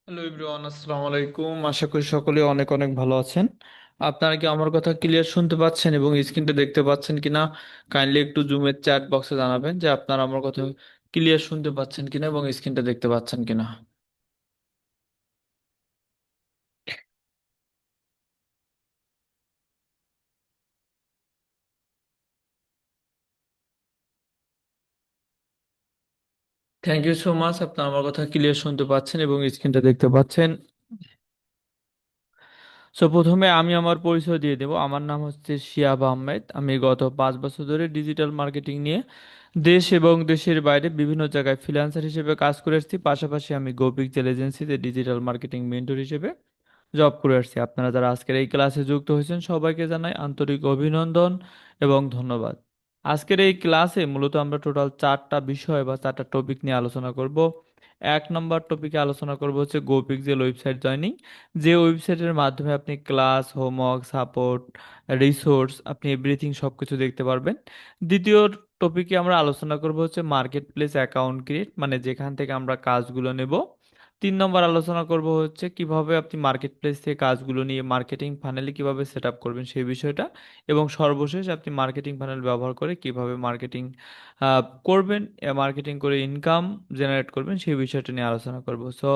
Hello everyone, আসসালামু আলাইকুম। আশা করি সকলে অনেক অনেক ভালো আছেন। আপনারা কি আমার কথা ক্লিয়ার শুনতে পাচ্ছেন এবং স্ক্রিনটা দেখতে পাচ্ছেন কিনা? কাইন্ডলি একটু জুমের চ্যাট বক্সে জানাবেন যে আপনারা আমার কথা ক্লিয়ার শুনতে পাচ্ছেন কিনা এবং স্ক্রিনটা দেখতে পাচ্ছেন কিনা। থ্যাংক ইউ সো মাচ, আপনারা আমার কথা ক্লিয়ার শুনতে পাচ্ছেন এবং স্ক্রিনটা দেখতে পাচ্ছেন। সো প্রথমে আমি আমার পরিচয় দিয়ে দেব। আমার নাম হচ্ছে শিয়াব আহমেদ। আমি গত 5 বছর ধরে ডিজিটাল মার্কেটিং নিয়ে দেশ এবং দেশের বাইরে বিভিন্ন জায়গায় ফ্রিল্যান্সার হিসেবে কাজ করে আসছি। পাশাপাশি আমি গোপিকজেল এজেন্সিতে ডিজিটাল মার্কেটিং মেন্টর হিসেবে জব করে আসছি। আপনারা যারা আজকের এই ক্লাসে যুক্ত হয়েছেন সবাইকে জানাই আন্তরিক অভিনন্দন এবং ধন্যবাদ। আজকের এই ক্লাসে মূলত আমরা টোটাল 4টা বিষয় বা 4টা টপিক নিয়ে আলোচনা করব। 1 নম্বর টপিকে আলোচনা করব হচ্ছে গোপিকজেল ওয়েবসাইট জয়নিং, যে ওয়েবসাইটের মাধ্যমে আপনি ক্লাস, হোমওয়ার্ক, সাপোর্ট, রিসোর্স, আপনি এভরিথিং সব কিছু দেখতে পারবেন। দ্বিতীয় টপিকে আমরা আলোচনা করব হচ্ছে মার্কেট প্লেস অ্যাকাউন্ট ক্রিয়েট, মানে যেখান থেকে আমরা কাজগুলো নেব। 3 নম্বর আলোচনা করব হচ্ছে কিভাবে আপনি মার্কেট প্লেস থেকে কাজগুলো নিয়ে মার্কেটিং ফানেলে কিভাবে সেট আপ করবেন সেই বিষয়টা। এবং সর্বশেষ আপনি মার্কেটিং ফানেল ব্যবহার করে কিভাবে মার্কেটিং করবেন, মার্কেটিং করে ইনকাম জেনারেট করবেন সেই বিষয়টা নিয়ে আলোচনা করব। সো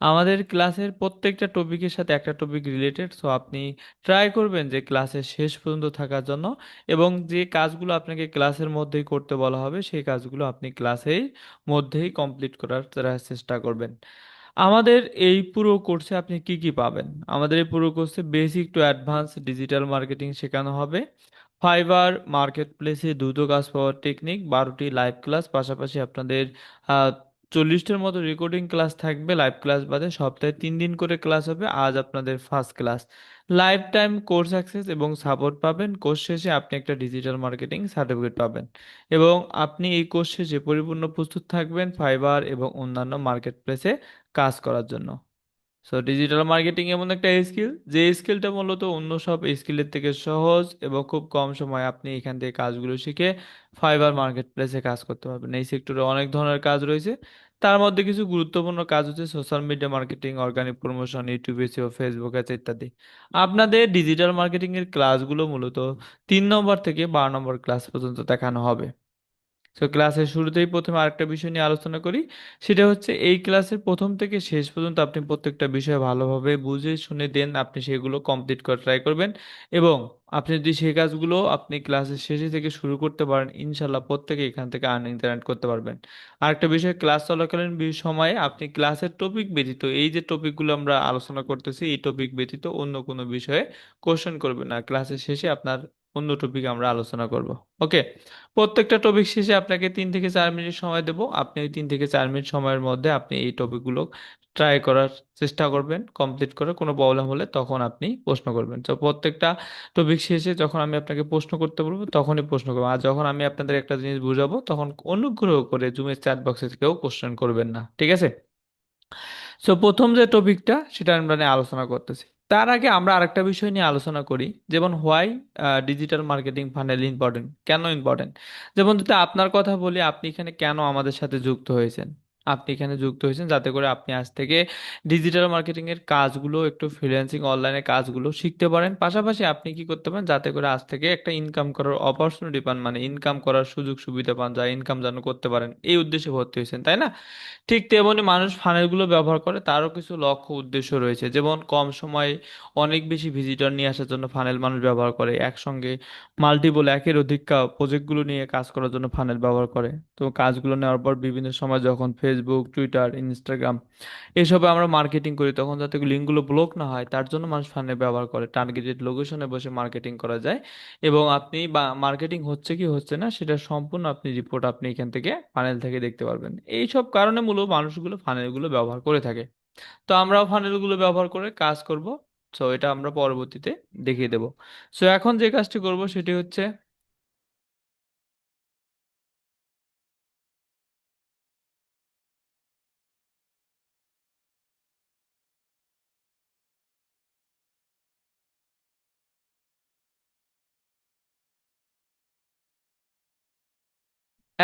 আমাদের ক্লাসের প্রত্যেকটা টপিকের সাথে একটা টপিক রিলেটেড, সো আপনি ট্রাই করবেন যে ক্লাসের শেষ পর্যন্ত থাকার জন্য, এবং যে কাজগুলো আপনাকে ক্লাসের মধ্যেই করতে বলা হবে সেই কাজগুলো আপনি ক্লাসের মধ্যেই কমপ্লিট করার চেষ্টা করবেন। আমাদের এই পুরো কোর্সে আপনি কি কি পাবেন? আমাদের এই পুরো কোর্সে basic to advance digital marketing শেখানো হবে। ফাইবার মার্কেট প্লেসে দ্রুত কাজ পাওয়ার টেকনিক, 12টি লাইভ ক্লাস, পাশাপাশি আপনাদের 40টার মতো রেকর্ডিং ক্লাস থাকবে লাইভ ক্লাস বাদে। সপ্তাহে 3 দিন করে ক্লাস হবে। আজ আপনাদের first class. Life time course access এবং সাপোর্ট পাবেন। কোর্স শেষে আপনি একটা ডিজিটাল মার্কেটিং সার্টিফিকেট পাবেন এবং আপনি এই কোর্স শেষে পরিপূর্ণ প্রস্তুত থাকবেন ফাইবার এবং অন্যান্য মার্কেট প্লেসে কাজ করার জন্য। সো ডিজিটাল মার্কেটিং এমন একটা স্কিল, যে স্কিলটা মূলত অন্য সব স্কিলের থেকে সহজ এবং খুব কম সময়ে আপনি এখান থেকে কাজগুলো শিখে ফাইবার মার্কেট প্লেসে কাজ করতে পারবেন। এই সেক্টরে অনেক ধরনের কাজ রয়েছে। তার মধ্যে কিছু গুরুত্বপূর্ণ কাজ হচ্ছে social media marketing, organic promotion, YouTube SEO, Facebook ads ইত্যাদি। আপনাদের ডিজিটাল মার্কেটিং এর ক্লাসগুলো মূলত 3 নম্বর থেকে 12 নম্বর ক্লাস পর্যন্ত দেখানো হবে। তো ক্লাসের শুরুতেই প্রথমে আরেকটা বিষয় নিয়ে আলোচনা করি। সেটা হচ্ছে এই ক্লাসের প্রথম থেকে শেষ পর্যন্ত আপনি প্রত্যেকটা বিষয় ভালোভাবে বুঝে শুনে দেন আপনি সেগুলো কমপ্লিট করার ট্রাই করবেন। এবং আপনি যদি সেই কাজগুলো আপনি ক্লাসের শেষে থেকে শুরু করতে পারেন, ইনশাল্লাহ প্রত্যেকে এখান থেকে আর্নিং জেনারেট করতে পারবেন। আরেকটা বিষয়, ক্লাস চলাকালীন সময়ে আপনি ক্লাসের টপিক ব্যতীত, এই যে টপিকগুলো আমরা আলোচনা করতেছি এই টপিক ব্যতীত অন্য কোনো বিষয়ে কোশ্চেন করবেন না। ক্লাসের শেষে আপনার অন্য টপিক আমরা আলোচনা করব। ওকে। প্রত্যেকটা টপিক শেষে আপনাকে 3 থেকে 4 মিনিট সময় দেবো। আপনি ওই 3 থেকে 4 মিনিট সময়ের মধ্যে আপনি এই টপিকগুলো ট্রাই করার চেষ্টা করবেন। কমপ্লিট করে কোনো প্রবলেম হলে তখন আপনি প্রশ্ন করবেন। তো প্রত্যেকটা টপিক শেষে যখন আমি আপনাকে প্রশ্ন করতে বলবো তখনই প্রশ্ন করবো। আর যখন আমি আপনাদের একটা জিনিস বুঝাবো তখন অনুগ্রহ করে জুমের চ্যাট বক্সে কেউ কোশ্চেন করবেন না, ঠিক আছে? সো প্রথম যে টপিকটা সেটা আমরা নিয়ে আলোচনা করতেছি। তার আগে আমরা আরেকটা বিষয় নিয়ে আলোচনা করি, যেমন why digital marketing funnel important, কেন ইম্পর্টেন্ট। যেমন যদি আপনার কথা বলি, আপনি এখানে কেন আমাদের সাথে যুক্ত হয়েছেন? আপনি এখানে যুক্ত হয়েছেন যাতে করে আপনি আজ থেকে ডিজিটাল মার্কেটিং এর কাজগুলো, একটু ফ্রিল্যান্সিং অনলাইনে কাজগুলো শিখতে পারেন। পাশাপাশি আপনি কি করতে পারেন যাতে করে আজ থেকে একটা ইনকাম করার অপরচুনিটি পান, মানে ইনকাম করার সুযোগ সুবিধা পান, যা ইনকাম যেন করতে পারেন, এই উদ্দেশ্যে ভর্তি হয়েছেন, তাই না? ঠিক তেমনি মানুষ ফানেলগুলো ব্যবহার করে, তারও কিছু লক্ষ্য উদ্দেশ্য রয়েছে। যেমন কম সময়ে অনেক বেশি ভিজিটর নিয়ে আসার জন্য ফানেল মানুষ ব্যবহার করে। একসঙ্গে মাল্টিপল একের অধিক প্রজেক্টগুলো নিয়ে কাজ করার জন্য ফানেল ব্যবহার করে। তো কাজগুলো নেওয়ার পর বিভিন্ন সময় যখন ফেসবুক, টুইটার, ইনস্টাগ্রাম এসবে আমরা মার্কেটিং করি তখন যাতে লিঙ্কগুলো ব্লক না হয় তার জন্য মানুষ ফানেল ব্যবহার করে। টার্গেটেড লোকেশনে বসে মার্কেটিং করা যায় এবং আপনি বা মার্কেটিং হচ্ছে কি হচ্ছে না সেটা সম্পূর্ণ আপনি রিপোর্ট আপনি এখান থেকে ফানেল থেকে দেখতে পারবেন। এই সব কারণে মূলত মানুষগুলো ফানেলগুলো ব্যবহার করে থাকে। তো আমরাও ফানেলগুলো ব্যবহার করে কাজ করব। সো এটা আমরা পরবর্তীতে দেখিয়ে দেব। সো এখন যে কাজটি করব সেটি হচ্ছে,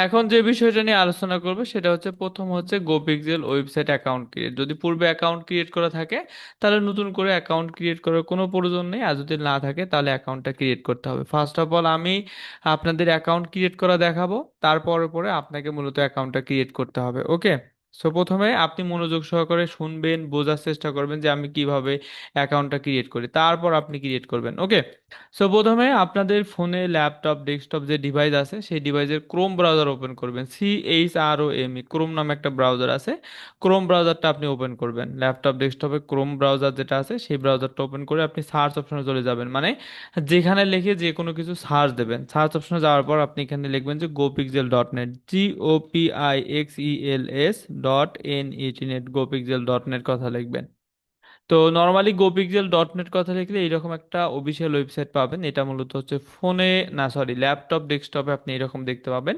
এখন যে বিষয়টা নিয়ে আলোচনা করবে সেটা হচ্ছে, প্রথম হচ্ছে গোপিক্সেল ওয়েবসাইট অ্যাকাউন্ট ক্রিয়েট। যদি পূর্বে অ্যাকাউন্ট ক্রিয়েট করা থাকে তাহলে নতুন করে অ্যাকাউন্ট ক্রিয়েট করার কোনো প্রয়োজন নেই, আর যদি না থাকে তাহলে অ্যাকাউন্টটা ক্রিয়েট করতে হবে। ফার্স্ট অফ অল আমি আপনাদের অ্যাকাউন্ট ক্রিয়েট করা দেখাবো, তারপরে পরে আপনাকে মূলত অ্যাকাউন্টটা ক্রিয়েট করতে হবে। ওকে, সো প্রথমে আপনি মনোযোগ সহকারে শুনবেন, বোঝার চেষ্টা করবেন যে আমি কিভাবে অ্যাকাউন্টটা ক্রিয়েট করি, তারপর আপনি ক্রিয়েট করবেন। ওকে, সো প্রথমে আপনাদের ফোনে, ল্যাপটপ, ডেস্কটপ যে ডিভাইস আছে সেই ডিভাইসের ক্রোম ব্রাউজার ওপেন করবেন। CHROME, ক্রোম নামে একটা ব্রাউজার আছে, ক্রোম ব্রাউজারটা আপনি ওপেন করবেন। ল্যাপটপ ডেস্কটপে ক্রোম ব্রাউজার যেটা আছে সেই ব্রাউজারটা ওপেন করে আপনি সার্চ অপশনে চলে যাবেন, মানে যেখানে লিখে যে কোনো কিছু সার্চ দেবেন। সার্চ অপশনে যাওয়ার পর আপনি এখানে লিখবেন যে GoPixel.net, GOPIXELS.NET, GoPixel.net কথা লিখবেন। তো নর্মালি GoPixel.net কথা লিখলে এইরকম একটা অফিসিয়াল ওয়েবসাইট পাবেন। এটা মূলত হচ্ছে ফোনে, না সরি, ল্যাপটপ ডেস্কটপে আপনি এরকম দেখতে পাবেন।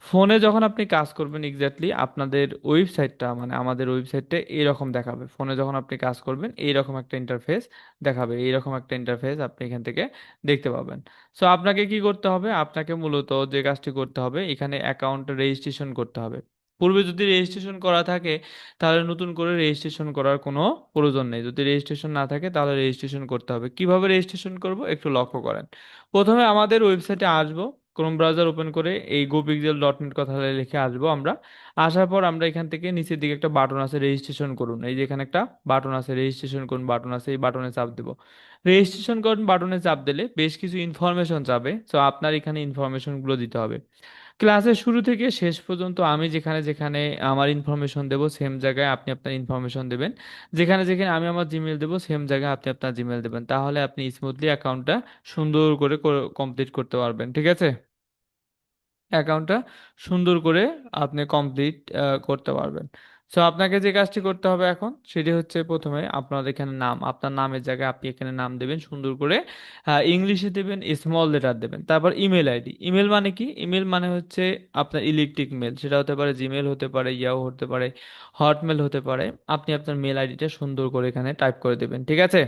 ফোনে যখন আপনি কাজ করবেন এক্স্যাক্টলি আপনাদের ওয়েবসাইটটা, মানে আমাদের ওয়েবসাইটটা এরকম দেখাবে। ফোনে যখন আপনি কাজ করবেন এইরকম একটা ইন্টারফেস দেখাবে, এইরকম একটা ইন্টারফেস আপনি এখান থেকে দেখতে পাবেন। সো আপনাকে কি করতে হবে, আপনাকে মূলত যে কাজটি করতে হবে, এখানে অ্যাকাউন্ট রেজিস্ট্রেশন করতে হবে। পূর্বে যদি রেজিস্ট্রেশন করা থাকে তাহলে নতুন করে রেজিস্ট্রেশন করার কোনো প্রয়োজন নেই। যদি রেজিস্ট্রেশন না থাকে তাহলে রেজিস্ট্রেশন করতে হবে। কিভাবে রেজিস্ট্রেশন করব একটু লক্ষ্য করেন। প্রথমে আমাদের ওয়েবসাইটে আসবো, ক্রোম ব্রাউজার ওপেন করে এই GoPixel.net কথা লিখে আসবো আমরা। আসার পর আমরা এখান থেকে নিচের দিকে একটা বাটন আছে, রেজিস্ট্রেশন করুন, এই যে এখানে একটা বাটন আছে, রেজিস্ট্রেশন করুন বাটন আছে, এই বাটনে চাপ দেবো। রেজিস্ট্রেশন করুন বাটনে চাপ দিলে বেশ কিছু ইনফরমেশন যাবে, তো আপনার এখানে ইনফরমেশনগুলো দিতে হবে। ক্লাসের শুরু থেকে শেষ পর্যন্ত আমি যেখানে যেখানে আমার ইনফরমেশন দেবো সেম জায়গায় আপনি আপনার ইনফরমেশন দেবেন। যেখানে যেখানে আমি আমার জিমেল দেবো সেম জায়গায় আপনি আপনার জিমেল দেবেন, তাহলে আপনি স্মুথলি অ্যাকাউন্টটা সুন্দর করে কমপ্লিট করতে পারবেন। ঠিক আছে, অ্যাকাউন্টটা সুন্দর করে আপনি কমপ্লিট করতে পারবেন। সো আপনাকে যে কাজটি করতে হবে এখন সেটি হচ্ছে, প্রথমে আপনার এখানে নাম, আপনার নামের জায়গায় আপনি এখানে নাম দেবেন সুন্দর করে, ইংলিশে দেবেন, স্মল লেটার দেবেন। তারপর ইমেল আইডি। ইমেল মানে কি? ইমেল মানে হচ্ছে আপনার ইলেকট্রিক মেল, সেটা হতে পারে জিমেল, হতে পারে ইয়াহু, হতে পারে হটমেল, হতে পারে। আপনি আপনার মেল আইডিটা সুন্দর করে এখানে টাইপ করে দেবেন। ঠিক আছে,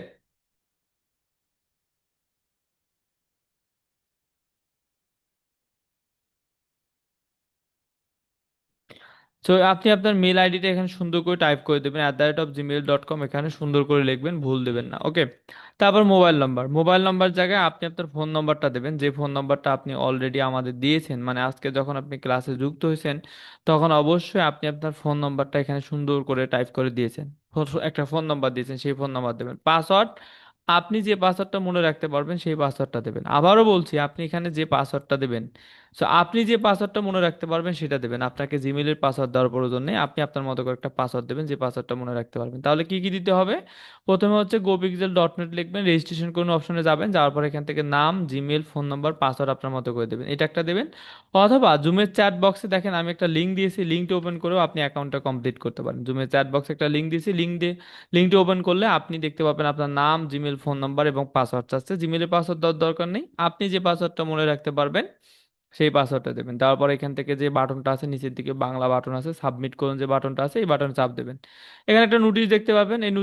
তো আপনি আপনার মেল আইডিটা এখানে সুন্দর করে টাইপ করে দেবেন, @gmail.com, এখানে সুন্দর করে লিখবেন, ভুল দেবেন না। ওকে, তারপর মোবাইল নাম্বার। মোবাইল নাম্বার জায়গায় আপনি আপনার ফোন নাম্বারটা দেবেন, যে ফোন নাম্বারটা আপনি অলরেডি আমাদের দিয়েছেন, মানে আজকে যখন আপনি ক্লাসে যুক্ত হয়েছেন তখন অবশ্যই আপনি আপনার ফোন নাম্বারটা এখানে সুন্দর করে টাইপ করে দিয়েছেন। একটা ফোন নাম্বার দিয়েছেন, সেই ফোন নাম্বার দেবেন। পাসওয়ার্ড, আপনি যে পাসওয়ার্ডটা মনে রাখতে পারবেন সেই পাসওয়ার্ডটা দেবেন। আবারও বলছি, আপনি এখানে যে পাসওয়ার্ডটা দেবেন, সো আপনি যে পাসওয়ার্ডটা মনে রাখতে পারবেন সেটা দেবেন। আপনাকে জিমেলের পাসওয়ার্ড দেওয়ার প্রয়োজন নেই, আপনি আপনার মতো করে একটা পাসওয়ার্ড দেবেন যে পাসওয়ার্ডটা মনে রাখতে পারবেন। তাহলে কি কি দিতে হবে? প্রথমে হচ্ছে GoPixel.net লিখবেন, রেজিস্ট্রেশন কোনো অপশনে যাবেন, যাওয়ার পর এখান থেকে নাম, জিমেল, ফোন নাম্বার, পাসওয়ার্ড আপনার মতো করে দেবেন, এটা একটা দেবেন। অথবা জুমের চ্যাট বক্সে দেখেন আমি একটা লিঙ্ক দিয়েছি, লিঙ্কটা ওপেন করেও আপনি অ্যাকাউন্টটা কমপ্লিট করতে পারেন। জুমের চ্যাট বক্সে একটা লিঙ্ক দিয়েছি, লিঙ্কটা ওপেন করলে আপনি দেখতে পাবেন আপনার নাম, জিমেল, ফোন নাম্বার এবং পাসওয়ার্ড চাচ্ছে। জিমেলের পাসওয়ার্ড দেওয়ার দরকার নেই, আপনি যে পাসওয়ার্ডটা মনে রাখতে পারবেন সেই পাসওয়ার্ডটা দেবেন। তারপর এখান থেকে যে বাটনটা আছে নিচের দিকে বাংলা বাটন আছে, সাবমিট করুন যে বাটনটা আছে, এই বাটনে চাপ দেবেন। এখানে একটা নোটিশ দেখতে পাবেন, এই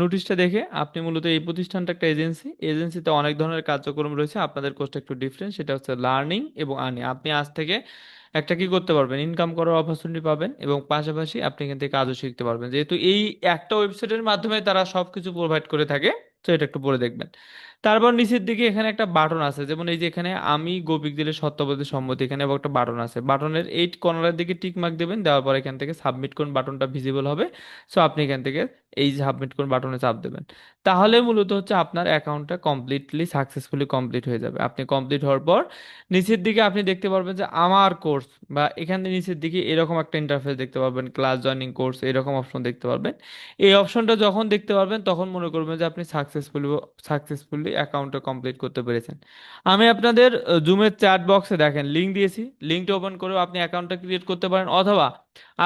নোটিশটা দেখে আপনি মূলত, এই প্রতিষ্ঠানটা একটা এজেন্সি, এজেন্সিতে অনেক ধরনের কার্যক্রম রয়েছে, আপনাদের কোর্সটা একটু ডিফারেন্ট, সেটা হচ্ছে লার্নিং এবং আর্নিং। আপনি আজ থেকে একটা কি করতে পারবেন, ইনকাম করার অপরচুনিটি পাবেন এবং পাশাপাশি আপনি এখান থেকে কাজও শিখতে পারবেন, যেহেতু এই একটা ওয়েবসাইটের মাধ্যমে তারা সবকিছু প্রোভাইড করে থাকে। তো এটা একটু পরে দেখবেন। তারপর নিচের দিকে এখানে একটা বাটন আছে, যেমন এই যে এখানে আমি গোপিক সত্যবাদী সম্মতি, এখানে আবার একটা বাটন আছে, বাটনের এই কর্নারের দিকে টিক মার্ক দেবেন, দেওয়ার পর এখান থেকে সাবমিট করুন বাটনটা ভিজিবল হবে। সো আপনি এখান থেকে এই সাবমিট করুন বাটনে চাপ দেবেন। তাহলে মূলত হচ্ছে আপনার অ্যাকাউন্টটা কমপ্লিটলি সাকসেসফুলি কমপ্লিট হয়ে যাবে। আপনি কমপ্লিট হওয়ার পর নিচের দিকে আপনি দেখতে পারবেন যে আমার কোর্স, বা এখানে নিচের দিকে এরকম একটা ইন্টারফেস দেখতে পারবেন, ক্লাস জয়নিং কোর্স, এরকম অপশন দেখতে পারবেন। এই অপশনটা যখন দেখতে পারবেন তখন মনে করবেন যে আপনি সাকসেসফুলি অ্যাকাউন্টটা কমপ্লিট করতে পেরেছেন। আমি আপনাদের জুমের চ্যাট বক্সে দেখেন লিঙ্ক দিয়েছি, লিঙ্কটা ওপেন করেও আপনি অ্যাকাউন্টটা ক্রিয়েট করতে পারেন। অথবা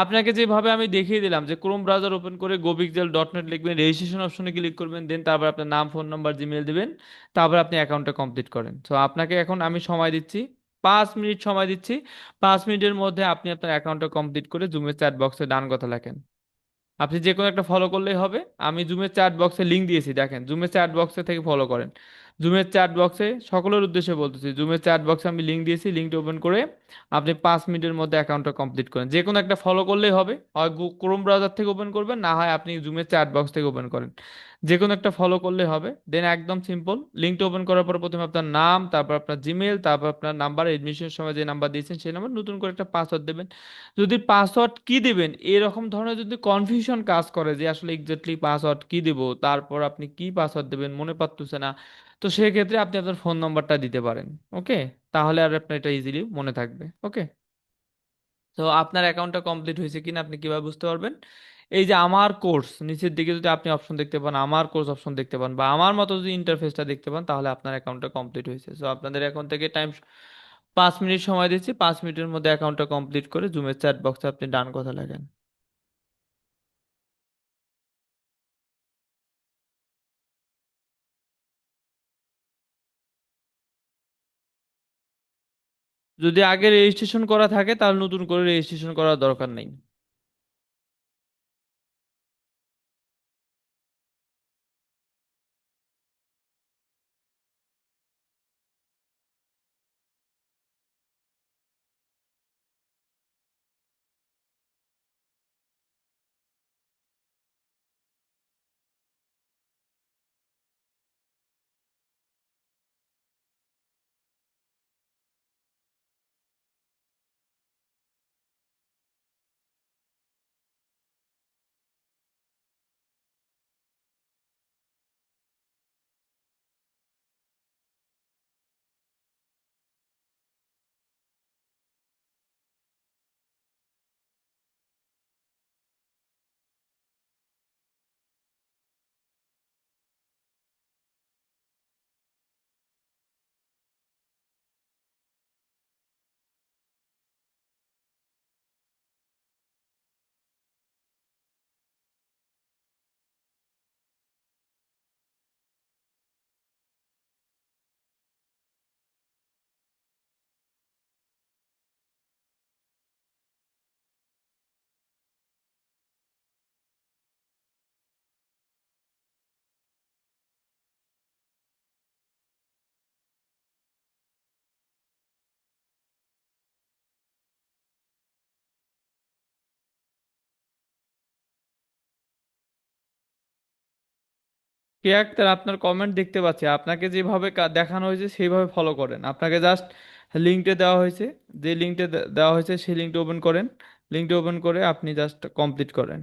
আপনাকে যেভাবে আমি দেখিয়ে দিলাম যে ক্রোম ব্রাউজার ওপেন করে GoPixel.net লিখবেন, রেজিস্ট্রেশন অপশনে ক্লিক করবেন, দেন তারপর আপনার নাম, ফোন নাম্বার, জিমেল দিবেন, তারপর আপনি অ্যাকাউন্টটা কমপ্লিট করেন। তো আপনাকে এখন আমি সময় দিচ্ছি, 5 মিনিট সময় দিচ্ছি। 5 মিনিটের মধ্যে আপনি আপনার অ্যাকাউন্টটা কমপ্লিট করে জুমের চ্যাট বক্সে ডান কথা লেখেন। আপনি যে কোনো একটা ফলো করলেই হবে। আমি জুমের চ্যাট বক্সে লিংক দিয়েছি, দেখেন জুমের চ্যাট বক্সে থেকে ফলো করেন। জুমের চ্যাট বক্সে, সকলের উদ্দেশ্যে বলতেছি, জুমের চ্যাট বক্সে আমি লিঙ্ক দিয়েছি, লিঙ্কটা ওপেন করে আপনি 5 মিনিটের মধ্যে অ্যাকাউন্টটা কমপ্লিট করেন। যে কোনো একটা ফলো করলেই হবে, হয় ক্রোম ব্রাউজার থেকে ওপেন করবেন, না হয় আপনি জুমের চ্যাট বক্স থেকে ওপেন করেন, যে কোনো একটা ফলো করলেই হবে। দেন একদম সিম্পল, লিঙ্কটা ওপেন করার পর প্রথমে আপনার নাম, তারপর আপনার জিমেল, তারপর আপনার নাম্বার, এডমিশনের সময় যে নাম্বার দিয়েছেন সেই নাম্বার, নতুন করে একটা পাসওয়ার্ড দেবেন। যদি পাসওয়ার্ড কি দিবেন এরকম ধরনের যদি কনফিউশন কাজ করে যে আসলে এক্স্যাক্টলি পাসওয়ার্ড কি দিব, তারপর আপনি কি পাসওয়ার্ড দেবেন মনে পারতেছে না, তো সেক্ষেত্রে আপনি আপনার ফোন নাম্বারটা দিতে পারেন। ওকে, তাহলে আর আপনার এটা ইজিলি মনে থাকবে। ওকে, তো আপনার অ্যাকাউন্টটা কমপ্লিট হয়েছে কিনা আপনি কিভাবে বুঝতে পারবেন? এই যে আমার কোর্স নিচের দিকে যদি আপনি অপশন দেখতে পান, আমার কোর্স অপশন দেখতে পান, বা আমার মতো যদি ইন্টারফেসটা দেখতে পান, তাহলে আপনার অ্যাকাউন্টটা কমপ্লিট হয়েছে। সো আপনাদের অ্যাকাউন্ট থেকে টাইম 5 মিনিট সময় দিচ্ছি, 5 মিনিটের মধ্যে অ্যাকাউন্টটা কমপ্লিট করে জুমের চ্যাট বক্সে আপনি ডান কথা লাগেন। যদি আগে রেজিস্ট্রেশন করা থাকে তাহলে নতুন করে রেজিস্ট্রেশন করার দরকার নেই। কে আক্তার, আপনার কমেন্ট দেখতে পাচ্ছি, আপনাকে যেভাবে দেখানো হয়েছে সেইভাবে ফলো করেন। আপনাকে জাস্ট লিঙ্কটা দেওয়া হয়েছে, যে লিঙ্কটা দেওয়া হয়েছে সেই লিঙ্কটা ওপেন করেন, লিঙ্কটা ওপেন করে আপনি জাস্ট কমপ্লিট করেন।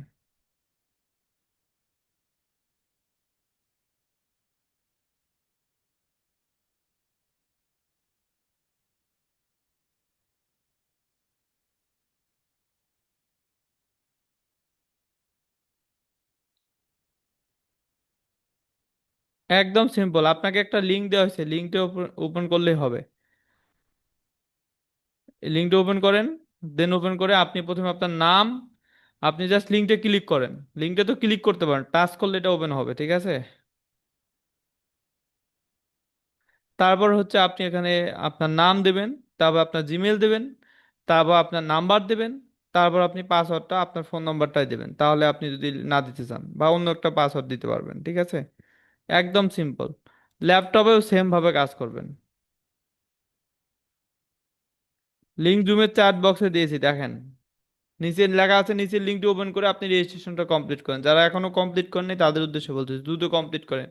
একদম সিম্পল, আপনাকে একটা লিঙ্ক দেওয়া হয়েছে, লিঙ্কটা ওপেন করলেই হবে। লিঙ্কটা ওপেন করেন, দেন ওপেন করে আপনি প্রথমে আপনার নাম, আপনি জাস্ট লিঙ্কটা ক্লিক করেন। লিঙ্কটা তো ক্লিক করতে পারেন, টাচ করলে এটা ওপেন হবে, ঠিক আছে? তারপর হচ্ছে আপনি এখানে আপনার নাম দেবেন, তারপর আপনার জিমেল দেবেন, তারপর আপনার নাম্বার দেবেন, তারপর আপনি পাসওয়ার্ডটা আপনার ফোন নাম্বারটাই দেবেন। তাহলে আপনি যদি না দিতে চান বা অন্য একটা পাসওয়ার্ড দিতে পারবেন, ঠিক আছে? একদম সিম্পল। ল্যাপটপেও সেম ভাবে কাজ করবেন। লিঙ্ক জুমের চ্যাট বক্সে দিয়েছি, দেখেন নিচে লেখা আছে, নিচের লিঙ্কটি ওপেন করে আপনি রেজিস্ট্রেশনটা কমপ্লিট করেন। যারা এখনো কমপ্লিট করেননি তাদের উদ্দেশ্যে বলতেছি, দ্রুত কমপ্লিট করেন,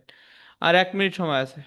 আর 1 মিনিট সময় আছে।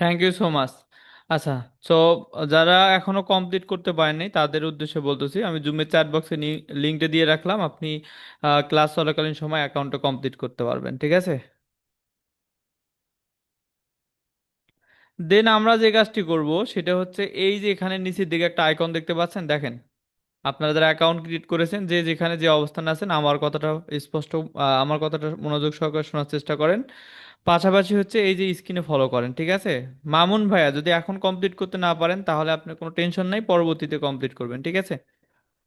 Thank you so much. আচ্ছা, তো যারা এখনো কমপ্লিট করতে পারেননি তাদের উদ্দেশ্যে বলতেছি, আমি জুমের চ্যাট বক্সে লিঙ্কটা দিয়ে রাখলাম, আপনি ক্লাস চলাকালীন সময় অ্যাকাউন্টটা কমপ্লিট করতে পারবেন, ঠিক আছে? দেন আমরা যে কাজটি করব সেটা হচ্ছে, এই যে এখানে নিচের দিকে একটা আইকন দেখতে পাচ্ছেন, দেখেন। আপনারা যারা অ্যাকাউন্ট ক্রিয়েট করেছেন, যে যেখানে যে অবস্থানে আছেন, আমার কথাটা স্পষ্ট, আমার কথাটা মনোযোগ সহকারে শোনার চেষ্টা করেন। পাশাপাশি হচ্ছে এই যে স্ক্রিনে ফলো করেন, ঠিক আছে? মামুন ভাইয়া, যদি এখন কমপ্লিট করতে না পারেন তাহলে আপনার কোনো টেনশন নাই, পরবর্তীতে কমপ্লিট করবেন, ঠিক আছে?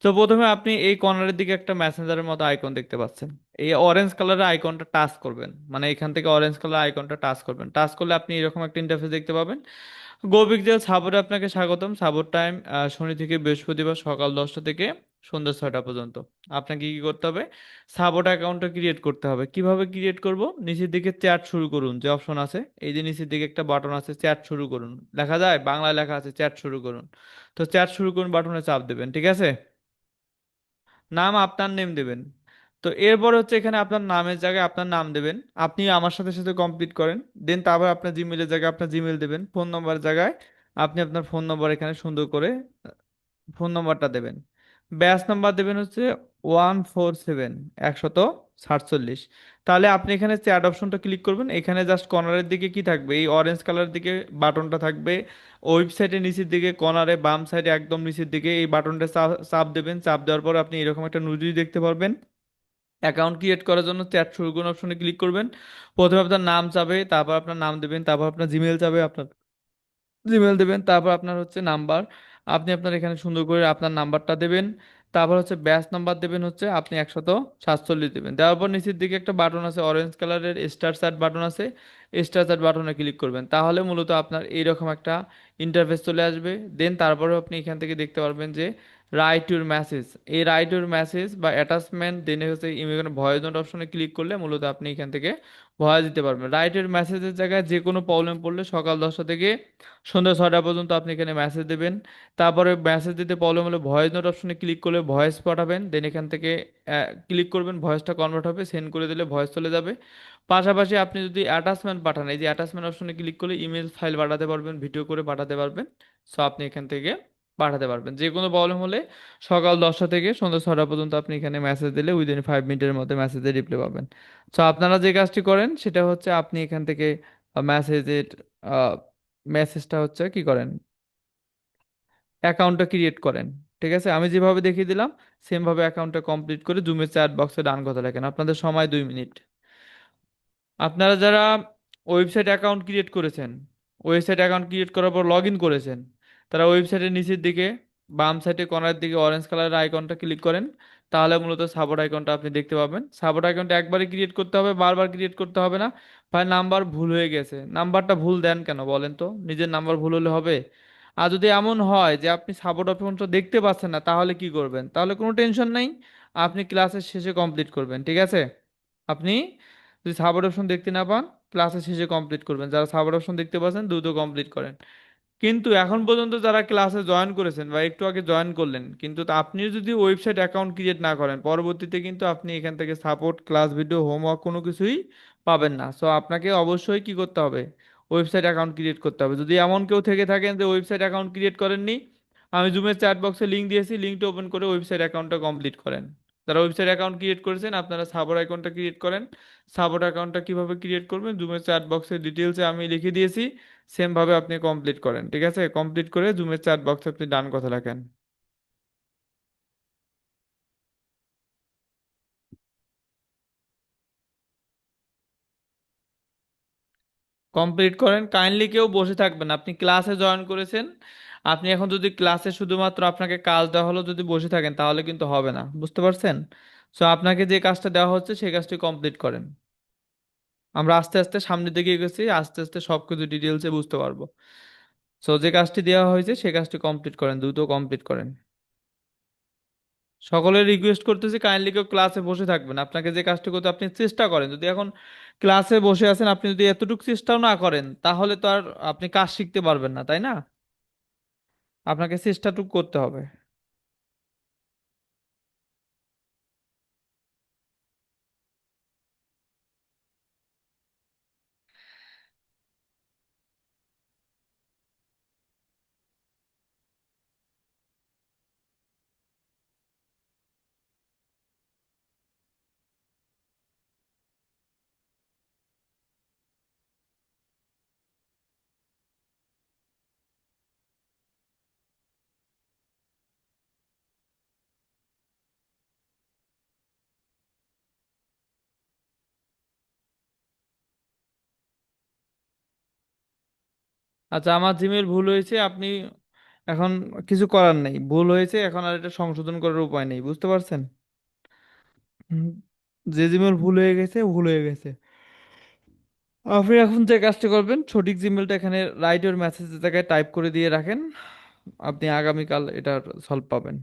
তো প্রথমে আপনি এই কর্নারের দিকে একটা মেসেঞ্জারের মতো আইকন দেখতে পাচ্ছেন। এই অরেঞ্জ কালারের আইকনটা টাচ করবেন, মানে এখান থেকে অরেঞ্জ কালার আইকনটা টাচ করবেন। টাচ করলে আপনি এরকম একটা ইন্টারফেস দেখতে পাবেন। গো পিক্সেল সাপোর্টে আপনাকে স্বাগতম। সাপোর্ট টাইম শনি থেকে বৃহস্পতিবার সকাল 10টা থেকে সন্ধ্যা 6টা পর্যন্ত। আপনাকে কি করতে হবে? সাপোর্ট অ্যাকাউন্টটা ক্রিয়েট করতে হবে। কিভাবে ক্রিয়েট করব? নিচের দিকে চ্যাট শুরু করুন যে অপশন আছে, এই যে নিচের দিকে একটা বাটন আছে, চ্যাট শুরু করুন লেখা যায়, বাংলায় লেখা আছে চ্যাট শুরু করুন। তো চ্যাট শুরু করুন বাটনে চাপ দেবেন, ঠিক আছে? নাম আপনার নেম দেবেন। তো এরপর হচ্ছে এখানে আপনার নামের জায়গায় আপনার নাম দেবেন। আপনি আমার সাথে সাথে কমপ্লিট করেন। দেন তারপর আপনার জিমেলের জায়গায় আপনার জিমেল দেবেন। ফোন নম্বরের জায়গায় আপনি আপনার ফোন নম্বর এখানে সুন্দর করে ফোন নম্বরটা দেবেন। ব্যাচ নাম্বার দেবেন হচ্ছে 147, 147। তাহলে আপনি এখানে চ্যাট অপশনটা ক্লিক করবেন। এখানে জাস্ট কর্নারের দিকে কি থাকবে, এই অরেঞ্জ কালার দিকে বাটনটা থাকবে। ওয়েবসাইটের নিচের দিকে কর্নারে বাম সাইডে একদম নিচের দিকে এই বাটনটা চাপ চাপ দেবেন। চাপ দেওয়ার পর আপনি এরকম একটা নোটিশ দেখতে পারবেন। অ্যাকাউন্ট ক্রিয়েট করার জন্য চ্যাট শুরু করুন অপশনে ক্লিক করবেন। প্রথমে আপনার নাম চাবে, তারপর আপনার নাম দেবেন, তারপর আপনার জিমেল চাবে, আপনার জিমেল দেবেন, তারপর আপনার হচ্ছে নাম্বার। আপনি আপনার এখানে সুন্দর করে আপনার নাম্বারটা দেবেন। তারপর হচ্ছে ব্যাচ নাম্বার দেবেন হচ্ছে আপনি 147 দেবেন। দেওয়ার পর নিচের দিকে একটা বাটন আছে অরেঞ্জ কালারের, স্টার চার্ট বাটন আছে। স্টার চার্ট বাটনে ক্লিক করবেন, তাহলে মূলত আপনার এইরকম একটা ইন্টারফেস চলে আসবে। দেন তারপরে আপনি এখান থেকে দেখতে পারবেন যে রাইট ইউর মেসেজ। এই রাইট ইউর মেসেজ বা অ্যাটাচমেন্ট দেন হচ্ছে ইমেল ভয়েস নোট অপশনে ক্লিক করলে মূলত আপনি এখান থেকে ভয়েস দিতে পারবেন। রাইট ইউর মেসেজের জায়গায় যে কোনো প্রবলেম পড়লে সকাল 10টা থেকে সন্ধ্যা 6টা পর্যন্ত আপনি এখানে মেসেজ দেবেন। তারপরে মেসেজ দিতে প্রবলেম হলে ভয়েস নোট অপশনে ক্লিক করলে ভয়েস পাঠাবেন। দেন এখান থেকে ক্লিক করবেন, ভয়েসটা কনভার্ট হবে, সেন্ড করে দিলে ভয়েস চলে যাবে। পাশাপাশি আপনি যদি অ্যাটাচমেন্ট পাঠান, এই যে অ্যাটাচমেন্ট অপশনে ক্লিক করলে ইমেল ফাইল পাঠাতে পারবেন, ভিডিও করে পাঠাতে পারবেন। সো আপনি এখান থেকে পাঠাতে পারবেন। যে কোনো প্রবলেম হলে সকাল 10টা থেকে সন্ধ্যা 6টা পর্যন্ত আপনি এখানে মেসেজ দিলে উইদিন 5 মিনিটের মধ্যে মেসেজের রিপ্লাই পাবেন। সো আপনারা যে কাজটি করেন সেটা হচ্ছে আপনি এখান থেকে মেসেজের মেসেজটা হচ্ছে কি করেন, অ্যাকাউন্টটা ক্রিয়েট করেন। ঠিক আছে, আমি যেভাবে দেখিয়ে দিলাম সেম ভাবে অ্যাকাউন্টটা কমপ্লিট করে জুমের চ্যাট বক্সে ডান কথা লেখেন। আপনাদের সময় 2 মিনিট। আপনারা যারা ওয়েবসাইট অ্যাকাউন্ট ক্রিয়েট করেছেন, ওয়েবসাইট অ্যাকাউন্ট ক্রিয়েট করার পর লগ ইন করেছেন, তারা ওয়েবসাইটের নিচের দিকে বাম সাইডে কর্নার দিকে অরেঞ্জ কালারের আইকনটা ক্লিক করেন। তাহলে মূলত সাপোর্ট আইকনটা আপনি দেখতে পাবেন। সাপোর্ট আইকনটা একবারই ক্রিয়েট করতে হবে, বারবার ক্রিয়েট করতে হবে না। ভাই নাম্বার ভুল হয়ে গেছে, নাম্বারটা ভুল দেন কেন বলেন তো? নিজের নাম্বার ভুল হলে হবে? আর যদি এমন হয় যে আপনি সাপোর্ট অপশনটা দেখতে পাচ্ছেন না, তাহলে কি করবেন? তাহলে কোনো টেনশন নাই, আপনি ক্লাসের শেষে কমপ্লিট করবেন, ঠিক আছে? আপনি যদি সাবর অপশন দেখতে না পান, ক্লাসের শেষে কমপ্লিট করবেন। যারা সাবর অপশন দেখতে পাচ্ছেন দ্রুত কমপ্লিট করেন। কিন্তু এখন পর্যন্ত যারা ক্লাসে জয়েন করেছেন বা একটু আগে জয়েন করলেন, কিন্তু আপনি যদি ওয়েবসাইট অ্যাকাউন্ট ক্রিয়েট না করেন, পরবর্তীতে কিন্তু আপনি এখান থেকে সাপোর্ট, ক্লাস ভিডিও, হোমওয়ার্ক কোনো কিছুই পাবেন না। সো আপনাকে অবশ্যই কি করতে হবে? ওয়েবসাইট অ্যাকাউন্ট ক্রিয়েট করতে হবে। যদি এমন কেউ থেকে থাকেন যে ওয়েবসাইট অ্যাকাউন্ট ক্রিয়েট করেননি, আমি জুমের চ্যাট বক্সে লিঙ্ক দিয়েছি, লিঙ্কটা ওপেন করে ওয়েবসাইট অ্যাকাউন্টটা কমপ্লিট করেন। যারা ওয়েবসাইট অ্যাকাউন্ট ক্রিয়েট করেছেন আপনারা সাপোর্ট অ্যাকাউন্টটা ক্রিয়েট করেন। সাপোর্ট অ্যাকাউন্টটা কিভাবে ক্রিয়েট করবেন জুমের চ্যাট বক্সের ডিটেলসে আমি লিখে দিয়েছি। সেম ভাবে আপনি কমপ্লিট করেন, ঠিক আছে? কমপ্লিট করে জুমের চ্যাট বক্সে আপনি ডান কথা লেখেন। কমপ্লিট করেন, কাইন্ডলি কেউ বসে থাকবেন। আপনি ক্লাসে জয়েন করেছেন, আপনি এখন যদি ক্লাসে শুধুমাত্র আপনাকে কাজ দেওয়া হলো যদি বসে থাকেন তাহলে কিন্তু হবে না, বুঝতে পারছেন? সো আপনাকে যে কাজটা দেওয়া হচ্ছে সেই কাজটি কমপ্লিট করেন। আমরা আস্তে আস্তে সামনের দিকে এগোচ্ছি, আস্তে আস্তে সবকিছু ডিটেলসে বুঝতে পারবো। সো যে কাজটি দেওয়া হয়েছে সেই কাজটি কমপ্লিট করেন, দ্রুত কমপ্লিট করেন। সকলের রিকোয়েস্ট করতেছি কাইন্ডলি কেউ ক্লাসে বসে থাকবেন। আপনাকে যে কাজটি করতে আপনি চেষ্টা করেন, যদি এখন ক্লাসে বসে আছেন আপনি যদি এতটুকু চেষ্টাও না করেন তাহলে তো আর আপনি কাজ শিখতে পারবেন না, তাই না? আপনাকে চেষ্টাটুকু করতে হবে। আচ্ছা, আমার জিমেল ভুল হয়েছে, আপনি এখন কিছু করার নেই, ভুল হয়েছে, এখন আর এটা সংশোধন করার উপায় নেই, বুঝতে পারছেন? হুম, যে জিমেল ভুল হয়ে গেছে ভুল হয়ে গেছে। আপনি এখন যে কাজটা করবেন, সঠিক জিমেলটা এখানে রাইট ইওর মেসেজের জায়গায় টাইপ করে দিয়ে রাখেন, আপনি আগামীকাল এটার সলভ পাবেন।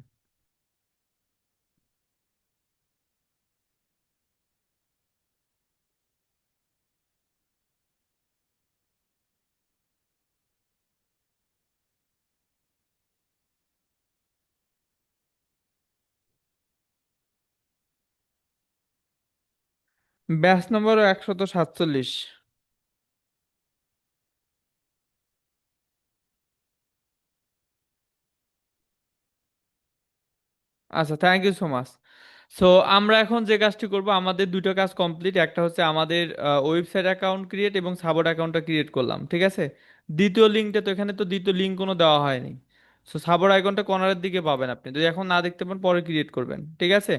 Batch number 147। আচ্ছা, thank you so much. So আমরা এখন যে কাজটি করব, আমাদের দুটো কাজ কমপ্লিট, একটা হচ্ছে আমাদের ওয়েবসাইট অ্যাকাউন্ট ক্রিয়েট এবং সাপোর্ট অ্যাকাউন্টটা ক্রিয়েট করলাম, ঠিক আছে। দ্বিতীয় লিঙ্কটা তো এখানে তো দ্বিতীয় লিঙ্ক কোনো দেওয়া হয়নি। সো সাপোর্ট আইকনটা কর্নারের দিকে পাবেন, আপনি যদি এখন না দেখতে পান পরে ক্রিয়েট করবেন, ঠিক আছে।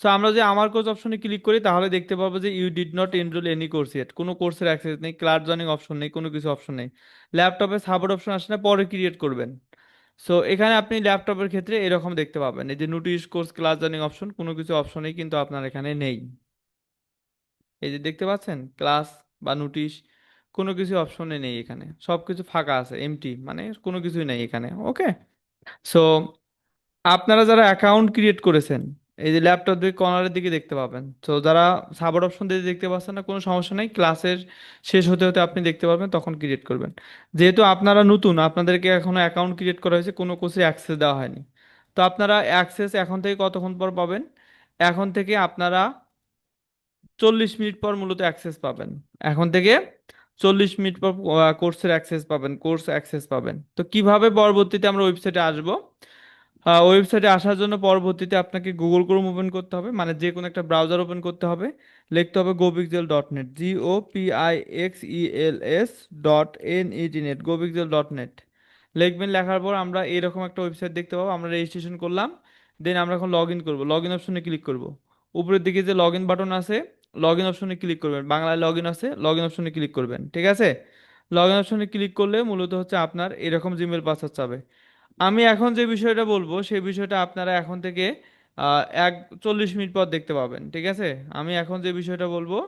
সো আমরা যে আমার কোর্স অপশনে ক্লিক করি তাহলে দেখতে পাবো যে you did not enroll any course yet, কোনো কোর্সের অ্যাক্সেস নেই, ক্লাস জয়েনিং অপশন নেই, কোনো কিছু অপশন নেই। ল্যাপটপে সাপোর্ট অপশন আসলে পরে ক্রিয়েট করবেন। সো এখানে আপনি ল্যাপটপের ক্ষেত্রে এরকম দেখতে পাবেন, এই যে notice, course, class journeying option, কোনো কিছু অপশনই কিন্তু আপনার এখানে নেই। এই যে দেখতে পাচ্ছেন ক্লাস বা নোটিশ, কোনো কিছু অপশনে নেই, এখানে সবকিছু ফাঁকা আছে, এমটি, মানে কোনো কিছুই নেই এখানে, ওকে। সো আপনারা যারা অ্যাকাউন্ট ক্রিয়েট করেছেন, এই যে ল্যাপটপ দিকে কর্নারের দিকে দেখতে পাবেন, তো যারা সাপোর্ট অপশন দিয়ে দেখতে পাচ্ছেন না, কোনো সমস্যা নেই, ক্লাসের শেষ হতে হতে আপনি দেখতে পারবেন, তখন ক্রিয়েট করবেন। যেহেতু আপনারা নতুন, আপনাদেরকে এখনো অ্যাকাউন্ট ক্রিয়েট করা হয়েছে, কোনো কোর্সে অ্যাক্সেস দেওয়া হয়নি। তো আপনারা অ্যাক্সেস এখন থেকে কতক্ষণ পর পাবেন? এখন থেকে আপনারা 40 মিনিট পর মূলত অ্যাক্সেস পাবেন। এখন থেকে 40 মিনিট পর কোর্সের অ্যাক্সেস পাবেন, কোর্স অ্যাক্সেস পাবেন। তো কিভাবে পরবর্তীতে আমরা ওয়েবসাইটে আসবো? ওয়েবসাইটে আসার জন্য পরবর্তীতে আপনাকে গুগল ক্রোম ওপেন করতে হবে, মানে যে কোনো একটা ব্রাউজার ওপেন করতে হবে। লিখতে হবে goPixel.net, GOPIXELS.NET, goPixel.net লিখবেন। লেখার পর আমরা এরকম একটা ওয়েবসাইট দেখতে পাবো, আমরা রেজিস্ট্রেশন করলাম। দেন আমরা এখন লগ ইন করবো, লগ ইন অপশনে ক্লিক করব। উপরের দিকে যে লগ ইন বাটন আছে, লগ ইন অপশনে ক্লিক করবেন, বাংলায় লগ ইন আছে, লগ ইন অপশনে ক্লিক করবেন, ঠিক আছে। লগ ইন অপশনে ক্লিক করলে মূলত হচ্ছে আপনার এরকম জিমেল পাসওয়ার্ড চাবে। আমি এখন যে বিষয়টা বলবো সেই বিষয়টা আপনারা এখন থেকে 40 মিনিট পর দেখতে পাবেন, ঠিক আছে। আমি এখন যে বিষয়টা বলবো,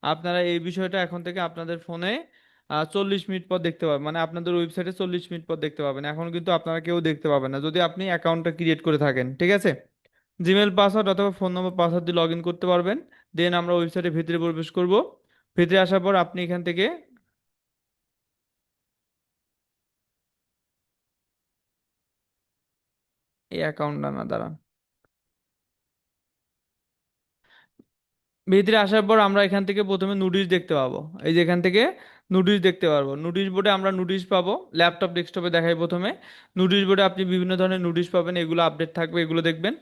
আপনারা এই বিষয়টা এখন থেকে আপনাদের ফোনে 40 মিনিট পর দেখতে পাবেন, মানে আপনাদের ওয়েবসাইটে 40 মিনিট পর দেখতে পাবেন। এখন কিন্তু আপনারা কেউ দেখতে পাবেন না যদি আপনি অ্যাকাউন্টটা ক্রিয়েট করে থাকেন, ঠিক আছে। জিমেল পাসওয়ার্ড অথবা ফোন নম্বর পাসওয়ার্ড দিয়ে লগ ইন করতে পারবেন। দেন আমরা ওয়েবসাইটের ভিতরে প্রবেশ করব। ভিতরে আসার পর আপনি এখান থেকে এই অ্যাকাউন্ট না দ্বারা ভিতরে আসার পর আমরা এখান থেকে প্রথমে নোটিশ দেখতে পাবো। এই যে এখান থেকে নোটিশ দেখতে পারবো, নোটিশ বোর্ডে আমরা নোটিশ পাবো, ল্যাপটপ ডেস্কটপে দেখাই প্রথমে। নোটিশ বোর্ডে আপনি বিভিন্ন ধরনের নোটিশ পাবেন, এগুলো আপডেট থাকবে, এগুলো দেখবেন।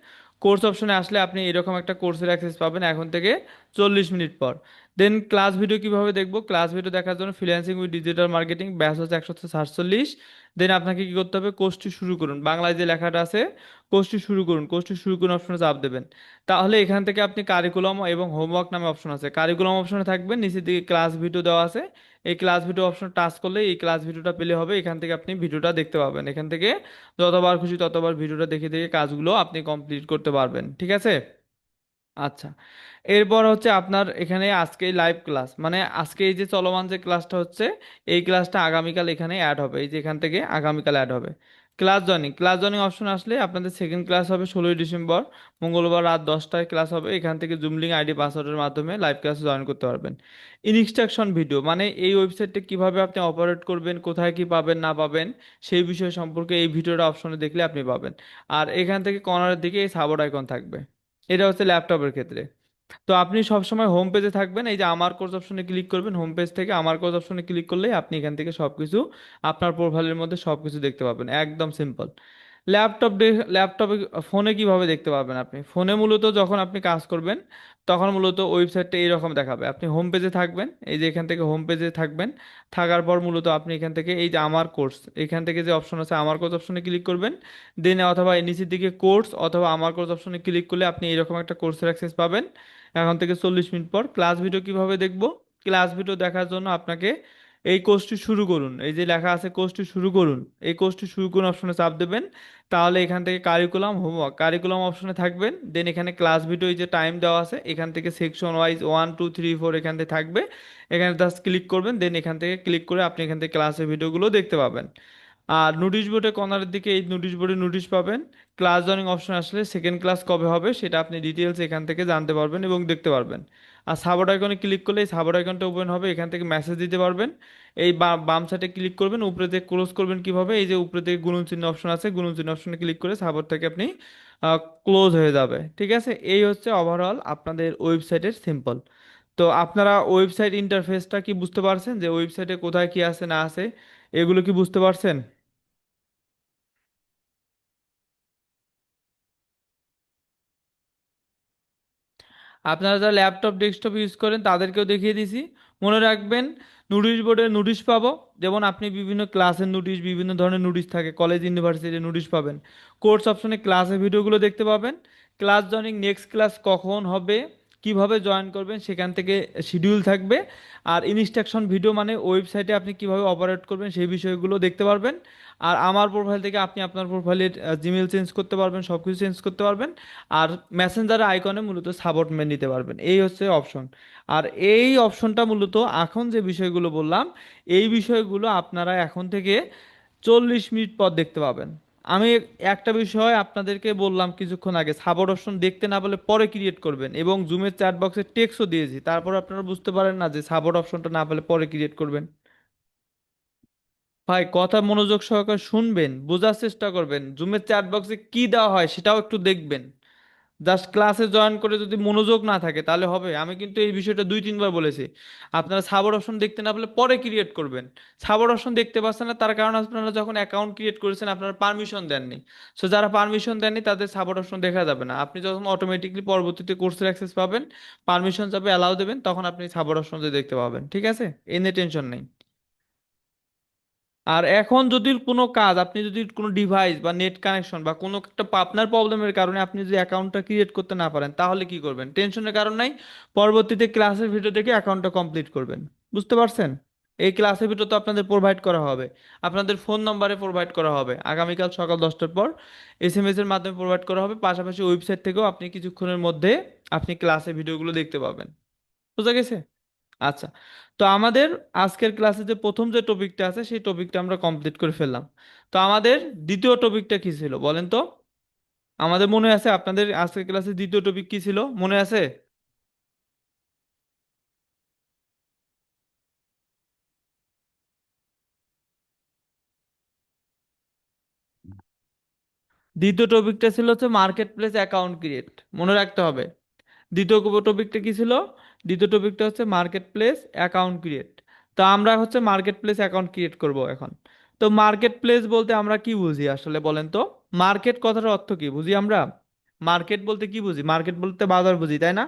কোর্স অপশনে আসলে আপনি এরকম একটা কোর্সের অ্যাক্সেস পাবেন এখন থেকে 40 মিনিট পর। দেন ক্লাস ভিডিও কিভাবে দেখবো? ক্লাস ভিডিও দেখার জন্য freelancing with digital marketing batch হচ্ছে 147। দেন আপনাকে কি করতে হবে? কোর্সটি শুরু করুন, বাংলায় যে লেখাটা আছে, কোর্সটি শুরু করুন, কোর্সটি শুরু করুন অপশনে চাপ দেবেন। তাহলে এখান থেকে আপনি কারিকুলাম এবং হোমওয়ার্ক নামে অপশন আছে, কারিকুলাম অপশনে থাকবেন, নিচের দিকে ক্লাস ভিডিও দেওয়া আছে। এই ক্লাস ভিডিও অপশন টাচ করলে এই ক্লাস ভিডিওটা পেলে হবে, এখান থেকে আপনি ভিডিওটা দেখতে পাবেন। এখান থেকে যতবার খুশি ততবার ভিডিওটা দেখে দেখে কাজগুলো আপনি কমপ্লিট করতে পারবেন, ঠিক আছে। আচ্ছা, এরপর হচ্ছে আপনার এখানে আজকে লাইভ ক্লাস, মানে আজকে এই যে চলমান যে ক্লাসটা হচ্ছে, এই ক্লাসটা আগামীকাল এখানে অ্যাড হবে, এই যে এখান থেকে আগামীকাল অ্যাড হবে। Class joining, class joining option আসলে আপনাদের সেকেন্ড ক্লাস হবে 16ই ডিসেম্বর, মঙ্গলবার রাত 10টায় ক্লাস হবে। এখান থেকে জুম লিংক আইডি পাসওয়ার্ডের মাধ্যমে লাইভ ক্লাসে জয়েন করতে পারবেন। ইনস্ট্রাকশন ভিডিও, মানে এই ওয়েবসাইটটা কিভাবে আপনি অপারেট করবেন, কোথায় কি পাবেন না পাবেন, সেই বিষয় সম্পর্কে এই ভিডিওটা অপশনে দেখলে আপনি পাবেন। আর এখান থেকে কর্নারের দিকে এই সাবর আইকন থাকবে, এটা হচ্ছে ল্যাপটপের ক্ষেত্রে। তো আপনি সবসময় হোম পেজে থাকবেন, এই যে আমার কোর্স অপশনে ক্লিক করবেন, হোম পেজ থেকে আমার কোর্স অপশনে ক্লিক করলেই আপনি এখান থেকে সবকিছু আপনার প্রোফাইলের মধ্যে সবকিছু দেখতে পাবেন, একদম সিম্পল। ল্যাপটপে ফোনে কিভাবে দেখতে পাবেন? আপনি ফোনে মূলত যখন আপনি কাজ করবেন তখন মূলত ওয়েবসাইটটা এইরকম দেখাবে, আপনি হোম পেজে থাকবেন, এই যে এখান থেকে হোম পেজে থাকবেন। থাকার পর মূলত আপনি এখান থেকে এই যে আমার কোর্স, এখান থেকে যে অপশন আছে আমার কোর্স অপশনে ক্লিক করবেন। দেন অথবা এই নিচের দিকে কোর্স অথবা আমার কোর্স অপশনে ক্লিক করলে আপনি এরকম একটা কোর্সের অ্যাক্সেস পাবেন। এখন থেকে 40 মিনিট পর ক্লাস ভিডিও কিভাবে দেখবো? ক্লাস ভিডিও দেখার জন্য আপনাকে এই কোর্সটি শুরু করুন, এই যে লেখা আছে কোর্সটি শুরু করুন, এই কোর্সটি শুরু করুন অপশনে চাপ দেবেন। তাহলে এখান থেকে কারিকুলাম হোমওয়ার্ক, কারিকুলাম অপশনে থাকবেন, দেন এখানে ক্লাস ভিডিও এই যে টাইম দেওয়া আছে এখান থেকে সেকশন ওয়াইজ 1 2 3 4 এখান থেকে থাকবে। এখানে জাস্ট ক্লিক করবেন, দেন এখান থেকে ক্লিক করে আপনি এখান থেকে ক্লাসের ভিডিওগুলো দেখতে পাবেন। আর নোটিশ বোর্ডের কর্নারের দিকে এই নোটিশ বোর্ডে নোটিশ পাবেন। ক্লাস জয়েনিং অপশন আসলে সেকেন্ড ক্লাস কবে হবে সেটা আপনি ডিটেলস এখান থেকে জানতে পারবেন এবং দেখতে পারবেন। আর সাবঅর্ড আইকনে ক্লিক করলে এই সাবঅর্ড আইকনটা ওপেন হবে, এখান থেকে মেসেজ দিতে পারবেন। এই বাম সাইডে ক্লিক করবেন, উপরে থেকে ক্লোজ করবেন কিভাবে, এই যে উপরে থেকে গুণন চিহ্ন অপশন আছে, গুণন চিহ্ন অপশনে ক্লিক করে সাবঅর্ড থেকে আপনি ক্লোজ হয়ে যাবে। ঠিক আছে, এই হচ্ছে ওভারঅল আপনাদের ওয়েবসাইটের সিম্পল। তো আপনারা ওয়েবসাইট ইন্টারফেসটা কি বুঝতে পারছেন, যে ওয়েবসাইটে কোথায় কি আছে না আছে এগুলো কি বুঝতে পারছেন? আপনারা যারা ল্যাপটপ ডেস্কটপ ইউজ করেন তাদেরকেও দেখিয়ে দিছি। মনে রাখবেন, নোটিশ বোর্ডে নোটিশ পাবো, যেমন আপনি বিভিন্ন ক্লাসের নোটিশ, বিভিন্ন ধরনের নোটিশ থাকে, কলেজ ইউনিভার্সিটির নোটিশ পাবেন। কোর্স অপশনে ক্লাসের ভিডিওগুলো দেখতে পাবেন। ক্লাস জয়েনিং নেক্সট ক্লাস কখন হবে, কিভাবে জয়েন করবেন সেখান থেকে শিডিউল থাকবে। আর ইনস্ট্রাকশন ভিডিও মানে ওয়েবসাইটে আপনি কিভাবে অপারেট করবেন সেই বিষয়গুলো দেখতে পারবেন। আর আমার প্রোফাইল থেকে আপনি আপনার প্রোফাইলের জিমেল চেঞ্জ করতে পারবেন, সব কিছু চেঞ্জ করতে পারবেন। আর মেসেঞ্জার আইকনে মূলত সাপোর্ট মেল নিতে পারবেন, এই হচ্ছে অপশন। আর এই অপশনটা মূলত এখন যে বিষয়গুলো বললাম, এই বিষয়গুলো আপনারা এখন থেকে 40 মিনিট পর দেখতে পাবেন। আমি একটা বিষয় আপনাদেরকে বললাম কিছুক্ষণ আগে, সাপোর্ট অপশন দেখতে না বলে পরে ক্রিয়েট করবেন, এবং জুমের চ্যাট বক্সে টেক্সটও দিয়েছি, তারপর আপনারা বুঝতে পারেন না যে সাপোর্ট অপশনটা না পেলে পরে ক্রিয়েট করবেন। ভাই কথা মনোযোগ সহকারে শুনবেন, বোঝার চেষ্টা করবেন, জুমের চ্যাট বক্সে কি দেওয়া হয় সেটাও একটু দেখবেন। জাস্ট ক্লাসে জয়েন করে যদি মনোযোগ না থাকে তাহলে হবে? আমি কিন্তু এই বিষয়টা 2 3 বার বলেছি। আপনারা সাবর অপশন দেখতে না পেলে পরে ক্রিয়েট করবেন। সাবর অপশন দেখতে পাচ্ছেন না, তার কারণ আপনারা যখন অ্যাকাউন্ট ক্রিয়েট করেছেন আপনারা পারমিশন দেননি। সো যারা পারমিশন দেননি তাদের সাবর অপশন দেখা যাবে না। আপনি যখন অটোমেটিকলি পরবর্তীতে কোর্সের অ্যাক্সেস পাবেন, পারমিশন যাবে অ্যালাউ দেবেন, তখন আপনি সাবর অপশন দেখতে পাবেন। ঠিক আছে, এ নিয়ে টেনশন নেই। আর এখন যদি কোনো কাজ, আপনি যদি কোনো ডিভাইস বা নেট কানেকশন বা কোনো একটা আপনার প্রবলেমের কারণে আপনি যদি অ্যাকাউন্টটা ক্রিয়েট করতে না পারেন তাহলে কি করবেন? টেনশনের কারণ নাই, পরবর্তীতে ক্লাসের ভিডিও দেখে অ্যাকাউন্টটা কমপ্লিট করবেন। বুঝতে পারছেন? এই ক্লাসের ভিডিও তো আপনাদের প্রোভাইড করা হবে, আপনাদের ফোন নম্বরে প্রোভাইড করা হবে আগামীকাল সকাল 10টার পর, এসএমএস এর মাধ্যমে প্রোভাইড করা হবে। পাশাপাশি ওয়েবসাইট থেকেও আপনি কিছুক্ষণের মধ্যে আপনি ক্লাসের ভিডিওগুলো দেখতে পাবেন। বুঝা গেছে? আচ্ছা, তো আমাদের আজকের ক্লাসে যে প্রথম যে টপিকটা আছে সেই টপিকটা আমরা কমপ্লিট করে ফেললাম। তো আমাদের দ্বিতীয় টপিকটা কি ছিল বলেন তো? আমাদের মনে আছে আপনাদের আজকের ক্লাসে দ্বিতীয় টপিক কি ছিল, মনে আছে? দ্বিতীয় টপিকটা ছিল হচ্ছে মার্কেট প্লেস অ্যাকাউন্ট ক্রিয়েট, মনে রাখতে হবে। দ্বিতীয় টপিকটা কি ছিল? দ্বিতীয় টপিকটা হচ্ছে মার্কেট প্লেস অ্যাকাউন্ট ক্রিয়েট। তো আমরা হচ্ছে মার্কেট প্লেস অ্যাকাউন্ট ক্রিয়েট করব এখন। তো মার্কেট প্লেস বলতে আমরা কি বুঝি আসলে বলেন তো? মার্কেট কথার অর্থ কি বুঝি আমরা? মার্কেট বলতে কি বুঝি? মার্কেট বলতে বাজার বুঝি, তাই না?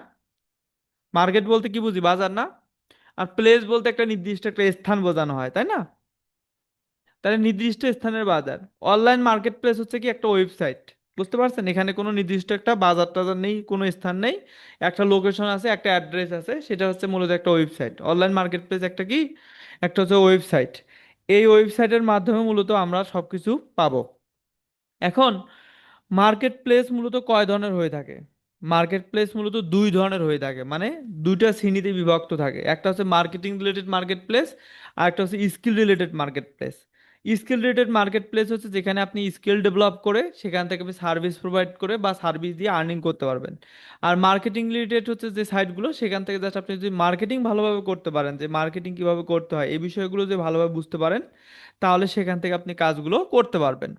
মার্কেট বলতে কি বুঝি? বাজার না? আর প্লেস বলতে একটা নির্দিষ্ট একটা স্থান বোঝানো হয়, তাই না? তাহলে নির্দিষ্ট স্থানের বাজার। অনলাইন মার্কেট প্লেস হচ্ছে কি একটা ওয়েবসাইট। বুঝতে পারছেন? এখানে কোনো নির্দিষ্ট একটা বাজার টাজার নেই, কোনো স্থান নেই, একটা লোকেশন আছে, একটা অ্যাড্রেস আছে, সেটা হচ্ছে মূলত একটা ওয়েবসাইট। অনলাইন মার্কেট প্লেস একটা কি, একটা হচ্ছে ওয়েবসাইট। এই ওয়েবসাইটের মাধ্যমে মূলত আমরা সবকিছু পাবো। এখন মার্কেট প্লেস মূলত কয় ধরনের হয়ে থাকে? মার্কেট প্লেস মূলত 2 ধরনের হয়ে থাকে, মানে দুইটা শ্রেণীতে বিভক্ত থাকে। একটা হচ্ছে মার্কেটিং রিলেটেড মার্কেট প্লেস, আর একটা হচ্ছে skill related market place. Skill related market place হচ্ছে যেখানে আপনি স্কিল ডেভেলপ করে সেখান থেকে আপনি সার্ভিস প্রোভাইড করে বা সার্ভিস দিয়ে আর্নিং করতে পারবেন। আর মার্কেটিং রিলেটেড হচ্ছে যে সাইটগুলো, সেখান থেকে জাস্ট আপনি যদি মার্কেটিং ভালোভাবে করতে পারেন, যে মার্কেটিং কিভাবে করতে হয় এই বিষয়গুলো যে ভালোভাবে বুঝতে পারেন, তাহলে সেখান থেকে আপনি কাজগুলো করতে পারবেন।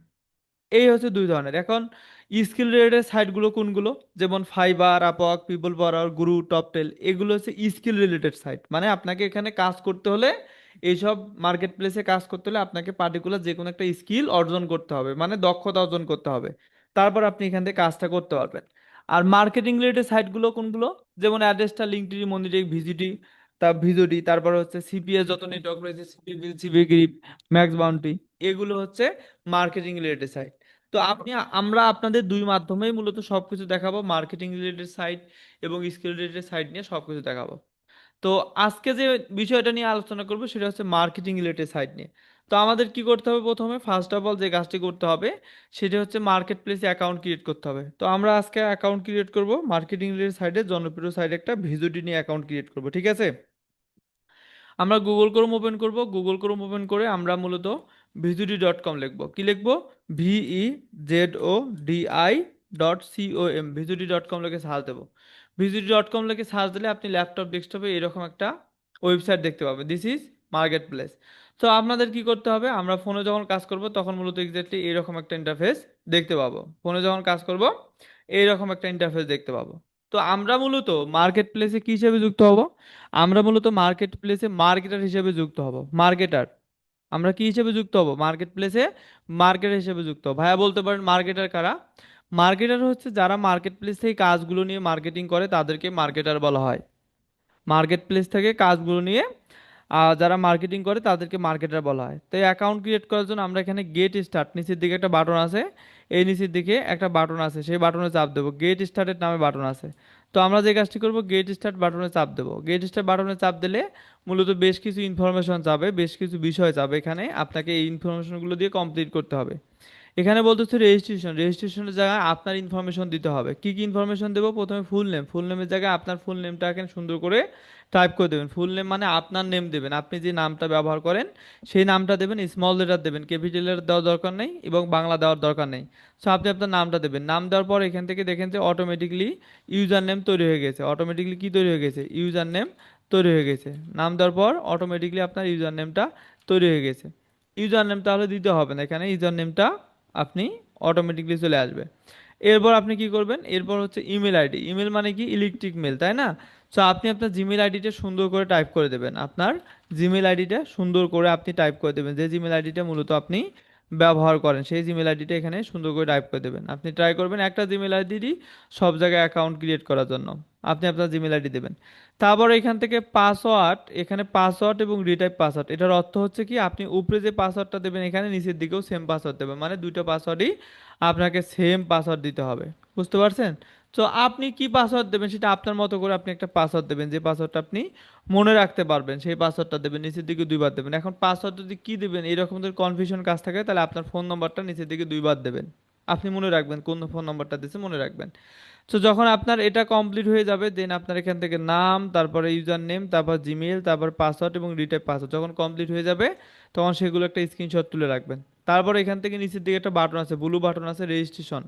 এই হচ্ছে 2 ধরনের। এখন স্কিল রিলেটেড সাইটগুলো কোনগুলো? যেমন ফাইবার, আপওয়ার্ক, পিপল পাওয়ার, গুরু, টপটেল, এগুলো হচ্ছে স্কিল রিলেটেড সাইট। মানে আপনাকে এখানে কাজ করতে হলে, এইসব মার্কেট প্লেসে কাজ করতে হলে আপনাকে পার্টিকুলার যে কোনো একটা স্কিল অর্জন করতে হবে, মানে দক্ষতা অর্জন করতে হবে, তারপর আপনি এখান থেকে কাজটা করতে পারবেন। আর মার্কেটিং রিলেটেড সাইটগুলো কোনগুলো? যেমন অ্যাড্রেসটা, লিঙ্কডইন, মনিটরি, ভিজিটি, ভিজিটি, তারপর হচ্ছে সিপিএস, যত নেটওয়ার্ক রয়েছে, সিপি বিল, সিপি গ্রিপ, ম্যাক্স বাউন্টি, এগুলো হচ্ছে মার্কেটিং রিলেটেড সাইট। তো আমরা আপনাদের দুই মাধ্যমেই মূলত সবকিছু দেখাবো, মার্কেটিং রিলেটেড সাইট এবং স্কিল রিলেটেড সাইট নিয়ে সবকিছু দেখাবো। তো আজকে যে বিষয়টা নিয়ে আলোচনা করবো সেটা হচ্ছে মার্কেটিং রিলেটেড সাইট নিয়ে। তো আমাদের কি করতে হবে, প্রথমে ফার্স্ট অফ অল যে কাজটি করতে হবে সেটা হচ্ছে মার্কেট প্লেসে অ্যাকাউন্ট ক্রিয়েট করতে হবে। তো আমরা আজকে অ্যাকাউন্ট ক্রিয়েট করব মার্কেটিং রিলেটেড সাইটে, জনপ্রিয় সাইটে একটা ভিজিটি নিয়ে অ্যাকাউন্ট ক্রিয়েট করব, ঠিক আছে। আমরা গুগল ক্রোম ওপেন করব, গুগল ক্রোম ওপেন করে আমরা মূলত ভিজিটি.com লিখবো। কি লিখবো? VEZODI.com, ভিজিটি.com লিখে সার্চ দেবো। ভিজিটি.com লিখে সার্চ দিলে আপনি ল্যাপটপ ডেস্কটপে এরকম একটা ওয়েবসাইট দেখতে পাবেন, দিস ইজ মার্কেট প্লেস। তো আপনাদের কি করতে হবে, আমরা ফোনে যখন কাজ করব তখন মূলত এক্স্যাক্টলি এরকম একটা ইন্টারফেস দেখতে পাবো। ফোনে যখন কাজ করব এইরকম একটা ইন্টারফেস দেখতে পাবো। তো আমরা মূলত মার্কেট প্লেসে কি হিসেবে যুক্ত হব? আমরা মূলত মার্কেট প্লেসে মার্কেটার হিসেবে যুক্ত হব, মার্কেটার। আমরা কি হিসেবে যুক্ত হব? মার্কেট প্লেসে মার্কেটার হিসেবে যুক্ত হব। ভাইয়া বলতে পারেন মার্কেটার কারা? মার্কেটার হচ্ছে যারা মার্কেট প্লেস থেকে কাজগুলো নিয়ে মার্কেটিং করে তাদেরকে মার্কেটার বলা হয়। মার্কেট প্লেস থেকে কাজগুলো নিয়ে যারা মার্কেটিং করে তাদেরকে মার্কেটার বলা হয়। তো অ্যাকাউন্ট ক্রিয়েট করার জন্য আমরা এখানে গেট স্টার্ট, নিচের দিকে একটা বাটন আছে, এই নিচের দিকে একটা বাটন আছে, সেই বাটনে চাপ দেবো, গেট স্টার্টের নামে বাটন আছে। তো আমরা যে কাজটি করব, গেট স্টার্ট বাটনে চাপ দেবো। গেট স্টার্ট বাটনে চাপ দিলে মূলত বেশ কিছু ইনফরমেশন যাবে, বেশ কিছু বিষয় যাবে, এখানে আপনাকে এই ইনফরমেশনগুলো দিয়ে কমপ্লিট করতে হবে। এখানে বলতেছে রেজিস্ট্রেশন, রেজিস্ট্রেশনের জায়গায় আপনার ইনফরমেশন দিতে হবে। কি কি ইনফরমেশন দেবো? প্রথমে ফুল নেম, ফুল নেমের জায়গায় আপনার ফুল নেমটা এখানে সুন্দর করে টাইপ করে দেবেন। ফুল নেম মানে আপনার নেম দেবেন, আপনি যে নামটা ব্যবহার করেন সেই নামটা দেবেন, স্মল লেটার দেবেন, ক্যাপিটাল লেটার দেওয়ার দরকার নেই এবং বাংলা দেওয়ার দরকার নেই। সো আপনি আপনার নামটা দেবেন। নাম দেওয়ার পর এখান থেকে দেখেন যে অটোমেটিকলি ইউজার নেম তৈরি হয়ে গেছে। অটোমেটিকলি কি তৈরি হয়ে গেছে? ইউজার নেম তৈরি হয়ে গেছে। নাম দেওয়ার পর অটোমেটিকলি আপনার ইউজার নেমটা তৈরি হয়ে গেছে। ইউজার নেম তাহলে দিতে হবে না, এখানে ইউজার নেমটা আপনি অটোমেটিকলি চলে আসবে। এরপর আপনি কি করবেন? এরপর হচ্ছে ইমেল আইডি। ইমেল মানে কি? ইলেকট্রিক মেল, তাই না? সো আপনি আপনার জিমেল আইডিটা সুন্দর করে টাইপ করে দেবেন। আপনার জিমেল আইডিটা সুন্দর করে আপনি টাইপ করে দেবেন, যে জিমেল আইডিটা মূলত আপনি ব্যবহার করেন সেই জিমেল আইডিটা এখানে সুন্দর করে টাইপ করে দেবেন। আপনি ট্রাই করবেন একটা জিমেল আইডি সব জায়গায় অ্যাকাউন্ট ক্রিয়েট করার জন্য। আপনি আপনার জিমেল আইডি দেবেন। তারপর এখান থেকে পাসওয়ার্ড, এখানে পাসওয়ার্ড এবং রিটাইপ পাসওয়ার্ড, এটার অর্থ হচ্ছে কি আপনি উপরে যে পাসওয়ার্ডটা দেবেন এখানে নিচের দিকেও সেম পাসওয়ার্ড দেবেন, মানে দুইটা পাসওয়ার্ডই আপনাকে সেম পাসওয়ার্ড দিতে হবে। বুঝতে পারছেন? তো আপনি কি পাসওয়ার্ড দেবেন সেটা আপনার মতো করে আপনি একটা পাসওয়ার্ড দেবেন, যে পাসওয়ার্ডটা আপনি মনে রাখতে পারবেন সেই পাসওয়ার্ডটা দেবেন, নিচের দিকে দুইবার দেবেন। এখন পাসওয়ার্ড যদি কি দিবেন এরকম যদি কনফিউশন কাজ থাকে তাহলে আপনার ফোন নম্বরটা নিচের দিকে দুইবার দেবেন। আপনি মনে রাখবেন কোন ফোন নম্বরটা দিয়েছে, মনে রাখবেন। তো যখন আপনার এটা কমপ্লিট হয়ে যাবে দেন আপনার এখান থেকে নাম, তারপরে ইউজার নেম, তারপর জিমেল, তারপর পাসওয়ার্ড এবং রিটাইপ পাসওয়ার্ড যখন কমপ্লিট হয়ে যাবে তখন সেগুলো একটা স্ক্রিনশট তুলে রাখবেন। তারপর এখান থেকে নিচের দিকে একটা বাটন আছে, ব্লু বাটন আছে, রেজিস্ট্রেশন।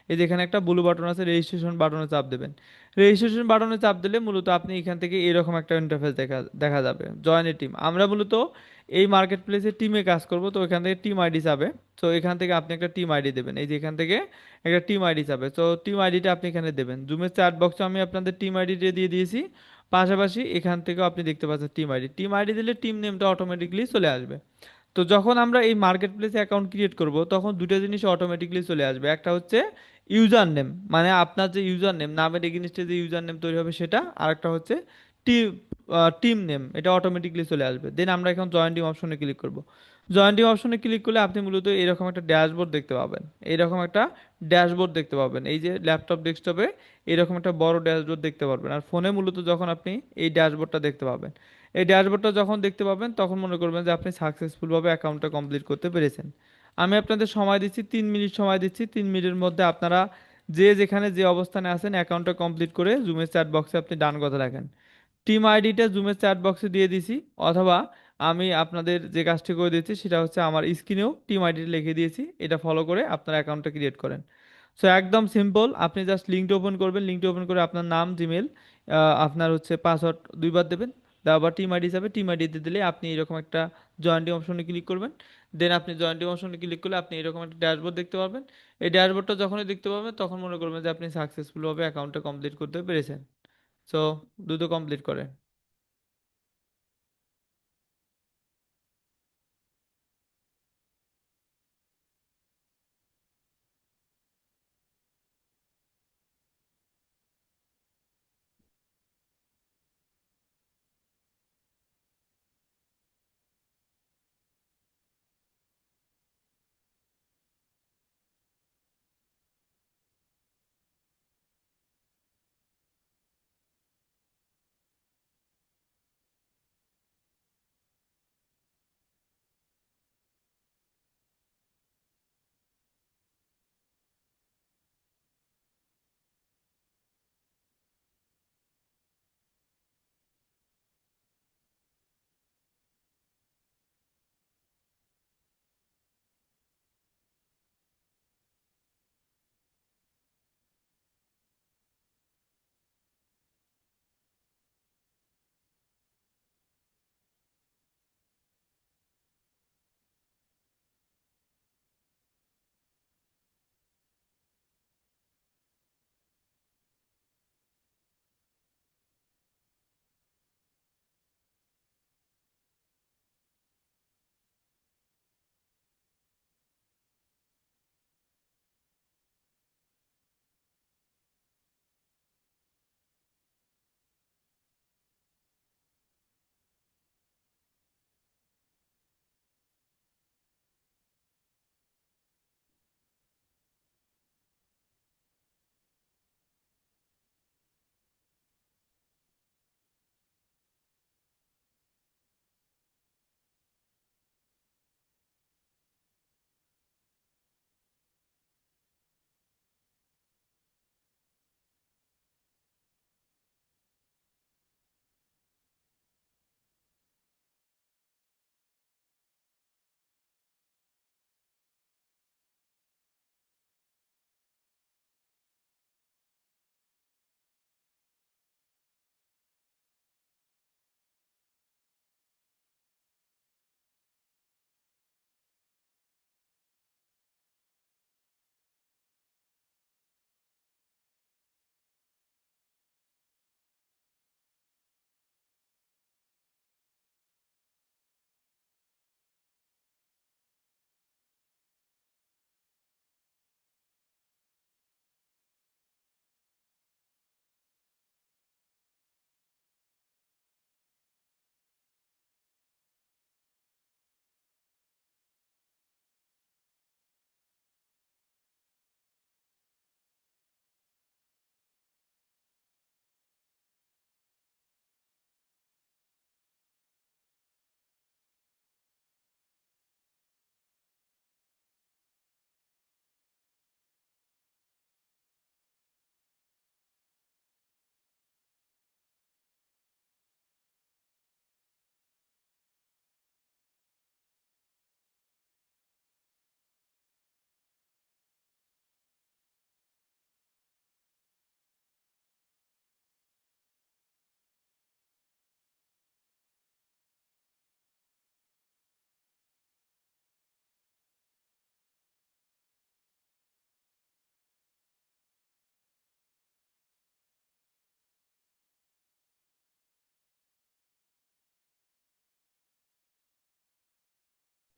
এই যে এখানে একটা ব্লু বাটন আছে, রেজিস্ট্রেশন বাটনে চাপ দেবেন। রেজিস্ট্রেশন বাটনে চাপ দিলে মূলত আপনি এখান থেকে এরকম একটা ইন্টারফেস দেখা দেখা যাবে, জয়েন এ টিম। আমরা মূলত এই মার্কেট প্লেসে টিমে কাজ করব, তো এখান থেকে টিম আইডি যাবে। তো এখান থেকে আপনি একটা টিম আইডি দেবেন, এই যে এখান থেকে একটা টিম আইডি যাবে। তো টিম আইডিটা আপনি এখানে দেবেন। জুমের চ্যাট বক্সে আমি আপনাদের টিম আইডিটা দিয়ে দিয়েছি, পাশাপাশি এখান থেকেও আপনি দেখতে পাচ্ছেন টিম আইডি। টিম আইডি দিলে টিম নেমটা অটোমেটিকলি চলে আসবে। তো যখন আমরা এই মার্কেট প্লেসে অ্যাকাউন্ট ক্রিয়েট করব তখন দুটো জিনিস অটোমেটিকলি চলে আসবে। একটা হচ্ছে ইউজার নেম, মানে আপনার যে ইউজার নেম, নামের এগেইনস্টে যে ইউজার নেম তৈরি হবে সেটা। আর একটা হচ্ছে টিম টিম নেম, এটা অটোমেটিকলি চলে আসবে। দেন আমরা এখন জয়েন টিম অপশনে ক্লিক করব। জয়েন টিম অপশনে ক্লিক করলে আপনি মূলত এরকম একটা ড্যাশবোর্ড দেখতে পাবেন। এরকম একটা ড্যাশবোর্ড দেখতে পাবেন, এই যে ল্যাপটপ ডেস্কটপে এরকম একটা বড় ড্যাশবোর্ড দেখতে পারবেন। আর ফোনে মূলত যখন আপনি এই ড্যাশবোর্ডটা দেখতে পাবেন, এই ড্যাশবোর্ডটা যখন দেখতে পাবেন তখন মনে করবেন যে আপনি সাকসেসফুলভাবে অ্যাকাউন্টটা কমপ্লিট করতে পেরেছেন। আমি আপনাদের সময় দিচ্ছি 3 মিনিট, সময় দিচ্ছি 3 মিনিটের মধ্যে আপনারা যে যেখানে যে অবস্থানে আছেন অ্যাকাউন্টটা কমপ্লিট করে জুমের চ্যাট বক্সে আপনি ডান কথা লেখেন। টিম আইডিটা জুমের চ্যাট বক্সে দিয়ে দিছি, অথবা আমি আপনাদের যে কাজটি করে দিচ্ছি সেটা হচ্ছে আমার স্ক্রিনেও টিম আইডিটা লিখে দিয়েছি, এটা ফলো করে আপনার অ্যাকাউন্টটা ক্রিয়েট করেন। সো একদম সিম্পল, আপনি জাস্ট লিঙ্কটা ওপেন করবেন, লিঙ্কটা ওপেন করে আপনার নাম, জিমেল, আপনার হচ্ছে পাসওয়ার্ড দুইবার দেবেন। দেওয়ার পর টিম আইডি হিসাবে টিম আইডিতে দিলে আপনি এরকম একটা জয়েন্টিং অপশনে ক্লিক করবেন। দেন আপনি জয়েন্টিং অপশনে ক্লিক করলে আপনি এরকম একটা ড্যাশবোর্ড দেখতে পাবেন। এই ড্যাশবোর্ডটা যখনই দেখতে পাবেন তখন মনে করবেন যে আপনি সাকসেসফুলভাবে অ্যাকাউন্টটা কমপ্লিট করতে পেরেছেন। সো দ্রুত কমপ্লিট করেন।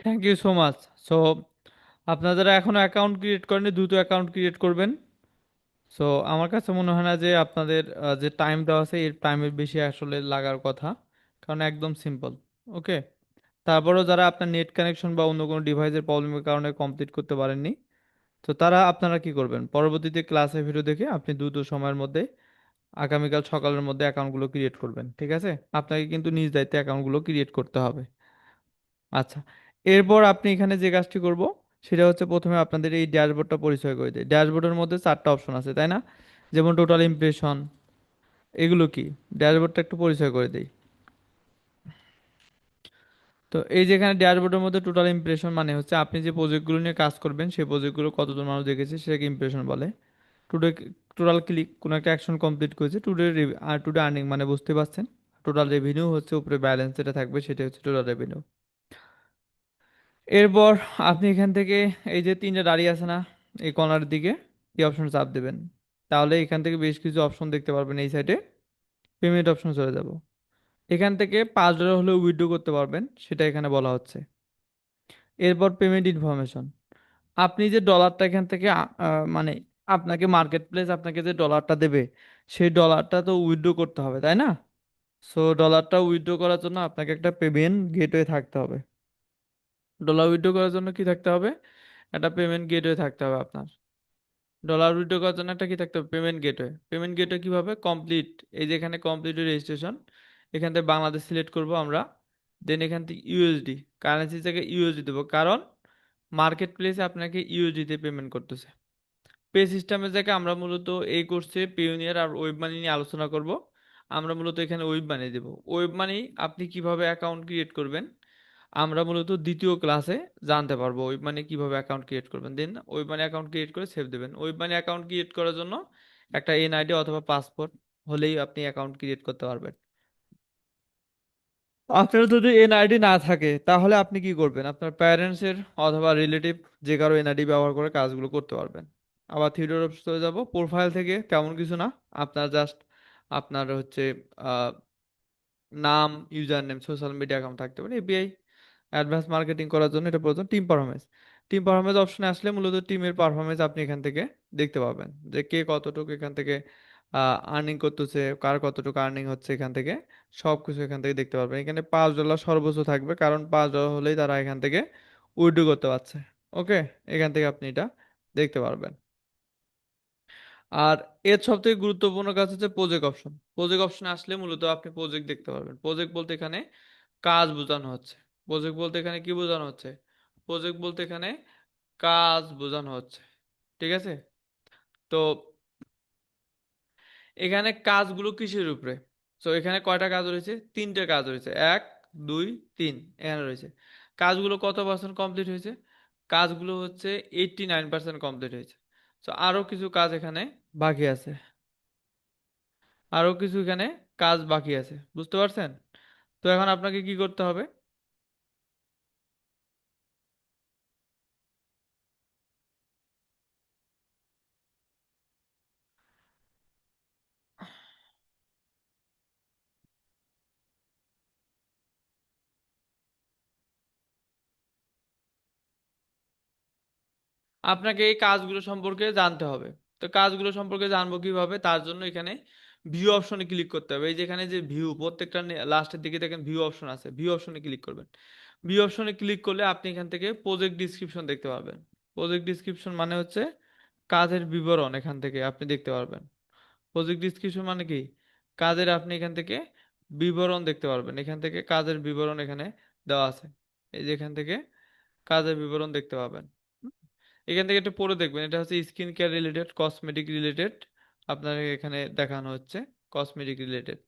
Thank you so much. So আপনারা যারা এখনো অ্যাকাউন্ট ক্রিয়েট করেনি দ্রুত অ্যাকাউন্ট ক্রিয়েট করবেন। সো আমার কাছে মনে হয় না যে আপনাদের যে টাইম দেওয়া আছে এর টাইমের বেশি আসলে লাগার কথা, কারণ একদম সিম্পল। ওকে। তারপরেও যারা আপনার নেট কানেকশন বা অন্য কোনো ডিভাইসের প্রবলেমের কারণে কমপ্লিট করতে পারেননি, তো তারা আপনারা কি করবেন, পরবর্তীতে ক্লাসে ভিডিও দেখে আপনি দ্রুত সময়ের মধ্যে আগামীকাল সকালের মধ্যে অ্যাকাউন্টগুলো ক্রিয়েট করবেন, ঠিক আছে? আপনাকে কিন্তু নিজ দায়িত্বে অ্যাকাউন্টগুলো ক্রিয়েট করতে হবে। আচ্ছা, এরপর আপনি এখানে যে কাজটি করব সেটা হচ্ছে প্রথমে আপনাদের এই ড্যাশবোর্ডটা পরিচয় করে দিই। ড্যাশবোর্ডের মধ্যে চারটা অপশন আছে, তাই না? যেমন টোটাল ইমপ্রেশন, এগুলো কি, ড্যাশবোর্ডটা একটু পরিচয় করে দিই। তো এই যেখানে ড্যাশবোর্ডের মধ্যে টোটাল ইমপ্রেশন মানে হচ্ছে আপনি যে প্রজেক্টগুলো নিয়ে কাজ করবেন সেই প্রজেক্টগুলো কতজন মানুষ দেখেছে সেটাকে ইমপ্রেশন বলে। টুডে, টোটাল ক্লিক, কোনো একটা অ্যাকশন কমপ্লিট করেছে, টুডে আর টুডে আর্নিং মানে বুঝতে পারছেন। টোটাল রেভিনিউ হচ্ছে উপরে ব্যালেন্স যেটা থাকবে সেটা হচ্ছে টোটাল রেভিনিউ। এরপর আপনি এখান থেকে এই যে তিনটা দাঁড়িয়ে আছে না এই কর্নারের দিকে, এই অপশন চাপ দেবেন। তাহলে এখান থেকে বেশ কিছু অপশন দেখতে পারবেন। এই সাইডে পেমেন্ট অপশন চলে যাব। এখান থেকে $5 হলেও উইথড্র করতে পারবেন, সেটা এখানে বলা হচ্ছে। এরপর পেমেন্ট ইনফরমেশন, আপনি যে ডলারটা এখান থেকে মানে আপনাকে মার্কেট প্লেস আপনাকে যে ডলারটা দেবে সেই ডলারটা তো উইথড্র করতে হবে, তাই না? সো ডলারটা উইথড্র করার জন্য আপনাকে একটা পেমেন্ট গেটওয়ে থাকতে হবে। ডলার উইথড্র করার জন্য কি থাকতে হবে? একটা পেমেন্ট গেটওয়ে থাকতে হবে আপনার। ডলার উইথড্র করার জন্য একটা কি থাকতে হবে? Payment gateway. পেমেন্ট গেটওয়ে কিভাবে? কমপ্লিট, এই যে এখানে কমপ্লিট রেজিস্ট্রেশন, এখান থেকে বাংলাদেশ সিলেক্ট করব আমরা। দেন এখান থেকে ইউএসডি, কারেন্সি থেকে ইউএসডি দেবো, কারণ মার্কেট প্লেসে আপনাকে ইউএসডি তে পেমেন্ট করতেছে। পে সিস্টেমের জায়গায় আমরা মূলত এই কোর্সে পিওনিয়ার আর ওয়েব মানি নিয়ে আলোচনা করব। আমরা মূলত এখানে ওয়েব মানি দেব। ওয়েব মানি আপনি কিভাবে অ্যাকাউন্ট ক্রিয়েট করবেন আমরা মূলত দ্বিতীয় ক্লাসে জানতে পারবো। ওয়েব মানি কিভাবে অ্যাকাউন্ট ক্রিয়েট করবেন, দেন ওয়েব মানি অ্যাকাউন্ট ক্রিয়েট করে সেভ দেবেন। ওয়েব মানি অ্যাকাউন্ট ক্রিয়েট করার জন্য একটা এনআইডি অথবা পাসপোর্ট হলেই আপনি অ্যাকাউন্ট ক্রিয়েট করতে পারবেন। আপনার যদি এনআইডি না থাকে তাহলে আপনি কি করবেন, আপনার প্যারেন্টস এর অথবা রিলেটিভ যে কারো এনআইডি ব্যবহার করে কাজগুলো করতে পারবেন। আবার থিয়েটার অফিস চলে যাব। প্রোফাইল থেকে তেমন কিছু না, আপনার জাস্ট আপনার হচ্ছে আহ, নাম, user name, social media account থাকতে পারে। এপিআই অ্যাডভান্স মার্কেটিং করার জন্য এটা প্রয়োজন। টিম পারফরমেন্স, টিম পারফরমেন্স অপশনে আসলে মূলত টিমের পারফরমেন্স আপনি এখান থেকে দেখতে পাবেন, যে কে কতটুকু এখান থেকে আর্নিং করতেছে, কার কতটুকু আর্নিং হচ্ছে, এখান থেকে সব কিছু এখান থেকে দেখতে পারবেন। এখানে $5 সর্বোচ্চ থাকবে, কারণ $5 হলেই তারা এখান থেকে উইথড্র করতে পারছে। ওকে, এখান থেকে আপনি এটা দেখতে পারবেন। আর এর সব থেকে গুরুত্বপূর্ণ কাজ হচ্ছে প্রজেক্ট অপশন। প্রজেক্ট অপশনে আসলে মূলত আপনি প্রজেক্ট দেখতে পারবেন। প্রজেক্ট বলতে এখানে কাজ বোঝানো হচ্ছে। প্রজেক্ট বলতে এখানে কি বোঝানো হচ্ছে? প্রজেক্ট বলতে এখানে কাজ বোঝানো হচ্ছে, ঠিক আছে? তো এখানে কাজগুলো কিসের উপরে? তো এখানে কয়টা কাজ রয়েছে? তিনটে কাজ রয়েছে, এক, দুই, তিন এখানে রয়েছে। কাজগুলো কত পার্সেন্ট কমপ্লিট হয়েছে? কাজগুলো হচ্ছে 89% কমপ্লিট হয়েছে। তো আরো কিছু কাজ এখানে বাকি আছে। আরো কিছু এখানে কাজ বাকি আছে, বুঝতে পারছেন? তো এখন আপনাকে কি করতে হবে? আপনাকে এই কাজগুলো সম্পর্কে জানতে হবে। তো কাজগুলো সম্পর্কে জানবো কিভাবে? তার জন্য এখানে ভিউ অপশনে ক্লিক করতে হবে। এই যেখানে যে ভিউ, প্রত্যেকটা লাস্টের দিকে দেখেন ভিউ অপশন আছে, ভিউ অপশনে ক্লিক করবেন। ভিউ অপশনে ক্লিক করলে আপনি এখান থেকে প্রজেক্ট ডিসক্রিপশন দেখতে পাবেন। প্রজেক্ট ডিসক্রিপশন মানে হচ্ছে কাজের বিবরণ, এখান থেকে আপনি দেখতে পারবেন। প্রজেক্ট ডিসক্রিপশন মানে কি? কাজের আপনি এখান থেকে বিবরণ দেখতে পারবেন। এখান থেকে কাজের বিবরণ এখানে দেওয়া আছে। এই যে এখান থেকে কাজের বিবরণ দেখতে পাবেন। হুম? এখান থেকে একটু পড়ে দেখবেন, এটা হচ্ছে skin care related, cosmetic related. আপনার এখানে দেখানো হচ্ছে কসমেটিক রিলেটেড।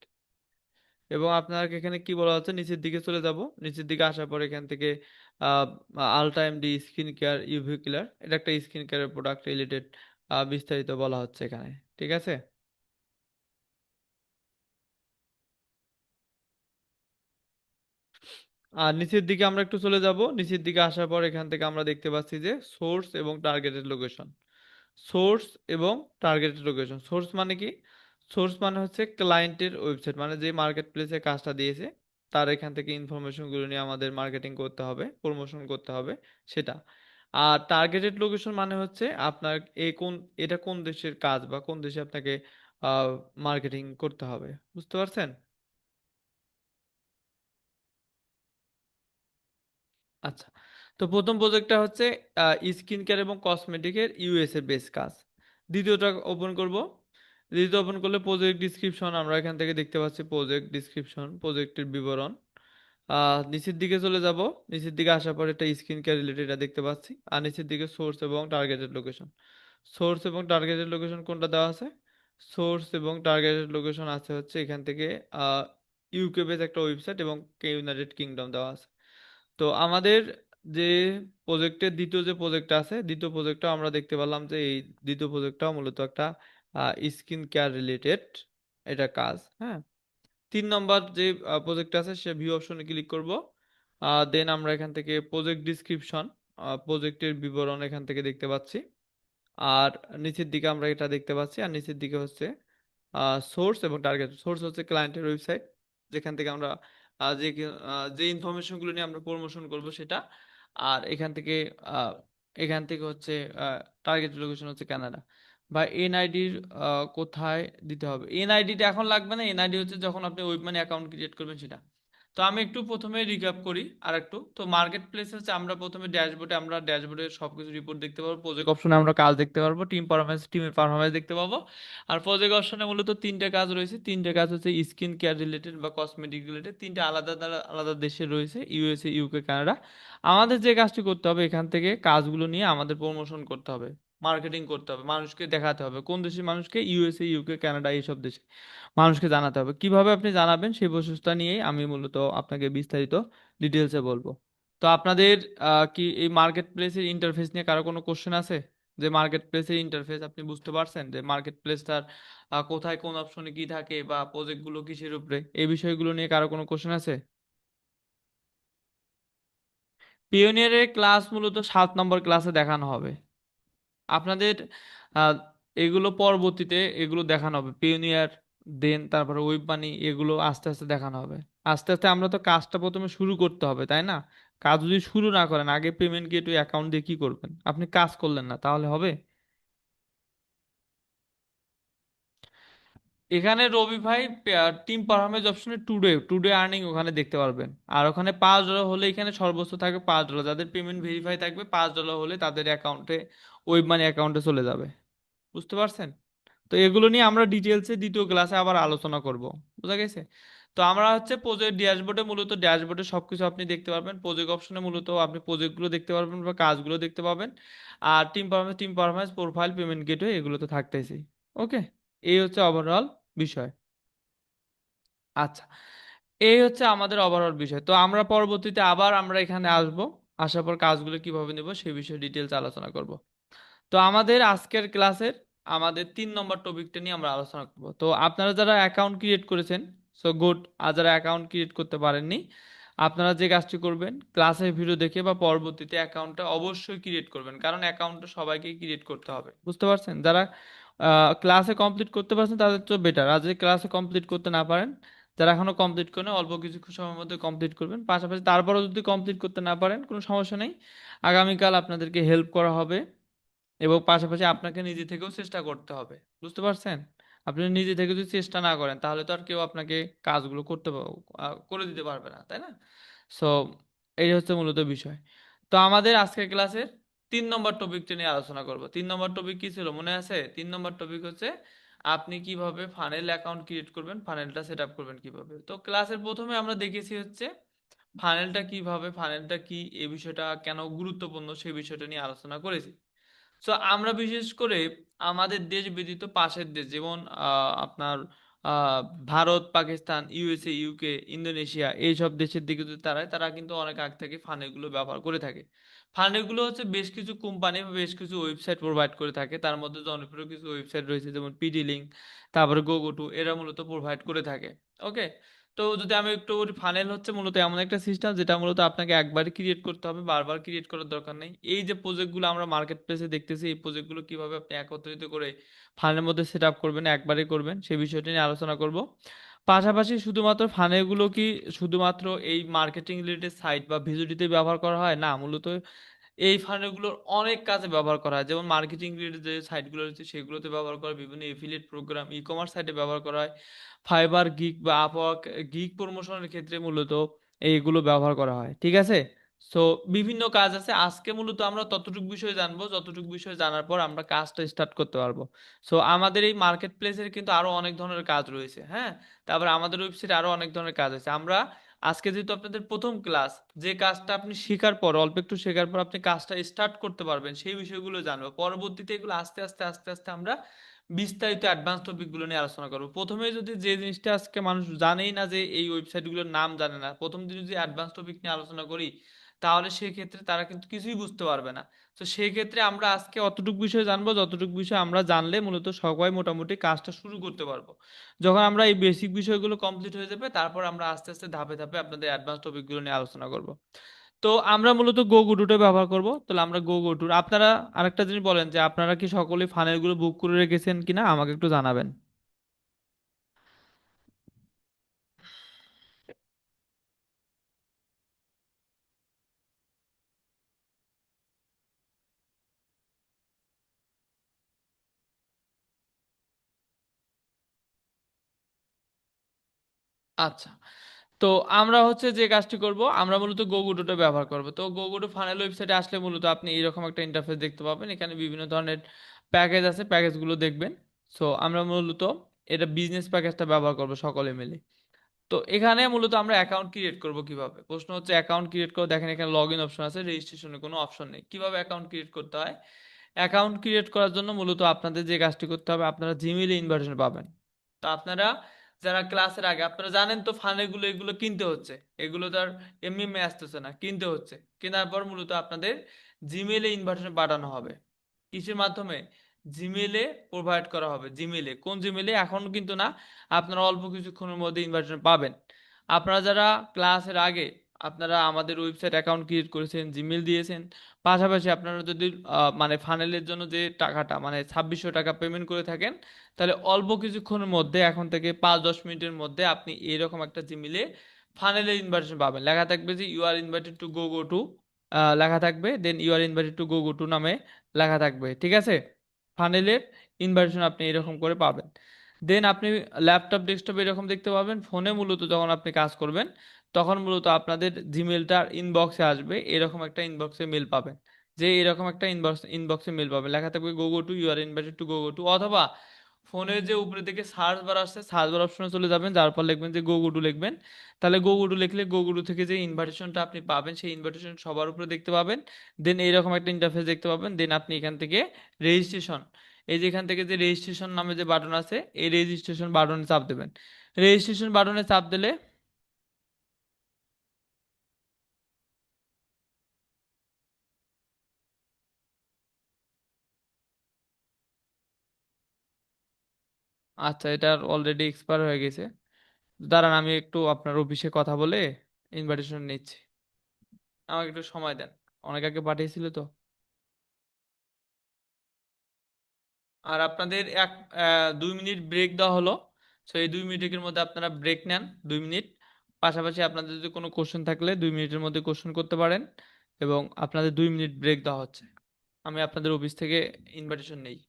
এবং আপনাকে এখানে কি বলা হচ্ছে, নিচের দিকে চলে যাব। নিচের দিকে আসার পর এখান থেকে ah ultra MD skin care UV killer, এটা একটা স্কিন কেয়ার প্রোডাক্ট রিলেটেড বিস্তারিত বলা হচ্ছে এখানে, ঠিক আছে? আর নিচের দিকে আমরা একটু চলে যাব। নিচের দিকে আসার পর এখান থেকে আমরা দেখতে পাচ্ছি যে সোর্স এবং টার্গেটেড লোকেশন। সোর্স এবং টার্গেটেড লোকেশন। সোর্স মানে কি? সোর্স মানে হচ্ছে ক্লায়েন্টের ওয়েবসাইট, মানে যে মার্কেট প্লেসে কাজটা দিয়েছে তার এখান থেকে ইনফরমেশনগুলো নিয়ে আমাদের মার্কেটিং করতে হবে, প্রমোশন করতে হবে, সেটা। আর টার্গেটেড লোকেশন মানে হচ্ছে আপনার এই কোন, এটা কোন দেশের কাজ বা কোন দেশে আপনাকে মার্কেটিং করতে হবে, বুঝতে পারছেন? আচ্ছা, তো প্রথম প্রজেক্টটা হচ্ছে স্কিন কেয়ার এবং কসমেটিকের ইউএসএ বেস কাজ। দ্বিতীয়টা ওপেন করব। দ্বিতীয়টা ওপেন করলে প্রজেক্ট ডিসক্রিপশন আমরা এখান থেকে দেখতে পাচ্ছি, প্রজেক্ট ডিসক্রিপশন, প্রজেক্টের বিবরণ। নিচের দিকে চলে যাব। নিচের দিকে আসার পর একটা স্কিন কেয়ার রিলেটেড এটা দেখতে পাচ্ছি, আর নিচের দিকে সোর্স এবং টার্গেটেড লোকেশন। সোর্স এবং টার্গেটেড লোকেশন কোনটা দেওয়া আছে? সোর্স এবং টার্গেটেড লোকেশন আছে হচ্ছে এখান থেকে ইউকে বেস একটা ওয়েবসাইট এবং ইউনাইটেড কিংডম দেওয়া আছে। তো আমাদের যে প্রজেক্টের দ্বিতীয় যে প্রজেক্ট আছে, দ্বিতীয় প্রজেক্টটা আমরা দেখতে পেলাম যে এই দ্বিতীয় প্রজেক্টটাও মূলত একটা স্কিন কেয়ার রিলেটেড এটা কাজ, হ্যাঁ। 3 নম্বর যে প্রজেক্ট আছে সে ভিউ অপশনে ক্লিক করব। দেন আমরা এখান থেকে প্রজেক্ট ডিসক্রিপশন, প্রজেক্টের বিবরণ এখান থেকে দেখতে পাচ্ছি। আর নিচের দিকে আমরা এটা দেখতে পাচ্ছি, আর নিচের দিকে হচ্ছে সোর্স এবং টার্গেট। সোর্স হচ্ছে ক্লায়েন্টের ওয়েবসাইট, যেখান থেকে আমরা যে ইনফরমেশনগুলো নিয়ে আমরা প্রমোশন করব সেটা। আর আহ, এখান থেকে হচ্ছে টার্গেট লোকেশন হচ্ছে কানাডা। বা এনআইডির কোথায় দিতে হবে? এনআইডিটা এখন লাগবে না, এনআইডি হচ্ছে যখন আপনি ওয়েব মানি অ্যাকাউন্ট ক্রিয়েট করবেন সেটা। তো আমি একটু প্রথমে রিক্যাপ করি আর একটু। তো মার্কেট প্লেস হচ্ছে আমরা প্রথমে ড্যাশবোর্ডে, আমরা ড্যাশবোর্ডে সবকিছু রিপোর্ট দেখতে পারবো, প্রজেক্ট অপশনে আমরা কাজ দেখতে পারবো, টিমের পারফরমেন্স দেখতে পাবো। আর প্রজেক্ট অপশনে মূলত তিনটে কাজ রয়েছে। তিনটে কাজ হচ্ছে স্কিন কেয়ার রিলেটেড বা কসমেটিক রিলেটেড, তিনটে আলাদা আলাদা আলাদা দেশে রয়েছে, ইউএসএ, ইউকে, কানাডা। আমাদের যে কাজটি করতে হবে, এখান থেকে কাজগুলো নিয়ে আমাদের প্রমোশন করতে হবে, মার্কেটিং করতে হবে, মানুষকে দেখাতে হবে, কোন দেশের মানুষকে, ইউএসএ, ইউকে, কানাডা এইসব দেশে মানুষকে জানাতে হবে। কিভাবে আপনি জানাবেন সেই প্রসেসটা নিয়েই আমি মূলত আপনাকে বিস্তারিত ডিটেলসে বলবো। তো আপনাদের কি এই মার্কেট প্লেসের ইন্টারফেস নিয়ে কারো কোনো কোশ্চেন আছে? যে মার্কেট প্লেসের ইন্টারফেস আপনি বুঝতে পারছেন যে মার্কেট প্লেসটার কোথায় কোন অপশনে কি থাকে বা প্রজেক্ট গুলো কিসের উপরে, এই বিষয়গুলো নিয়ে কারো কোনো কোশ্চেন আছে? পিওনিয়ারের ক্লাস মূলত 7 নম্বর ক্লাসে দেখানো হবে আপনাদের। আহ, এগুলো পরবর্তীতে এগুলো দেখানো হবে, পিওনিয়ার, দেন তারপরে ওয়েব মানি, এগুলো আস্তে আস্তে দেখানো হবে। আস্তে আস্তে আমরা তো কাজটা প্রথমে শুরু করতে হবে, তাই না? কাজ যদি শুরু না করেন, আগে পেমেন্ট গেটওয়ে অ্যাকাউন্ট দিয়ে কি করবেন? আপনি কাজ করলেন না, তাহলে হবে? এখানে রবি ভাই টিম পারফরমেন্স অপশনে টুডে টুডে আর্নিং ওখানে দেখতে পারবেন। আর ওখানে $5 হলে এখানে সর্বোচ্চ থাকবে $5, যাদের পেমেন্ট ভেরিফাই থাকবে $5 হলে তাদের অ্যাকাউন্টে, ওয়েব মানি অ্যাকাউন্টে চলে যাবে। বুঝতে পারছেন? তো এগুলো নিয়ে আমরা ডিটেলসে দ্বিতীয় ক্লাসে আবার আলোচনা করব। বুঝা গেছে? তো আমরা হচ্ছে প্রজেক্ট ড্যাশবোর্ডে, মূলত ড্যাশবোর্ডে সবকিছু আপনি দেখতে পারবেন। প্রজেক্ট অপশনে মূলত আপনি প্রজেক্টগুলো দেখতে পারবেন বা কাজগুলো দেখতে পাবেন। আর team performance, profile, payment gateway এগুলো তো থাকতেইছে। ওকে, এই হচ্ছে ওভারঅল বিষয়। আচ্ছা, এই হচ্ছে আমাদের ওভারঅল বিষয়। তো আমরা পরবর্তীতে আবার আমরা এখানে আসব, আসার পর কাজগুলো কিভাবে নেব সেই বিষয়ে ডিটেলস আলোচনা করব। তো আমাদের আজকের ক্লাসের আমাদের 3 নম্বর টপিকটা নিয়ে আমরা আলোচনা করব। তো আপনারা যারা অ্যাকাউন্ট ক্রিয়েট করেছেন, সো গুড। আর যারা অ্যাকাউন্ট ক্রিয়েট করতে পারেননি, আপনারা যে কাজটি করবেন, ক্লাসের ভিডিও দেখে বা পরবর্তীতে অ্যাকাউন্টটা অবশ্যই ক্রিয়েট করবেন, কারণ অ্যাকাউন্টটা সবাইকে ক্রিয়েট করতে হবে। বুঝতে পারছেন? যারা ক্লাসে কমপ্লিট করতে পারছেন তাদের তো বেটার, আর যদি ক্লাসে কমপ্লিট করতে না পারেন, যারা এখনো কমপ্লিট করেন, অল্প কিছু সময়ের মধ্যে কমপ্লিট করবেন। পাশাপাশি তারপরেও যদি কমপ্লিট করতে না পারেন, কোনো সমস্যা নেই, আগামীকাল আপনাদেরকে হেল্প করা হবে। এবং পাশাপাশি আপনাকে নিজে থেকেও চেষ্টা করতে হবে। বুঝতে পারছেন? আপনি নিজে থেকে যদি চেষ্টা না করেন, তাহলে তো আর কেউ আপনাকে কাজগুলো করে দিতে পারবে না, তাই না? সো এই হচ্ছে মূলত বিষয়। তো আমাদের আজকের ক্লাসের 3 নম্বর টপিকটা নিয়ে আলোচনা করব। 3 নম্বর টপিক কি ছিল মনে আছে? 3 নম্বর টপিক হচ্ছে আপনি কিভাবে ফানেল অ্যাকাউন্ট ক্রিয়েট করবেন, ফানেলটা সেট আপ করবেন কিভাবে। তো ক্লাসের প্রথমে আমরা দেখেছি হচ্ছে ফানেলটা কিভাবে, ফানেলটা কি, এই বিষয়টা কেন গুরুত্বপূর্ণ সেই বিষয়টা নিয়ে আলোচনা করেছি। সো আমরা বিশেষ করে আমাদের দেশ ব্যতীত পাশের দেশ, যেমন আপনার আহ, Bharat, Pakistan, USA, UK, Indonesia, এইসব দেশের দিকে যদি তারাই, তারা কিন্তু অনেক আগ থেকে ফান্ডগুলো ব্যবহার করে থাকে। ফান্ডগুলো হচ্ছে বেশ কিছু কোম্পানি বা বেশ কিছু ওয়েবসাইট প্রোভাইড করে থাকে, তার মধ্যে জনপ্রিয় কিছু ওয়েবসাইট রয়েছে যেমন পিডি লিঙ্ক, তারপরে গোগোটু, এরা মূলত প্রোভাইড করে থাকে। ওকে, তো যদি আমি একটু বলি, ফানেল হচ্ছে মূলত এমন একটা সিস্টেম যেটা মূলত আপনাকে একবারই ক্রিয়েট করতে হবে, বারবার ক্রিয়েট করার দরকার নেই। এই যে প্রজেক্টগুলো আমরা মার্কেট প্লেসে দেখতেছি, এই প্রজেক্টগুলো কিভাবে আপনি একত্রিত করে ফান্ডের মধ্যে সেট আপ করবেন, একবারই করবেন, সেই বিষয়টা নিয়ে আলোচনা করব। পাশাপাশি শুধুমাত্র ফানেলগুলো কি শুধুমাত্র এই মার্কেটিং রিলেটেড সাইট বা ভিজিডিতে ব্যবহার করা হয়? না, মূলত এই ফানেলগুলোর অনেক কাজে ব্যবহার করা হয়। যেমন মার্কেটিং রিলেটেড যে সাইটগুলো রয়েছে সেগুলোতে ব্যবহার করা হয়, বিভিন্ন এফিলিয়েট প্রোগ্রাম, ই কমার্স সাইটে ব্যবহার করা হয়, ফাইবার গিগ বা আপওয়ার্ক গিগ প্রমোশনের ক্ষেত্রে মূলত এইগুলো ব্যবহার করা হয়। ঠিক আছে? সো বিভিন্ন কাজ আছে। আজকে মূলত আমরা ততটুকু বিষয় জানবো, যতটুকু বিষয় জানার পর আমরা কাজটা স্টার্ট করতে পারবো। সো আমাদের এই মার্কেট প্লেসের কিন্তু আরো অনেক ধরনের কাজ রয়েছে, হ্যাঁ। তারপর আমাদের ওয়েবসাইটে আরো অনেক ধরনের কাজ আছে। আমরা আজকে যেহেতু আপনাদের প্রথম ক্লাস, যে কাজটা আপনি শেখার পর, অল্প একটু শেখার পর আপনি কাজটা স্টার্ট করতে পারবেন, সেই বিষয়গুলো জানবো। পরবর্তীতে এগুলো আস্তে আস্তে আস্তে আস্তে আমরা বিস্তারিত অ্যাডভান্স টপিকগুলো নিয়ে আলোচনা করবো। প্রথমে যদি যে জিনিসটা আজকে মানুষ জানেই না, যে এই ওয়েবসাইটগুলোর নাম জানে না, প্রথম দিন যদি অ্যাডভান্স টপিক নিয়ে আলোচনা করি, তাহলে সেক্ষেত্রে তারা কিন্তু কিছুই বুঝতে পারবে না। তো সেই ক্ষেত্রে আমরা আজকে অতটুকু বিষয় জানবো, যতটুকু বিষয় আমরা জানলে মূলত সবাই মোটামুটি কাজটা শুরু করতে পারবো। যখন আমরা এই বেসিক বিষয়গুলো কমপ্লিট হয়ে যাবে, তারপর আমরা আস্তে আস্তে ধাপে ধাপে আপনাদের অ্যাডভান্স টপিকগুলো নিয়ে আলোচনা করব। তো আমরা মূলত গো টুটা ব্যবহার করব। তাহলে আমরা গো টুর আপনারা আরেকটা জিনিস বলেন যে আপনারা কি সকলেই ফানেলগুলো বুক করে রেখেছেন কিনা আমাকে একটু জানাবেন। আচ্ছা, তো আমরা হচ্ছে যে কাজটি করব, আমরা মূলত গো টুটা ব্যবহার করব। তো গো টু ফানেল ওয়েবসাইটে আসলে মূলত আপনি এরকম একটা ইন্টারফেস দেখতে পাবেন। এখানে বিভিন্ন ধরনের প্যাকেজ আছে, প্যাকেজগুলো দেখবেন। সো আমরা মূলত এটা বিজনেস প্যাকেজটা ব্যবহার করব সকলে মিলে। তো এখানে মূলত আমরা অ্যাকাউন্ট ক্রিয়েট করব কিভাবে, প্রশ্ন হচ্ছে অ্যাকাউন্ট ক্রিয়েট করে দেখেন, এখানে লগ ইন অপশন আছে, রেজিস্ট্রেশনের কোনো অপশন নেই। কিভাবে অ্যাকাউন্ট ক্রিয়েট করতে হয়? অ্যাকাউন্ট ক্রিয়েট করার জন্য মূলত আপনাদের যে কাজটি করতে হবে, আপনারা জিমেইলে ইনভাইটেশন পাবেন। তো আপনারা যারা ক্লাসের আগে, আপনারা জানেন তো ফান্ড এগুলো কিনতে হচ্ছে, এগুলো তো আর এমনি এমনি আসতেছে না, কিনতে হচ্ছে। কেনার পর মূলত আপনাদের জিমেইলে ইনভাইটেশন পাঠানো হবে। কিসের মাধ্যমে? জিমেইলে প্রোভাইড করা হবে। জিমেইলে, কোন জিমেইলে এখন কিন্তু না, আপনারা অল্প কিছুক্ষণের মধ্যে ইনভাইটেশন পাবেন। আপনারা যারা ক্লাসের আগে আপনারা আমাদের ওয়েবসাইট অ্যাকাউন্ট ক্রিয়েট করেছেন, জিমেইল দিয়েছেন, পাশাপাশি আপনারা যদি মানে ফানেলের জন্য যে টাকাটা মানে 2600 টাকা পেমেন্ট করে থাকেন, তাহলে অল্প কিছুক্ষণের মধ্যে, এখন থেকে 5-10 মিনিটের মধ্যে আপনি এরকম একটা জিমেইলে ফানেলের ইনভাইটেশন পাবেন। লেখা থাকবে যে you are invited to go to, লেখা থাকবে, then you are invited to go to নামে লেখা থাকবে। ঠিক আছে? ফানেলের ইনভাইটেশন আপনি এরকম করে পাবেন। দেন আপনি ল্যাপটপ ডেস্কটপ এরকম দেখতে পাবেন। ফোনে মূলত যখন আপনি কাজ করবেন, তখন মূলত আপনাদের জিমেলটার ইনবক্সে আসবে, এরকম একটা ইনবক্সে মেল পাবেন। যে এরকম একটা ইনবক্সে মেল পাবেন, লেখা থাকবে go to, you are invited to go to. অথবা ফোনের যে উপরে দিকে সার্চ বার আসছে, সার্চ বার অপশনে চলে যাবেন, যার পর লিখবেন যে গো টু লিখবেন। তাহলে গো টু লিখলে গো টু থেকে যে ইনভাইটেশনটা আপনি পাবেন, সেই ইনভাইটেশন সবার উপরে দেখতে পাবেন। দেন এইরকম একটা ইন্টারফেস দেখতে পাবেন। দেন আপনি এখান থেকে রেজিস্ট্রেশন, এই যে এখান থেকে যে রেজিস্ট্রেশন নামে যে বাটন আছে, এই রেজিস্ট্রেশন বাটনে চাপ দেবেন। রেজিস্ট্রেশন বাটনে চাপ দিলে, আচ্ছা, এটা অলরেডি এক্সপায়ার হয়ে গেছে। দাঁড়ান, আমি একটু আপনার অফিসে কথা বলে ইনভাইটেশন নিচ্ছি, আমাকে একটু সময় দেন। অনেক আগে পাঠিয়েছিল তো। আর আপনাদের 2 মিনিট ব্রেক দেওয়া হলো। সো এই 2 মিনিটের মধ্যে আপনারা ব্রেক নেন, 2 মিনিট। পাশাপাশি আপনাদের যদি কোনো কোশ্চেন থাকলে 2 মিনিটের মধ্যে কোশ্চেন করতে পারেন, এবং আপনাদের 2 মিনিট ব্রেক দেওয়া হচ্ছে। আমি আপনাদের অফিস থেকে ইনভাইটেশন নেই।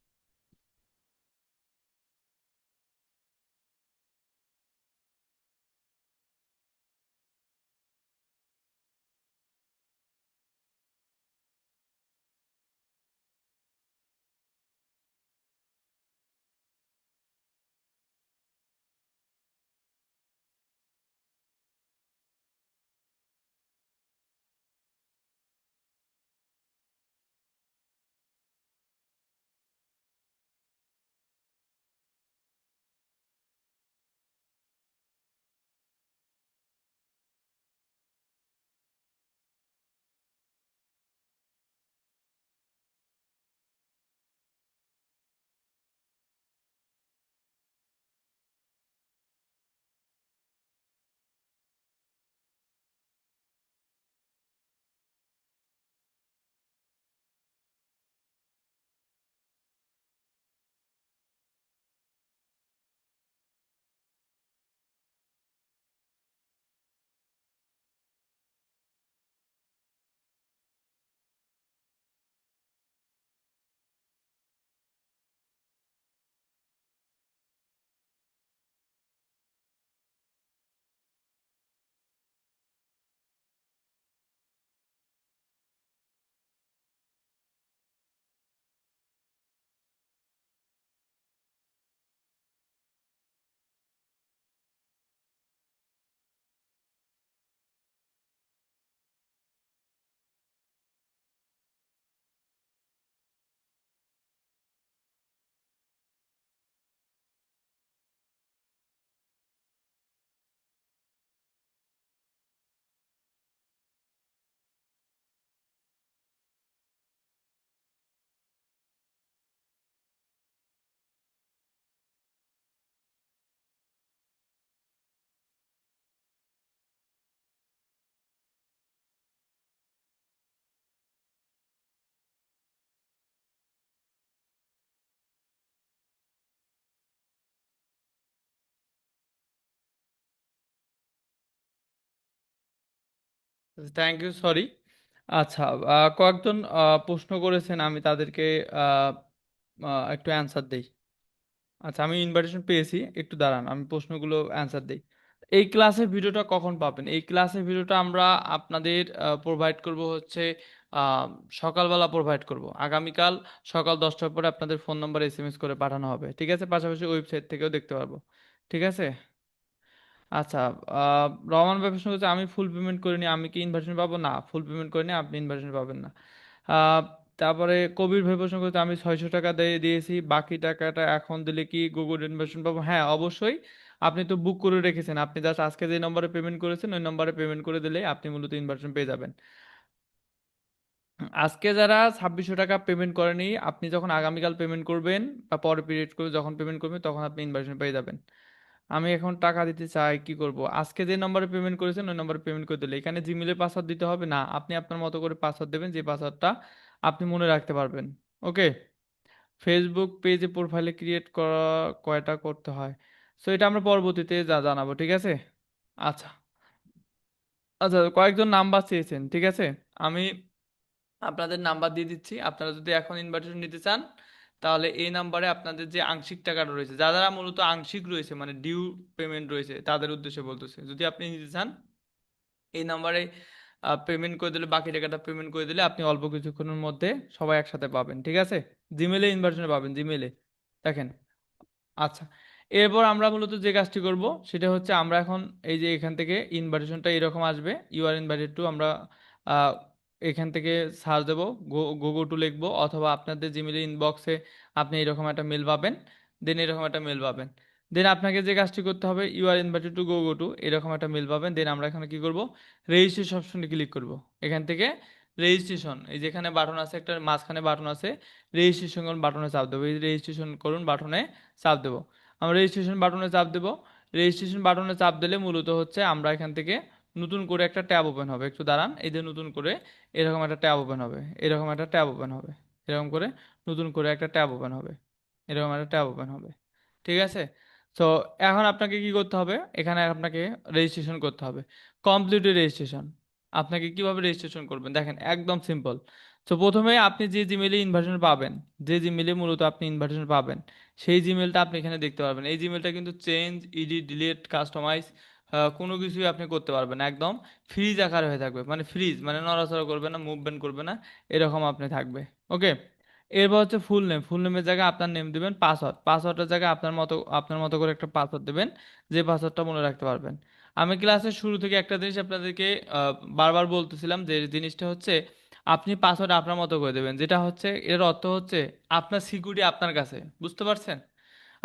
Thank you, sorry. আচ্ছা, কয়েকজন প্রশ্ন করেছেন, আমি তাদেরকে আহ, একটু অ্যান্সার দেই। আচ্ছা, আমি ইনভাইটেশন পেয়েছি, একটু দাঁড়ান, আমি প্রশ্নগুলো অ্যান্সার দেই। এই ক্লাসের ভিডিওটা কখন পাবেন? এই ক্লাসের ভিডিওটা আমরা আপনাদের প্রোভাইড করব হচ্ছে আহ, সকালবেলা প্রোভাইড করব আগামীকাল সকাল 10টার পরে আপনাদের ফোন নাম্বার এসএমএস করে পাঠানো হবে, ঠিক আছে? পাশাপাশি ওয়েবসাইট থেকেও দেখতে পারবো, ঠিক আছে? আচ্ছা, রহমান ভাই প্রশ্ন করছে আমি ফুল পেমেন্ট করিনি, আমি কি ইনভাইটেশন পাবো? না, ফুল পেমেন্ট করিনি, আপনি ইনভাইটেশন পাবেন না। আহ, তারপরে কবির ভাই প্রশ্ন করছে আমি 600 টাকা দিয়ে দিয়েছি, বাকি টাকাটা এখন দিলে কি গুগল ইনভাইটেশন পাবো? হ্যাঁ, অবশ্যই। আপনি তো বুক করে রেখেছেন, আপনি জাস্ট আজকে যে নম্বরে পেমেন্ট করেছেন ওই নম্বরে পেমেন্ট করে দিলে আপনি মূলত ইনভাইটেশন পেয়ে যাবেন। আজকে যারা 2600 টাকা পেমেন্ট করেনি, আপনি যখন আগামীকাল পেমেন্ট করবেন বা পরে পিরিয়ড করে যখন পেমেন্ট করবেন তখন আপনি ইনভাইটেশন পেয়ে যাবেন। আমি এখন টাকা দিতে চাই, কি করব? আজকে যে নম্বরে পেমেন্ট করেছেন ওই নম্বরে পেমেন্ট করে দিলে এখানে জিমেলের পাসওয়ার্ড দিতে হবে না, আপনি আপনার মতো করে পাসওয়ার্ড দেবেন যে পাসওয়ার্ডটা আপনি মনে রাখতে পারবেন। ওকে। ফেসবুক পেজে প্রোফাইলে ক্রিয়েট করা কয়টা করতে হয়? সো এটা আমরা পরবর্তীতে জানাবো, ঠিক আছে? আচ্ছা। আচ্ছা, কয়েকজন নাম্বার চেয়েছেন, ঠিক আছে? আমি আপনাদের নাম্বার দিয়ে দিচ্ছি, আপনারা যদি এখন ইনভাইটেশন নিতে চান তাহলে এই নাম্বারে আপনাদের যে আংশিক টাকাটা রয়েছে, যারা যারা মূলত আংশিক রয়েছে মানে ডিউ পেমেন্ট রয়েছে তাদের উদ্দেশ্যে বলতেছে, যদি আপনি নিতে চান এই নাম্বারে পেমেন্ট করে দিলে, বাকি টাকাটা পেমেন্ট করে দিলে আপনি অল্প কিছুক্ষণের মধ্যে সবাই একসাথে পাবেন, ঠিক আছে? জিমেলে ইনভাইটেশন পাবেন, জিমেলে। দেখেন। আচ্ছা, এরপর আমরা মূলত যে কাজটি করব সেটা হচ্ছে আমরা এখন এই যে এখান থেকে ইনভাইটেশনটা এরকম আসবে, ইউ আর ইনভাইটেড টু, আমরা আহ, এখান থেকে সার্চ দেবো, গো টু লিখবো, অথবা আপনাদের জিমেইল ইনবক্সে আপনি এরকম একটা মেল পাবেন। দেন এরকম একটা মেল পাবেন। দেন আপনাকে যে কাজটি করতে হবে, you are invited to go to, এরকম একটা মেল পাবেন। দেন আমরা এখানে কি করব, রেজিস্ট্রেশন অপশনে ক্লিক করব। এখান থেকে রেজিস্ট্রেশন, এই যেখানে বাটন আছে, একটা মাঝখানে বাটন আছে, রেজিস্ট্রেশন বাটনে চাপ দেবো, এই রেজিস্ট্রেশন করুন বাটনে চাপ দেবো। আমরা রেজিস্ট্রেশন বাটনে চাপ দেবো। রেজিস্ট্রেশন বাটনে চাপ দিলে মূলত হচ্ছে আমরা এখান থেকে নতুন করে একটা ট্যাব ওপেন হবে, একটু দাঁড়ান, এই যে নতুন করে এরকম একটা ট্যাব ওপেন হবে, এরকম একটা ট্যাব ওপেন হবে, এরকম করে নতুন করে একটা ট্যাব ওপেন হবে, এরকম একটা ট্যাব ওপেন হবে, ঠিক আছে? তো এখন আপনাকে কি করতে হবে, এখানে আপনাকে রেজিস্ট্রেশন করতে হবে, কমপ্লিট রেজিস্ট্রেশন। আপনাকে কিভাবে রেজিস্ট্রেশন করবেন দেখেন, একদম সিম্পল। তো প্রথমে আপনি যে জিমেইলে ইনভাইটেশন পাবেন, যে জিমেইলে মূলত আপনি ইনভাইটেশন পাবেন সেই জিমেলটা আপনি এখানে দেখতে পারবেন। এই জিমেলটা কিন্তু চেঞ্জ, এডিট, ডিলিট, কাস্টমাইজ কোনো কিছুই আপনি করতে পারবেন না, একদম ফ্রিজ আকার হয়ে থাকবে, মানে ফ্রিজ মানে নড়াচড়া করবে না, মুভমেন্ট করবে না, এরকম আপনি থাকবে। ওকে। এরপর হচ্ছে ফুল নেম, ফুল নেমের জায়গায় আপনার নেম দিবেন, পাসওয়ার্ড, পাসওয়ার্ডের জায়গায় আপনার মতো করে একটা পাসওয়ার্ড দিবেন, যে পাসওয়ার্ডটা মনে রাখতে পারবেন। আমি ক্লাসের শুরু থেকে একটা জিনিস আপনাদেরকে বারবার বলতেছিলাম, যে জিনিসটা হচ্ছে আপনি পাসওয়ার্ড আপনার মতো করে দেবেন, যেটা হচ্ছে এর অর্থ হচ্ছে আপনার সিকিউরিটি আপনার কাছে, বুঝতে পারছেন?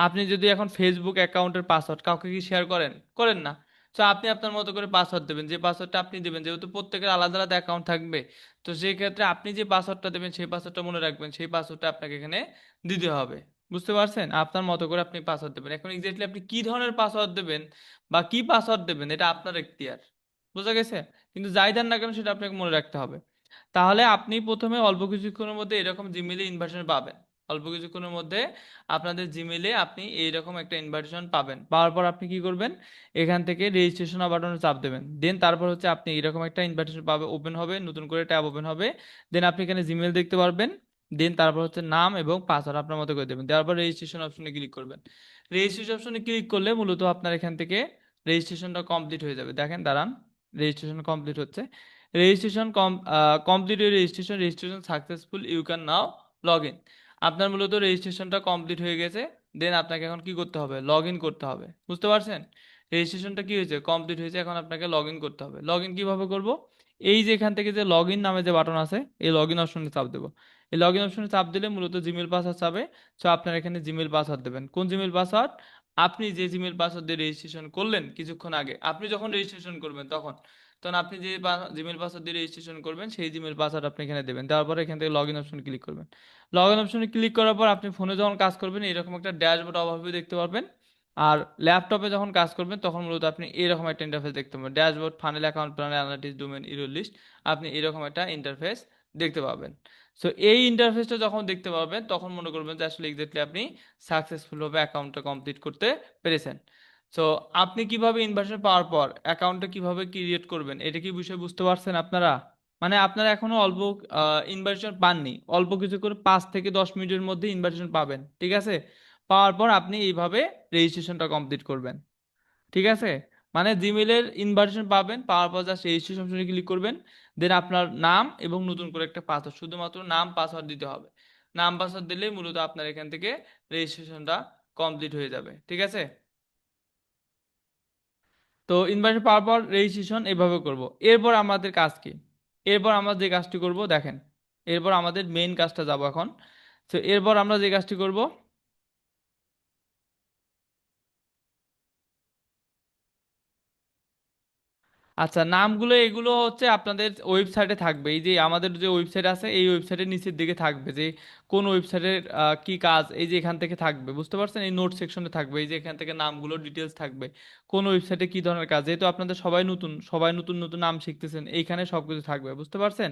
আপনি যদি এখন ফেসবুক অ্যাকাউন্টের পাসওয়ার্ড কাউকে কি শেয়ার করেন? করেন না। তো আপনি আপনার মতো করে পাসওয়ার্ড দেবেন, যে পাসওয়ার্ডটা আপনি দেবেন, যেহেতু প্রত্যেকের আলাদা আলাদা অ্যাকাউন্ট থাকবে। তো সেই ক্ষেত্রে আপনি যে পাসওয়ার্ডটা দেবেন সেই পাসওয়ার্ডটা মনে রাখবেন, সেই পাসওয়ার্ডটা আপনাকে এখানে দিতে হবে। বুঝতে পারছেন? আপনার মতো করে আপনি পাসওয়ার্ড দেবেন। এখন এক্স্যাক্টলি আপনি কি ধরনের পাসওয়ার্ড দেবেন বা কি পাসওয়ার্ড দেবেন এটা আপনার এখতিয়ার। বুঝা গেছে? কিন্তু যাই দেন না কেন সেটা আপনাকে মনে রাখতে হবে। তাহলে আপনি প্রথমে অল্প কিছুক্ষণের মধ্যে এরকম জিমেইলে ইনভাইটেশন পাবেন। অল্প কিছুক্ষণের মধ্যে আপনাদের জিমেইলে আপনি এইরকম একটা ইনভাইটেশন পাবেন, পাওয়ার পর আপনি কি করবেন, এখান থেকে রেজিস্ট্রেশন বাটনে চাপ দেবেন। দেন তারপর হচ্ছে আপনি এরকম একটা ইনভাইটেশন পাবে, ওপেন হবে, নতুন করে ট্যাব ওপেন হবে। দেন আপনি এখানে জিমেইল দেখতে পারবেন। দেন তারপর হচ্ছে নাম এবং পাসওয়ার্ড আপনার মতো করে দেবেন, দেওয়ার পর রেজিস্ট্রেশন অপশনে ক্লিক করবেন। রেজিস্ট্রেশন অপশনে ক্লিক করলে মূলত আপনার এখান থেকে রেজিস্ট্রেশনটা কমপ্লিট হয়ে যাবে। দেখেন দাঁড়ান, রেজিস্ট্রেশন কমপ্লিট হচ্ছে। Registration complete registration, registration successful, you can now log in. আপনার মূলত রেজিস্ট্রেশনটা কমপ্লিট হয়ে গেছে। দেন আপনাকে এখন কি করতে হবে, লগ ইন করতে হবে। বুঝতে পারছেন? রেজিস্ট্রেশনটা কি হয়েছে, কমপ্লিট হয়েছে, এখন আপনাকে লগ ইন করতে হবে। লগ ইন কিভাবে করব? এই যে এখান থেকে যে লগ ইন নামে যে বাটন আছে, এই লগ ইন অপশনে চাপ দেবো। এই লগ ইন অপশনে চাপ দিলে মূলত জিমেল পাসওয়ার্ড চাবে। সো আপনার এখানে জিমেল পাসওয়ার্ড দেবেন। কোন জিমেল পাসওয়ার্ড? আপনি যে জিমেল পাসওয়ার্ড দিয়ে রেজিস্ট্রেশন করলেন কিছুক্ষণ আগে, আপনি যখন রেজিস্ট্রেশন করবেন তখন, তখন আপনি যে জিমেল পাসওয়ার্ড দিয়ে রেজিস্ট্রেশন করবেন সেই জিমেল পাসওয়ার্ড আপনি এখানে দেবেন, দেওয়ার পরে এখান থেকে লগ ইন অপশন ক্লিক করবেন। লগ ইন অপশনে ক্লিক করার পর আপনি ফোনে যখন কাজ করবেন এরকম একটা ড্যাশবোর্ড অভাবে দেখতে পারবেন। আর ল্যাপটপে যখন কাজ করবেন তখন মূলত আপনি এরকম একটা ইন্টারফেস দেখতে পাবেন, dashboard, funnel, account plan, analytics, domain, error list. আপনি এরকম একটা ইন্টারফেস দেখতে পাবেন। সো এই ইন্টারফেসটা যখন দেখতে পাবেন তখন মনে করবেন যে আসলে এক্স্যাক্টলি আপনি সাকসেসফুলভাবে অ্যাকাউন্টটা কমপ্লিট করতে পেরেছেন। তো আপনি কিভাবে ইনভার্সন পাওয়ার পর অ্যাকাউন্টটা কিভাবে ক্রিয়েট করবেন এটা কি বিষয় বুঝতে পারছেন আপনারা? মানে আপনারা এখনো অল্প ইনভার্সন পাননি, অল্প কিছু করে 5 থেকে 10 মিনিটের মধ্যে ইনভার্সন পাবেন, ঠিক আছে? পাওয়ার পর আপনি এইভাবে রেজিস্ট্রেশনটা কমপ্লিট করবেন, ঠিক আছে? মানে জিমেলের ইনভার্সন পাবেন, পাওয়ার পর জাস্ট রেজিস্ট্রেশন অপশনে ক্লিক করবেন। দেন আপনার নাম এবং নতুন করে একটা পাসওয়ার্ড, শুধুমাত্র নাম পাসওয়ার্ড দিতে হবে। নাম পাসওয়ার্ড দিলেই মূলত আপনার এখান থেকে রেজিস্ট্রেশনটা কমপ্লিট হয়ে যাবে, ঠিক আছে? তো ইনভাইট পাওয়ার পর রেজিস্ট্রেশন এভাবে করব। এরপর আমাদের কাজ কি? এরপর আমরা যে কাজটি করব দেখেন, এরপর আমাদের মেইন কাজটা যাব এখন। তো এরপর আমরা যে কাজটি করব, আচ্ছা নামগুলো এগুলো হচ্ছে আপনাদের ওয়েবসাইটে থাকবে। এই যে আমাদের যে ওয়েবসাইট আছে এই ওয়েবসাইটের নিচের দিকে থাকবে যে কোন ওয়েবসাইটের কি কাজ, এই যে এখান থেকে থাকবে, বুঝতে পারছেন? এই নোট সেকশনে থাকবে, এই যে এখান থেকে নামগুলো ডিটেলস থাকবে, কোন ওয়েবসাইটে কি ধরনের কাজ। যেহেতু আপনাদের সবাই নতুন, সবাই নতুন নতুন নাম শিখতেছেন, এইখানে সবকিছু থাকবে, বুঝতে পারছেন?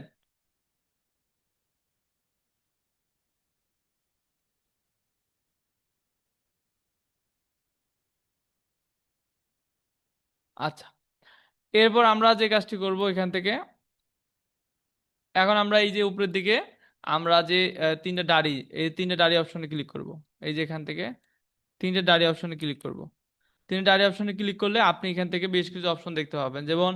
আচ্ছা, এরপর আমরা যে কাজটি করব এখান থেকে, এখন আমরা এই যে উপরের দিকে আমরা যে তিনটা ডাড়ি, এই তিনটা ডাড়ি অপশনে ক্লিক করব। এই যে এখান থেকে তিনটে ডাড়ি অপশনে ক্লিক করব। তিনটে ডাড়ি অপশনে ক্লিক করলে আপনি এখান থেকে বেশ কিছু অপশন দেখতে পাবেন, যেমন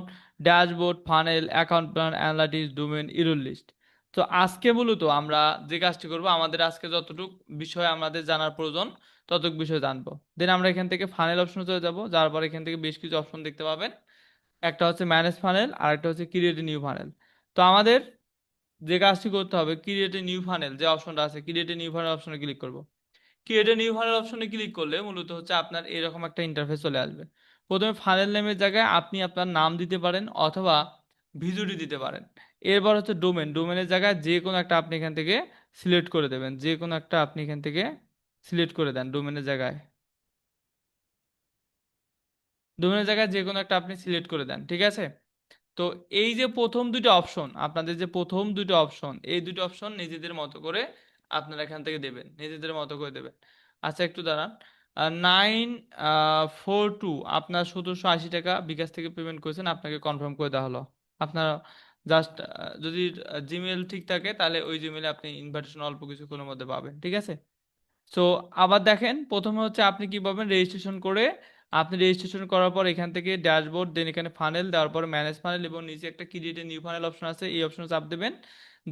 dashboard, funnel, account plan, analytics, domain, error list. তো আজকে মূলত আমরা যে কাজটি করব, আমাদের আজকে যতটুকু বিষয় আমাদের জানার প্রয়োজন ততটুক বিষয় জানবো। দেন আমরা এখান থেকে ফানেল অপশনে চলে যাব, যাওয়ার পর এখান থেকে বেশ কিছু অপশন দেখতে পাবেন। একটা হচ্ছে ম্যানেজ ফানেল আর একটা হচ্ছে ক্রিয়েট নিউ ফানেল। তো আমাদের যে কাজটি করতে হবে, ক্রিয়েট এ নিউ ফানেল যে অপশনটা আছে, ক্রিয়েট এ নিউ ফানেল অপশনে ক্লিক করব। ক্রিয়েট এ নিউ ফানেল অপশনে ক্লিক করলে মূলত হচ্ছে আপনার এরকম একটা ইন্টারফেস চলে আসবে। প্রথমে ফাইনাল নেমের জায়গায় আপনি আপনার নাম দিতে পারেন অথবা ভিডিওটি দিতে পারেন। এরপর হচ্ছে ডোমেন, ডোমেনের জায়গায় যে কোনো একটা আপনি এখান থেকে সিলেক্ট করে দেবেন, যে কোনো একটা আপনি এখান থেকে সিলেক্ট করে দেন ডোমেনের জায়গায়। ডোমেনের জায়গায় যে কোনো একটা আপনি সিলেক্ট করে দেন, ঠিক আছে? তো এই যে প্রথম দুটো অপশন, আপনাদের যে প্রথম দুটো অপশন, এই দুটো অপশন নিজেদের মতো করে আপনারা এখান থেকে দেবেন, নিজেদের মতো করে দেবেন। আচ্ছা একটু দাঁড়ান। 942 আপনার 1780 টাকা বিকাশ থেকে পেমেন্ট করেছেন, আপনাকে কনফার্ম করে দেওয়া হলো। আপনার জাস্ট যদি জিমেল ঠিক থাকে তাহলে ওই জিমেলে আপনি ইনভাইটেশন অল্প কিছুক্ষণের মধ্যে পাবেন, ঠিক আছে? সো আবার দেখেন, প্রথমে হচ্ছে আপনি কি পাবেন, রেজিস্ট্রেশন করে আপনি রেজিস্ট্রেশন করার পর এখান থেকে ড্যাশবোর্ড, দেন এখানে ফানেল দেওয়ার পর ম্যানেজ ফানেল এবং নিচে একটা ক্রিয়েট নিউ ফানেল অপশন আছে, এই অপশনে চাপ দেবেন।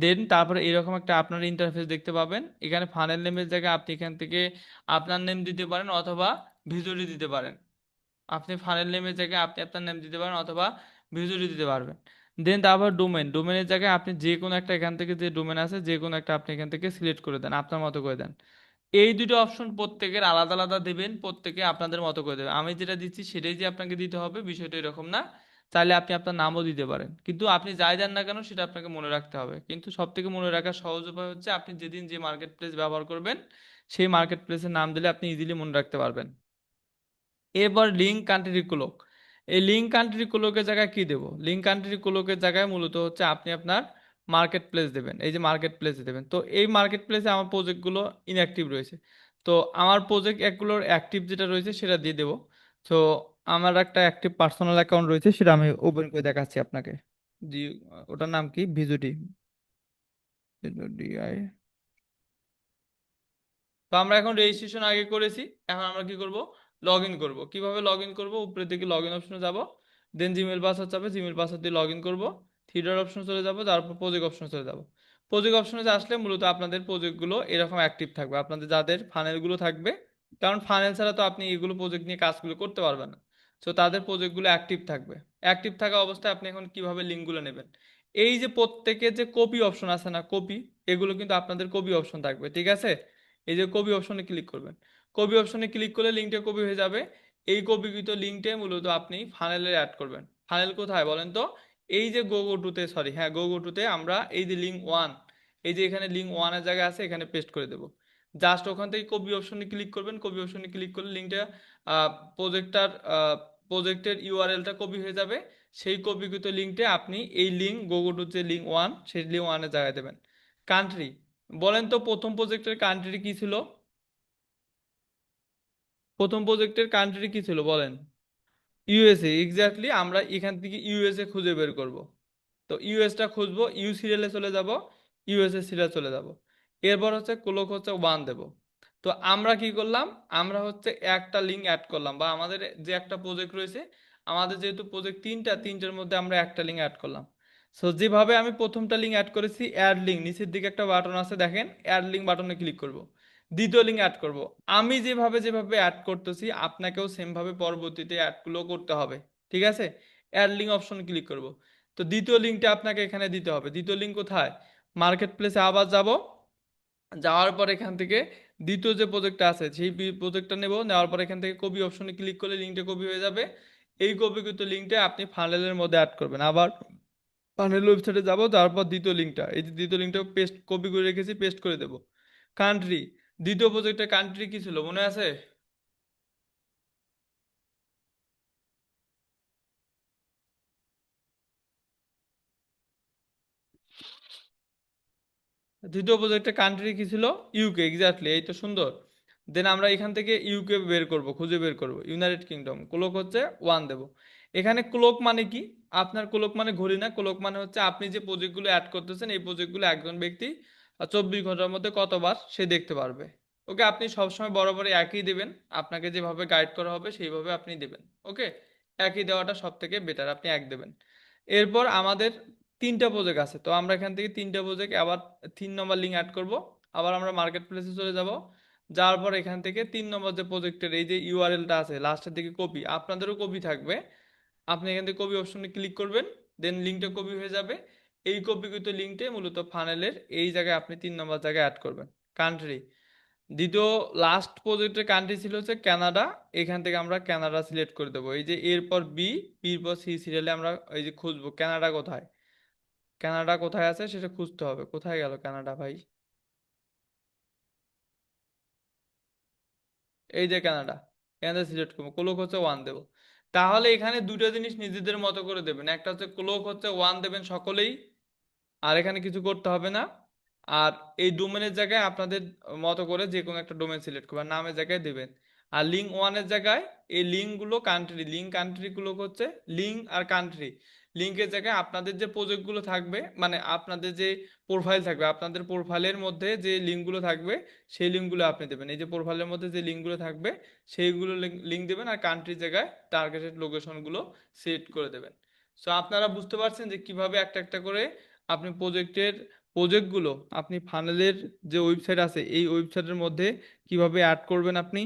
দেন তারপরে এরকম একটা আপনার ইন্টারফেস দেখতে পাবেন। এখানে ফানেল নেমের জায়গায় আপনি এখান থেকে আপনার নেম দিতে পারেন অথবা ভিজুয়ালি দিতে পারেন। আপনি ফাইনাল নেমের জায়গায় আপনি আপনার নাম দিতে পারেন অথবা ভিজিটও দিতে পারবেন। দেন তারপর ডোমেন, ডোমেনের জায়গায় আপনি যে কোনো একটা এখান থেকে যে ডোমেন আছে যে কোনো একটা আপনি এখান থেকে সিলেক্ট করে দেন, আপনার মতো করে দেন। এই দুটো অপশন প্রত্যেকের আলাদা আলাদা দেবেন, প্রত্যেকে আপনাদের মতো করে দেবেন। আমি যেটা দিচ্ছি সেটাই যে আপনাকে দিতে হবে বিষয়টা এরকম না। চাইলে আপনি আপনার নামও দিতে পারেন, কিন্তু আপনি যাই দেন না কেন সেটা আপনাকে মনে রাখতে হবে। কিন্তু সব থেকে মনে রাখার সহজ উপায় হচ্ছে আপনি যেদিন যে মার্কেট প্লেস ব্যবহার করবেন সেই মার্কেট প্লেসের নাম দিলে আপনি ইজিলি মনে রাখতে পারবেন। এবার লিঙ্ক কান্ট্রি কুলক, এই লিঙ্ক কান্ট্রি কুলকের জায়গায় কি দেব? লিঙ্ক কান্ট্রি কুলকের জায়গায় মূলত হচ্ছে আপনি আপনার মার্কেট প্লেস দেবেন, এই যে মার্কেট প্লেসে দেবেন। তো এই মার্কেট প্লেসে আমার প্রজেক্টগুলো ইনঅ্যাক্টিভ রয়েছে, তো আমার প্রজেক্ট একগুলোর অ্যাক্টিভ যেটা রয়েছে সেটা দিয়ে দেবো। তো আমার একটা অ্যাক্টিভ পার্সোনাল অ্যাকাউন্ট রয়েছে, সেটা আমি ওপেন করে দেখাচ্ছি আপনাকে। জি, ওটার নাম কি, ভিজুটি। তো আমরা এখন রেজিস্ট্রেশন আগে করেছি, এখন আমরা কি করব, লগ ইন করবো। কিভাবে লগ ইন করবো, উপরের দিকে লগ ইন অপশনে যাবো, দেন জিমেল পাসওয়ার্ড চাপে জিমেল পাসওয়ার্ড দিয়ে লগ ইন করবো। থ্রিডর অপশনে চলে যাবো, তারপর প্রজেক্ট অপশনে চলে যাবো। প্রজেক্ট অপশনে আসলে মূলত আপনাদের প্রজেক্টগুলো এরকম অ্যাক্টিভ থাকবে, আপনাদের যাদের ফানেলগুলো থাকবে, কারণ ফানেল ছাড়া তো আপনি এগুলো প্রজেক্ট নিয়ে কাজগুলো করতে পারবেন না। তো তাদের প্রজেক্টগুলো অ্যাক্টিভ থাকবে। অ্যাক্টিভ থাকা অবস্থায় আপনি এখন কিভাবে লিঙ্কগুলো নেবেন, এই যে প্রত্যেকের যে কপি অপশন আছে না, কপি, এগুলো কিন্তু আপনাদের কপি অপশন থাকবে, ঠিক আছে? এই যে কপি অপশনে ক্লিক করবেন, কপি অপশনে ক্লিক করলে লিঙ্কটা কপি হয়ে যাবে। এই কপিকৃত লিঙ্কটা মূলত আপনি ফানেলে অ্যাড করবেন। ফানেল কোথায় বলেন তো? এই যে গো টুতে, সরি হ্যাঁ গো টুতে আমরা এই যে লিঙ্ক ওয়ান, এই যে এখানে লিঙ্ক ওয়ানের জায়গা আছে এখানে পেস্ট করে দেবো। জাস্ট ওখান থেকে কপি অপশনে ক্লিক করবেন, কপি অপশনে ক্লিক করলে লিঙ্কটা প্রজেক্টটার প্রজেক্টের ইউআরএলটা কপি হয়ে যাবে। সেই কপিকৃত লিঙ্কটা আপনি এই লিঙ্ক গো টু যে লিঙ্ক ওয়ান, সেই লিঙ্ক ওয়ানের জায়গায় দেবেন। কান্ট্রি, বলেন তো প্রথম প্রজেক্টের কান্ট্রি কি ছিল? প্রথম প্রজেক্টের কান্ট্রি কি ছিল বলেন? USA, exactly. আমরা এখান থেকে ইউএসএ খুঁজে বের করব। তো ইউএসটা খুঁজবো, ইউ সিরিয়ালে চলে যাব, ইউএসএ সিরিয়ালে চলে যাব। এরপর হচ্ছে ক্লোক হচ্ছে ওয়ান দেব। তো আমরা কি করলাম, আমরা হচ্ছে একটা লিঙ্ক অ্যাড করলাম, বা আমাদের যে একটা প্রজেক্ট রয়েছে, আমাদের যেহেতু প্রজেক্ট তিনটার মধ্যে আমরা একটা লিঙ্ক অ্যাড করলাম। সো যেভাবে আমি প্রথমটা লিঙ্ক অ্যাড করেছি, অ্যাড লিঙ্ক, নিচের দিকে একটা বাটন আছে দেখেন, অ্যাড লিঙ্ক বাটনে ক্লিক করব। দ্বিতীয় লিঙ্ক অ্যাড করব। আমি যেভাবে যেভাবে অ্যাড করতেছি আপনাকেও সেম ভাবে পরবর্তীতে অ্যাডগুলো করতে হবে। ঠিক আছে? অ্যাড লিঙ্ক অপশন ক্লিক করব। তো দ্বিতীয় লিঙ্কটা আপনাকে এখানে দিতে হবে। দ্বিতীয় লিঙ্ক কোথায়? মার্কেট প্লেসে আবার যাব, যাওয়ার পর এখান থেকে দ্বিতীয় যে প্রজেক্টটা আছে সেই প্রজেক্টটা নেব, নেওয়ার পর এখান থেকে কপি অপশনে ক্লিক করলে লিঙ্কটা কপি হয়ে যাবে। এই কপিকৃত লিঙ্কটা আপনি ফানেলের মধ্যে অ্যাড করবেন। আবার ফানেল ওয়েবসাইটে যাব, তারপর দ্বিতীয় লিঙ্কটা, এই যে দ্বিতীয় লিঙ্কটা পেস্ট, কপি করে রেখেছি, পেস্ট করে দেব। কান্ট্রি, দ্বিতীয় প্রজেক্টের কান্ট্রি কি ছিল মনে আছে? দ্বিতীয় প্রজেক্টের কান্ট্রি কি ছিল? ইউকে, এক্স্যাক্টলি, এই তো সুন্দর। দেন আমরা এখান থেকে ইউকে বের করব, খুঁজে বের করব, ইউনাইটেড কিংডম, ক্লোক হচ্ছে ওয়ান দেব। এখানে ক্লোক মানে কি? আপনার ক্লোক মানে ঘড়ি না, ক্লোক মানে হচ্ছে আপনি যে প্রজেক্টগুলো অ্যাড করতেছেন এই প্রজেক্টগুলো একজন ব্যক্তি 24 ঘন্টার মধ্যে কতবার সে দেখতে পারবে। ওকে, আপনি সবসময় বরাবরই একই দেবেন, আপনাকে যেভাবে গাইড করা হবে সেইভাবে আপনি দেবেন। ওকে, একই দেওয়াটা সব থেকে বেটার, আপনি এক দেবেন। এরপর আমাদের তিনটা প্রজেক্ট আছে, তো আমরা এখান থেকে তিনটা প্রজেক্ট আবার 3 নম্বর লিঙ্ক অ্যাড করব। আবার আমরা মার্কেট প্লেসে চলে যাব, যাওয়ার পর এখান থেকে 3 নম্বর যে প্রজেক্টের এই যে ইউআরএলটা আছে লাস্টের দিকে কপি, আপনাদেরও কপি থাকবে, আপনি এখান থেকে কপি অপশনে ক্লিক করবেন, দেন লিঙ্কটা কপি হয়ে যাবে। এই কপিকৃত লিঙ্কটা মূলত ফানেলের এই জায়গায় আপনি 3 নম্বর জায়গায় অ্যাড করবেন। কান্ট্রি, দ্বিতীয় লাস্ট প্রজেক্টের কান্ট্রি ছিল হচ্ছে কানাডা। এখান থেকে আমরা কানাডা সিলেক্ট করে দেবো, এই যে এরপর বি, বির পর সি সিরিয়ালে আমরা এই যে খুঁজবো কানাডা কোথায়, কানাডা কোথায় আছে সেটা খুঁজতে হবে। কোথায় গেল কানাডা ভাই? এই যে কানাডা, কানাডা সিলেক্ট করবো, ক্লোক হচ্ছে ওয়ান দেবো। তাহলে এখানে দুটো জিনিস নিজেদের মতো করে দেবেন, একটা হচ্ছে ক্লোক হচ্ছে ওয়ান দেবেন সকলেই, আর এখানে কিছু করতে হবে না। আর এই ডোমেনের জায়গায় আপনাদের মতো করে যে কোনো একটা ডোমেন সিলেক্ট করবেন, নামের জায়গায় দেবেন। আর লিঙ্ক ওয়ানের জায়গায় এই লিঙ্কগুলো কান্ট্রি, লিঙ্ক কান্ট্রিগুলো হচ্ছে লিঙ্ক আর কান্ট্রি, লিঙ্কের জায়গায় আপনাদের যে প্রজেক্টগুলো থাকবে, মানে আপনাদের যে প্রোফাইল থাকবে, আপনাদের প্রোফাইলের মধ্যে যে লিঙ্কগুলো থাকবে সেই লিঙ্কগুলো আপনি দেবেন। এই যে প্রোফাইলের মধ্যে যে লিঙ্কগুলো থাকবে সেইগুলো লিঙ্ক দেবেন, আর কান্ট্রির জায়গায় টার্গেটেড লোকেশনগুলো সেট করে দেবেন। সো আপনারা বুঝতে পারছেন যে কিভাবে একটা একটা করে আপনি প্রজেক্টগুলো আপনি ফানেলের যে ওয়েবসাইট আছে এই ওয়েবসাইটের মধ্যে কিভাবে অ্যাড করবেন আপনি।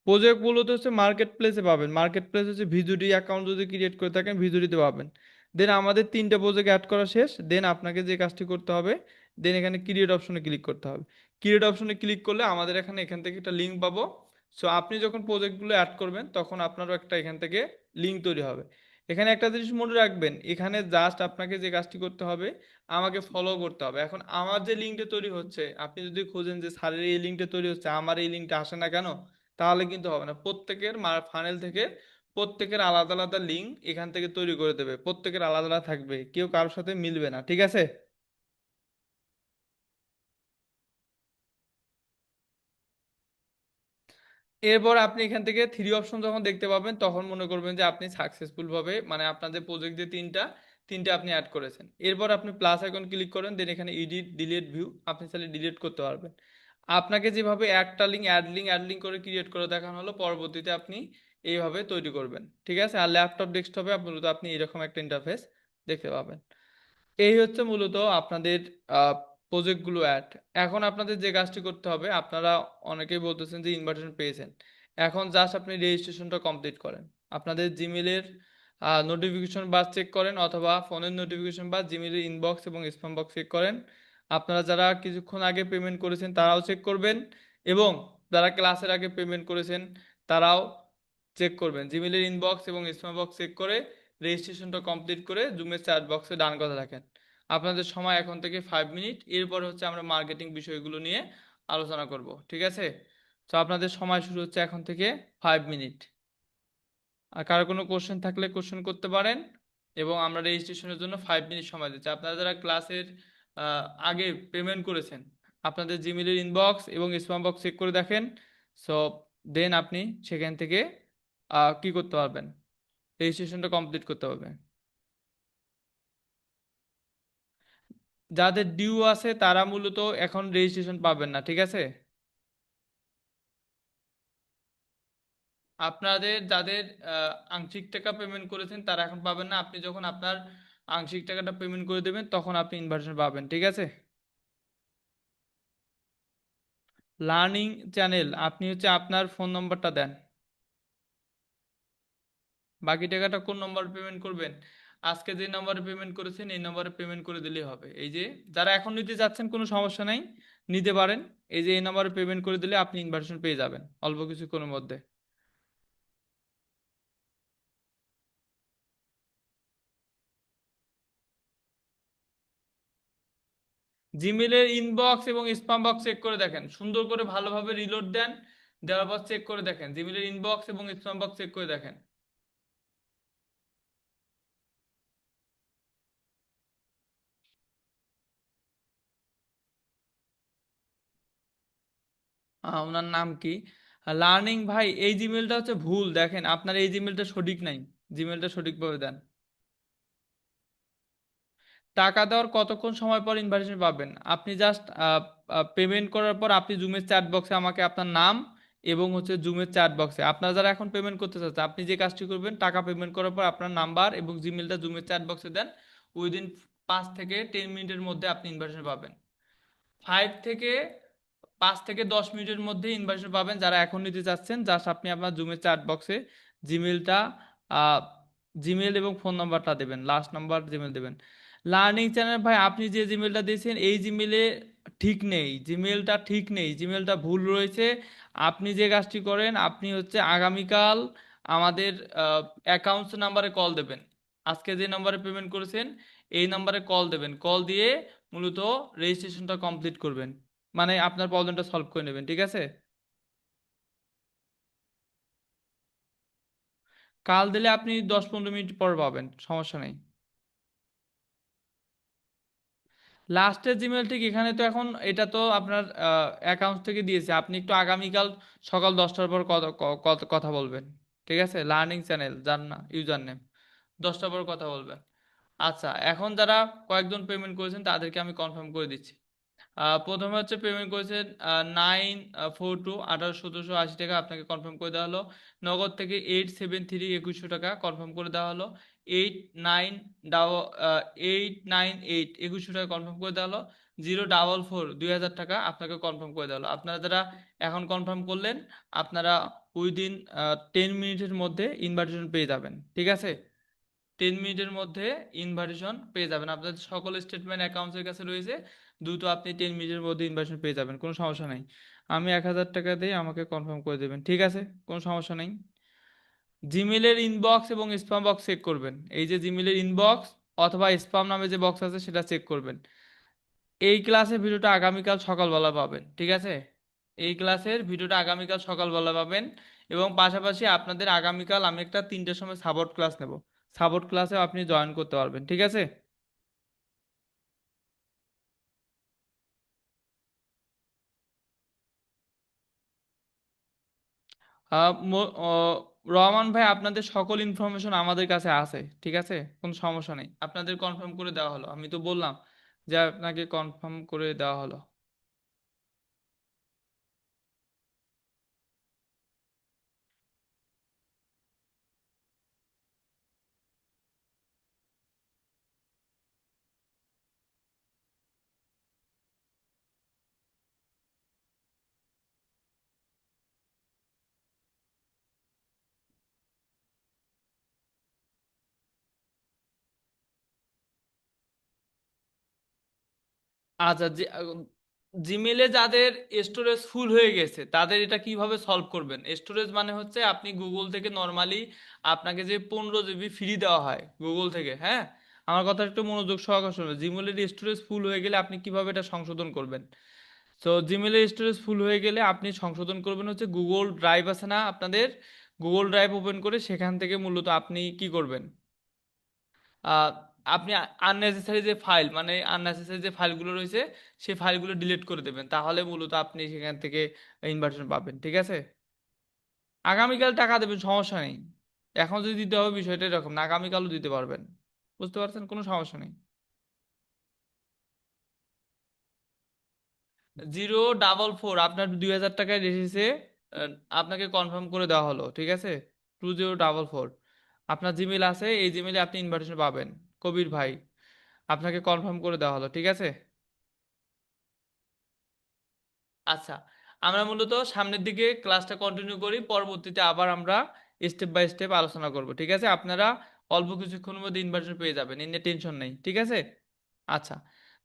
প্রজেক্টগুলো তো হচ্ছে মার্কেট প্লেসে পাবেন, মার্কেট প্লেস হচ্ছে ভিজুডি অ্যাকাউন্ট যদি ক্রিয়েট করে থাকেন ভিজুডিতে পাবেন। দেন আমাদের তিনটা প্রজেক্ট অ্যাড করা শেষ, দেন আপনাকে যে কাজটি করতে হবে, দেন এখানে ক্রিয়েট অপশনে ক্লিক করতে হবে। ক্রিয়েট অপশনে ক্লিক করলে আমাদের এখান থেকে একটা লিঙ্ক পাবো। সো আপনি যখন প্রজেক্টগুলো অ্যাড করবেন তখন আপনারও একটা এখান থেকে লিঙ্ক তৈরি হবে। এখানে একটা জিনিস মনে রাখবেন, এখানে জাস্ট আপনাকে যে কাজটি করতে হবে, আমাকে ফলো করতে হবে। এখন আমার যে লিঙ্কটা তৈরি হচ্ছে, আপনি যদি খোঁজেন যে স্যারের এই লিঙ্কটা তৈরি হচ্ছে, আমার এই লিঙ্কটা আসে না কেন, তাহলে কিন্তু হবে না। প্রত্যেকের ফানেল থেকে প্রত্যেকের আলাদা আলাদা লিঙ্ক এখান থেকে তৈরি করে দেবে, প্রত্যেকের আলাদা আলাদা থাকবে, কেউ কারোর সাথে মিলবে না। ঠিক আছে? এরপর আপনি এখান থেকে থ্রি অপশন যখন দেখতে পাবেন তখন মনে করবেন যে আপনি সাকসেসফুল ভাবে, মানে আপনাদের প্রজেক্ট যে তিনটা, তিনটা আপনি অ্যাড করেছেন। এরপর আপনি প্লাস আইকন ক্লিক করেন, দেন এখানে এডিট ডিলিট ভিউ, আপনি চাইলে ডিলিট করতে পারবেন। আপনাকে যেভাবে একটা লিঙ্ক অ্যাড লিঙ্ক করে ক্রিয়েট করে দেখানো হলো, পরবর্তীতে আপনি এইভাবে তৈরি করবেন। ঠিক আছে? আর ল্যাপটপ ডেস্কটপে মূলত আপনি এরকম একটা ইন্টারফেস দেখতে পাবেন। এই হচ্ছে মূলত আপনাদের প্রজেক্টগুলো অ্যাড। এখন আপনাদের যে কাজটি করতে হবে, আপনারা অনেকেই বলতেছেন যে ইনভাইটেশন পেয়েছেন, এখন জাস্ট আপনি রেজিস্ট্রেশনটা কমপ্লিট করেন। আপনাদের জিমেলের নোটিফিকেশন বার চেক করেন, অথবা ফোনের নোটিফিকেশন বার, জিমেলের ইনবক্স এবং স্প্যাম বক্স চেক করেন। আপনারা যারা কিছুক্ষণ আগে পেমেন্ট করেছেন তারাও চেক করবেন, এবং যারা ক্লাসের আগে পেমেন্ট করেছেন তারাও চেক করবেন। জিমেলের ইনবক্স এবং স্প্যাম বক্স চেক করে রেজিস্ট্রেশনটা কমপ্লিট করে জুমের চ্যাট বক্সে ডান কথা রাখেন। আপনাদের সময় এখন থেকে 5 মিনিট, এরপর হচ্ছে আমরা মার্কেটিং বিষয়গুলো নিয়ে আলোচনা করব। ঠিক আছে? তো আপনাদের সময় শুরু হচ্ছে এখন থেকে 5 মিনিট। আর কারো কোনো কোশ্চেন থাকলে কোশ্চেন করতে পারেন, এবং আমরা রেজিস্ট্রেশনের জন্য 5 মিনিট সময় দিচ্ছি। আপনারা যারা ক্লাসের আগে পেমেন্ট করেছেন, আপনাদের জিমেলের ইনবক্স এবং স্প্যাম বক্স চেক করে দেখেন, সো দেন আপনি সেখান থেকে কি করতে পারবেন, রেজিস্ট্রেশনটা কমপ্লিট করতে পারবেন। যাদের ডিউ আছে তারা মূলত এখন রেজিস্ট্রেশন পাবেন না, ঠিক আছে। আপনাদের যাদের আংশিক টাকা পেমেন্ট করেছেন তারা এখন পাবেন না, আপনি যখন আপনার আংশিক টাকাটা পেমেন্ট করে দেবেন তখন আপনি ইনভার্সন পাবেন, ঠিক আছে। লার্নিং চ্যানেল, আপনি হচ্ছে আপনার ফোন নম্বরটা দেন, বাকি টাকাটা কোন নম্বরে পেমেন্ট করবেন, আজকে যে নম্বরে পেমেন্ট করেছেন এই নম্বরে পেমেন্ট করে দিলেই হবে। এই যে যারা এখন নিতে যাচ্ছেন কোনো সমস্যা নাই, নিতে পারেন। এই যে এই নম্বরে পেমেন্ট করে দিলে আপনি ইনভার্সন পেয়ে যাবেন অল্প কিছুক্ষণের মধ্যে। জিমেলের ইনবক্স এবং স্প্যাম বক্স চেক করে দেখেন, সুন্দর করে ভালোভাবে রিলোড দেন, দেওয়ার পর চেক করে দেখেন জিমেলের ইনবক্স এবং স্প্যাম বক্স চেক করে দেখেন। ওনার নাম কি? লার্নিং ভাই, এই জিমেলটা হচ্ছে ভুল, দেখেন আপনার এই জিমেলটা সঠিক নাই, জিমেলটা সঠিকভাবে দেন। টাকা দেওয়ার কতক্ষণ সময় পর ইনভাইটেশন পাবেন? আপনি জাস্ট পেমেন্ট করার পর আপনি জুমের চ্যাট বক্সে আমাকে আপনার নাম এবং হচ্ছে জুমের চ্যাট বক্সে আপনারা যারা এখন পেমেন্ট করতে চাচ্ছেন আপনি যে কাজটি করবেন, টাকা পেমেন্ট করার পর আপনার নাম্বার এবং জিমেলটা জুমের চ্যাট বক্সে দেন। উইদিন 5 থেকে 10 মিনিটের মধ্যে আপনি ইনভাইটেশন পাবেন। 5 থেকে 10 মিনিটের মধ্যে ইনভাইটেশন পাবেন যারা এখন নিতে চাচ্ছেন। জাস্ট আপনি আপনার জুমের চ্যাট বক্সে জিমেলটা, জিমেল এবং ফোন নাম্বারটা দেবেন, লাস্ট নাম্বার জিমেল দেবেন। লার্নিং চ্যানেল ভাই, আপনি যে জিমেলটা দিয়েছেন এই জিমেলে ঠিক নেই, জিমেলটা ঠিক নেই, জিমেলটা ভুল রয়েছে। আপনি যে কাজটি করেন, আপনি হচ্ছে আগামীকাল আমাদের অ্যাকাউন্টস নাম্বারে কল দেবেন, আজকে যে নাম্বারে পেমেন্ট করেছেন এই নাম্বারে কল দেবেন, কল দিয়ে মূলত রেজিস্ট্রেশনটা কমপ্লিট করবেন, মানে আপনার প্রবলেমটা সলভ করে নেবেন, ঠিক আছে। কাল দিলে আপনি 10-15 মিনিট পর পাবেন, সমস্যা নেই। লাস্টের জিমেল ঠিক এখানে তো এখন এটা তো আপনার অ্যাকাউন্ট থেকে দিয়েছে, আপনি একটু আগামীকাল সকাল 10টার পর কথা বলবেন, ঠিক আছে। লার্নিং চ্যানেল যার না ইউজার নেম, 10টার পর কথা বলবেন। আচ্ছা, এখন যারা কয়েকজন পেমেন্ট করেছেন তাদেরকে আমি কনফার্ম করে দিচ্ছি। প্রথমে হচ্ছে পেমেন্ট করেছেন 942 1800 1780 টাকা, আপনাকে কনফার্ম করে দেওয়া হলো। নগদ থেকে 873 2100 টাকা কনফার্ম করে দেওয়া হলো। 898 2100 টাকা কনফার্ম করে দেওয়া হলো। 044 2000 টাকা আপনাকে কনফার্ম করে দেওয়া হলো। আপনারা যারা এখন কনফার্ম করলেন আপনারা উইদিন 10 মিনিটের মধ্যে ইনভাইটেশন পেয়ে যাবেন, ঠিক আছে। 10 মিনিটের মধ্যে ইনভাইটেশন পেয়ে যাবেন, আপনাদের সকল স্টেটমেন্ট অ্যাকাউন্টসের কাছে রয়েছে, দ্রুত আপনি 10 মিনিটের মধ্যে ইনভাইটেশন পেয়ে যাবেন, কোনো সমস্যা নেই। আমি 1000 টাকা দিয়ে আমাকে কনফার্ম করে দেবেন, ঠিক আছে, কোনো সমস্যা নেই। জিমেলের ইনবক্স এবং স্প্যাম বক্স চেক করবেন, এই যে জিমেলের ইনবক্স অথবা স্প্যাম নামে যে বক্স আছে সেটা চেক করবেন। এই ক্লাসের ভিডিওটা আগামীকাল সকালবেলা পাবেন, ঠিক আছে। এই ক্লাসের ভিডিওটা আগামীকাল সকালবেলা পাবেন, এবং পাশাপাশি আপনাদের আগামীকাল আমি একটা 3টের সময় সাপোর্ট ক্লাস নেব, সাপোর্ট ক্লাসেও আপনি জয়েন করতে পারবেন, ঠিক আছে। রহমান ভাই, আপনাদের সকল ইনফরমেশন আমাদের কাছে আছে, ঠিক আছে, কোনো সমস্যা নেই, আপনাদের কনফার্ম করে দেওয়া হলো, আমি তো বললাম যে আপনাকে কনফার্ম করে দেওয়া হলো। আচ্ছা, জিমেলে যাদের স্টোরেজ ফুল হয়ে গেছে তাদের এটা কিভাবে সলভ করবেন? স্টোরেজ মানে হচ্ছে আপনি গুগল থেকে নর্মালি আপনাকে যে 15 জিবি ফ্রি দেওয়া হয় গুগল থেকে, হ্যাঁ, আমার কথা একটু মনোযোগ সহকারে শুনবেন। জিমেলের স্টোরেজ ফুল হয়ে গেলে আপনি কিভাবে এটা সংশোধন করবেন? তো জিমেলের স্টোরেজ ফুল হয়ে গেলে আপনি সংশোধন করবেন হচ্ছে গুগল ড্রাইভ আছে না আপনাদের, গুগল ড্রাইভ ওপেন করে সেখান থেকে মূলত আপনি কি করবেন, আপনি আননেসেসারি যে ফাইল, মানে আননেসেসারি যে ফাইলগুলো রয়েছে সেই ফাইলগুলো ডিলিট করে দেবেন, তাহলে মূলত আপনি সেখান থেকে ইনভার্সন পাবেন, ঠিক আছে? আগামীকাল টাকা দেবেন, সমস্যা নেই। এখন যদি দিতে হবে বিষয়টা এরকম না, আগামীকালও দিতে পারবেন। বুঝতে পারছেন, কোনো সমস্যা নেই। 044, আপনার 2000 টাকায় এসেছে। আহ, আপনাকে কনফার্ম করে দেওয়া হলো, ঠিক আছে? 2044 আপনার জিমেল আছে, এই জিমেলে আপনি ইনভাইটেশন পাবেন। কবির ভাই, আপনাকে কনফার্ম করে দেওয়া হলো, ঠিক আছে? আচ্ছা, আমরা মূলত সামনের দিকে ক্লাসটা কন্টিনিউ করি, পরবর্তীতে আবার আমরা স্টেপ বাই স্টেপ আলোচনা করব, ঠিক আছে? আপনারা অল্প কিছুক্ষণের মধ্যে ইনভার্সন পেয়ে যাবেন, এ নিয়ে টেনশন নেই, ঠিক আছে? আচ্ছা,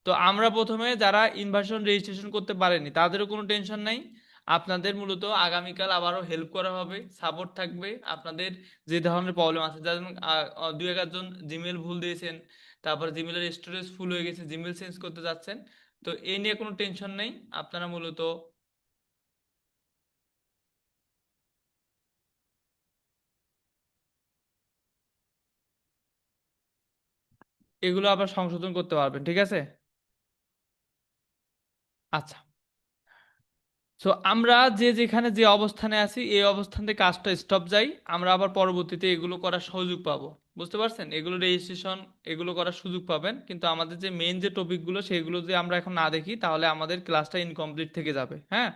তো আমরা প্রথমে যারা ইনভার্সন রেজিস্ট্রেশন করতে পারেনি তাদেরও কোনো টেনশন নাই। আপনাদের মূলত আগামীকাল আবারও হেল্প করা হবে, সাপোর্ট থাকবে। আপনাদের যে ধরনের প্রবলেম আছে, যেমন দুই একজন জিমেল ভুল দিয়েছেন, তারপর জিমেলের স্টোরেজ ফুল হয়ে গেছে, জিমেল চেঞ্জ করতে যাচ্ছেন, তো এই নিয়ে কোনো টেনশন নেই। আপনারা মূলত এগুলো আবার সংশোধন করতে পারবেন, ঠিক আছে? আচ্ছা, তো আমরা যে যেখানে যে অবস্থানে আছি এই অবস্থান থেকে কাজটা স্টপ যাই, আমরা আবার পরবর্তীতে এগুলো করার সুযোগ পাবো। বুঝতে পারছেন, এগুলো রেজিস্ট্রেশন এগুলো করার সুযোগ পাবেন, কিন্তু আমাদের যে মেইন যে টপিকগুলো সেগুলো যদি আমরা এখন না দেখি তাহলে আমাদের ক্লাসটা ইনকমপ্লিট থেকে যাবে, হ্যাঁ?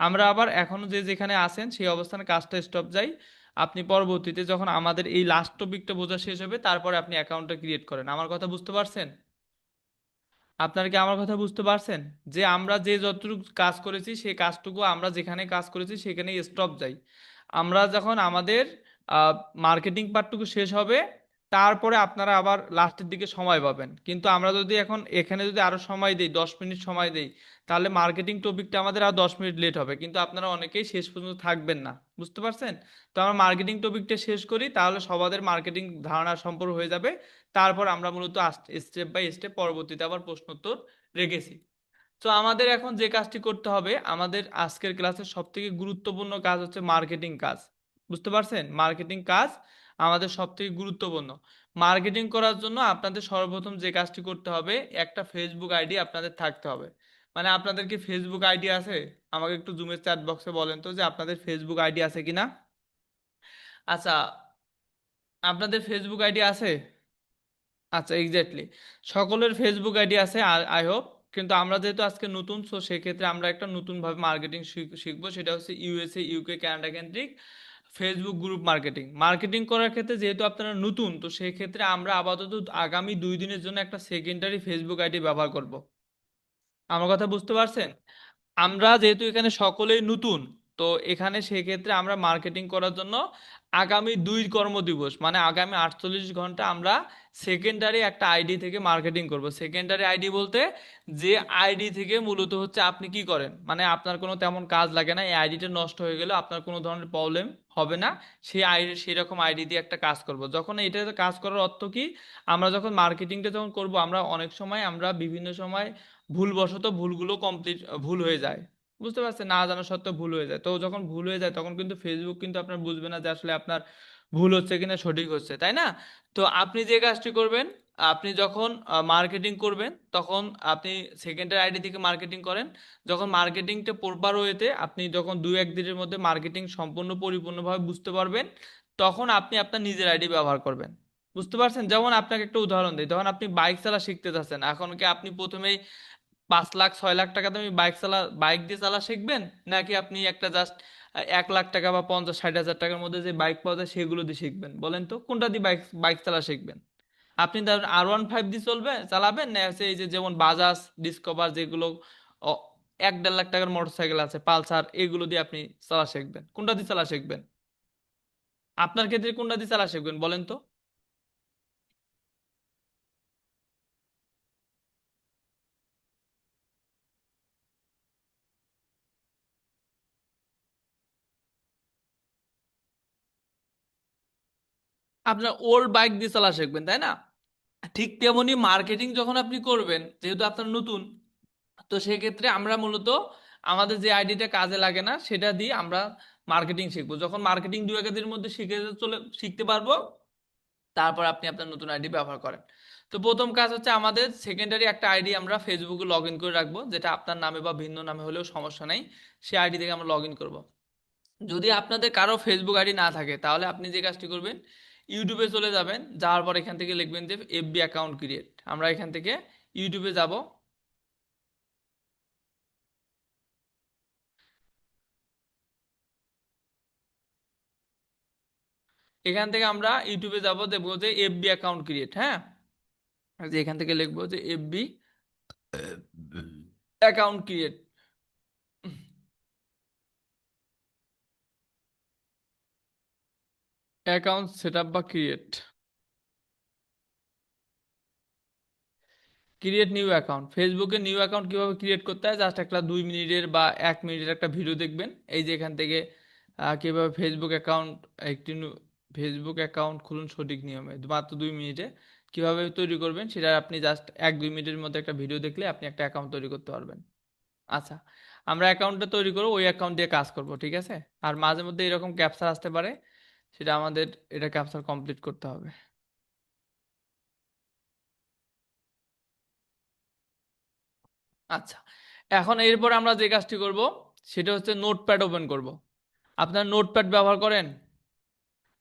আমরা আবার এখনো যে যেখানে আছেন সেই অবস্থানে কাজটা স্টপ যাই। আপনি পরবর্তীতে যখন আমাদের এই লাস্ট টপিকটা বোঝা শেষ হবে তারপরে আপনি অ্যাকাউন্টটা ক্রিয়েট করেন। আমার কথা বুঝতে পারছেন? আপনারা কি আমার কথা বুঝতে পারছেন? যে আমরা যে যতটুকু কাজ করেছি সেই কাজটুকু আমরা যেখানে কাজ করেছি সেখানে স্টপ যাই। আমরা যখন আমাদের মার্কেটিং পার্টটুকু শেষ হবে তারপরে আপনারা আবার লাস্টের দিকে সময় পাবেন, কিন্তু আমরা যদি এখন এখানে যদি আরো সময় দেই, 10 মিনিট সময় দেই, তাহলে মার্কেটিং টপিকটা আমাদের আর 10 মিনিট লেট হবে, কিন্তু আপনারা অনেকেই শেষ পর্যন্ত থাকবেন না। বুঝতে পারছেন? তো আমরা মার্কেটিং টপিকটা শেষ করি, তাহলে সবাদের মার্কেটিং ধারণা সম্পর্ক হয়ে যাবে। তারপর আমরা মূলত স্টেপ বাই স্টেপ পরবর্তীতে আবার প্রশ্নোত্তর রেখেছি। তো আমাদের এখন যে কাজটি করতে হবে, আমাদের আজকের ক্লাসের সব থেকে গুরুত্বপূর্ণ কাজ হচ্ছে মার্কেটিং কাজ। বুঝতে পারছেন, মার্কেটিং কাজ আমাদের সব থেকে গুরুত্বপূর্ণ। মার্কেটিং করার জন্য আপনাদের সর্বপ্রথম যে কাজটি করতে হবে, একটা ফেসবুক আইডি আপনাদের থাকতে হবে। মানে আপনাদের কি ফেসবুক আইডি আছে? আমাকে একটু জুমের চ্যাট বক্সে বলেন তো যে আপনাদের ফেসবুক আইডি আছে কিনা। আচ্ছা, আপনাদের ফেসবুক আইডি আছে? আচ্ছা, এক্স্যাক্টলি, সকলের ফেসবুক আইডি আছে আই হোপ। কিন্তু আমরা যেহেতু আজকে নতুন, সো সেক্ষেত্রে আমরা একটা নতুন ভাবে মার্কেটিং শিখবো, সেটা হচ্ছে ইউএসএ ইউকে কানাডা কেন্দ্রিক ফেসবুক গ্রুপ মার্কেটিং। মার্কেটিং করার ক্ষেত্রে যেহেতু আপনারা নতুন, তো সেই ক্ষেত্রে আমরা আপাতত আগামী 2 দিনের জন্য একটা সেকেন্ডারি ফেসবুক আইডি ব্যবহার করব। আমার কথা বুঝতে পারছেন? আমরা যেহেতু এখানে সকলেই নতুন, তো এখানে সেক্ষেত্রে আমরা মার্কেটিং করার জন্য আগামী 2 কর্মদিবস মানে আগামী 48 ঘন্টা আমরা সেকেন্ডারি একটা আইডি থেকে মার্কেটিং করব। সেকেন্ডারি আইডি বলতে যে আইডি থেকে মূলত হচ্ছে আপনি কি করেন, মানে আপনার কোনো তেমন কাজ লাগে না, এই আইডিটা নষ্ট হয়ে গেলে আপনার কোনো ধরনের প্রবলেম হবে না, সেই আইডি সেই রকম আইডি দিয়ে একটা কাজ করব। যখন এইটাতে কাজ করার অর্থ কি, আমরা যখন মার্কেটিংটা যখন করব, আমরা অনেক সময় আমরা বিভিন্ন সময় ভুলবশত ভুলগুলো কমপ্লিট ভুল হয়ে যায়। বুঝতে পারছেন, না জানা সত্ত্বেও ভুল হয়ে যায়, তো যখন ভুল হয়ে যায় তখন কিন্তু ফেসবুক কিন্তু আপনার বুঝবে না যে আসলে আপনার ভুল হচ্ছে কিনা সঠিক হচ্ছে, তাই না? তো আপনি যে কাজটি করবেন, আপনি যখন মার্কেটিং করবেন তখন আপনি সেকেন্ডারি আইডি থেকে মার্কেটিং করেন। যখন মার্কেটিংটা প্রপার ওয়েতে আপনি যখন 2-1 দিনের মধ্যে মার্কেটিং সম্পূর্ণ পরিপূর্ণভাবে বুঝতে পারবেন, তখন আপনি আপনার নিজের আইডি ব্যবহার করবেন। বুঝতে পারছেন? যেমন আপনাকে একটা উদাহরণ দিই, তখন আপনি বাইক চালা শিখতে যাচ্ছেন, এখন কি আপনি প্রথমেই 5 লাখ 6 লাখ টাকা দামি বাইক দিয়ে চালা শিখবেন, নাকি আপনি একটা জাস্ট 1 লাখ টাকা বা 50-60 হাজার টাকার মধ্যে যে বাইক পাওয়া যায় সেগুলো দিয়ে শিখবেন? বলেন তো কোনটা দিয়ে বাইক বাইক চালা শিখবেন? আপনি ধরুন R15 দিয়ে চালাবেন, না হচ্ছে এই যে যেমন বাজাজ ডিসকভার যেগুলো অ- 1-1.5 লাখ টাকার মোটরসাইকেল আছে, পালসার, এগুলো দিয়ে আপনি চালা শিখবেন? কোনটা দিয়ে চালা শিখবেন? আপনার ক্ষেত্রে কোনটা দিয়ে চালা শিখবেন বলেন তো? আপনার ওল্ড বাইক দিয়ে চালা শিখবেন, তাই না? ঠিক তেমনি মার্কেটিং যখন আপনি করবেন, যেহেতু আপনার নতুন, তো সেক্ষেত্রে আমরা মূলত আমাদের যে আইডিটা কাজে লাগে না সেটা দিয়ে আমরা মার্কেটিং শিখবো। যখন মার্কেটিং 2-1 দিনের মধ্যে শিখতে পারবো, তারপর আপনি আপনার নতুন আইডি ব্যবহার করেন। তো প্রথম কাজ হচ্ছে আমাদের সেকেন্ডারি একটা আইডি আমরা ফেসবুকে লগ ইন করে রাখবো, যেটা আপনার নামে বা ভিন্ন নামে হলেও সমস্যা নেই। সেই আইডি থেকে আমরা লগ ইন করবো। যদি আপনাদের কারো ফেসবুক আইডি না থাকে তাহলে আপনি যে কাজটি করবেন, ইউটিউবে চলে যাবেন, যাওয়ার পর এখান থেকে লিখবেন যে এফবি অ্যাকাউন্ট ক্রিয়েট। আমরা এখান থেকে ইউটিউবে যাব। এখান থেকে আমরা ইউটিউবে যাব, দেখবো যে এফবি অ্যাকাউন্ট ক্রিয়েট। হ্যাঁ, যে এখান থেকে লিখবো যে FB account create. Account set up বা ক্রিয়েট, ক্রিয়েট নিউ অ্যাকাউন্ট। ফেসবুকে নিউ অ্যাকাউন্ট কিভাবে ক্রিয়েট করতে হয়, জাস্ট একটা 2 মিনিটের বা 1 মিনিটের একটা ভিডিও দেখবেন। এই যে এখান থেকে কিভাবে ফেসবুক অ্যাকাউন্ট, একটি ফেসবুক অ্যাকাউন্ট খুলুন সঠিক নিয়মে, মাত্র 2 মিনিটে কিভাবে তৈরি করবেন সেটা আপনি জাস্ট 1-2 মিনিটের মধ্যে একটা ভিডিও দেখলে আপনি একটা অ্যাকাউন্ট তৈরি করতে পারবেন। আচ্ছা, আমরা অ্যাকাউন্টটা তৈরি করবো, ওই অ্যাকাউন্ট দিয়ে কাজ করব, ঠিক আছে। আর মাঝে মধ্যে এরকম ক্যাপচার আসতে পারে, সেটা আমাদের এটা ক্যাপচার কমপ্লিট করতে হবে। আচ্ছা, এখন এরপর আমরা যে কাজটি করব সেটা হচ্ছে নোটপ্যাড ওপেন করব। আপনার নোটপ্যাড ব্যবহার করেন?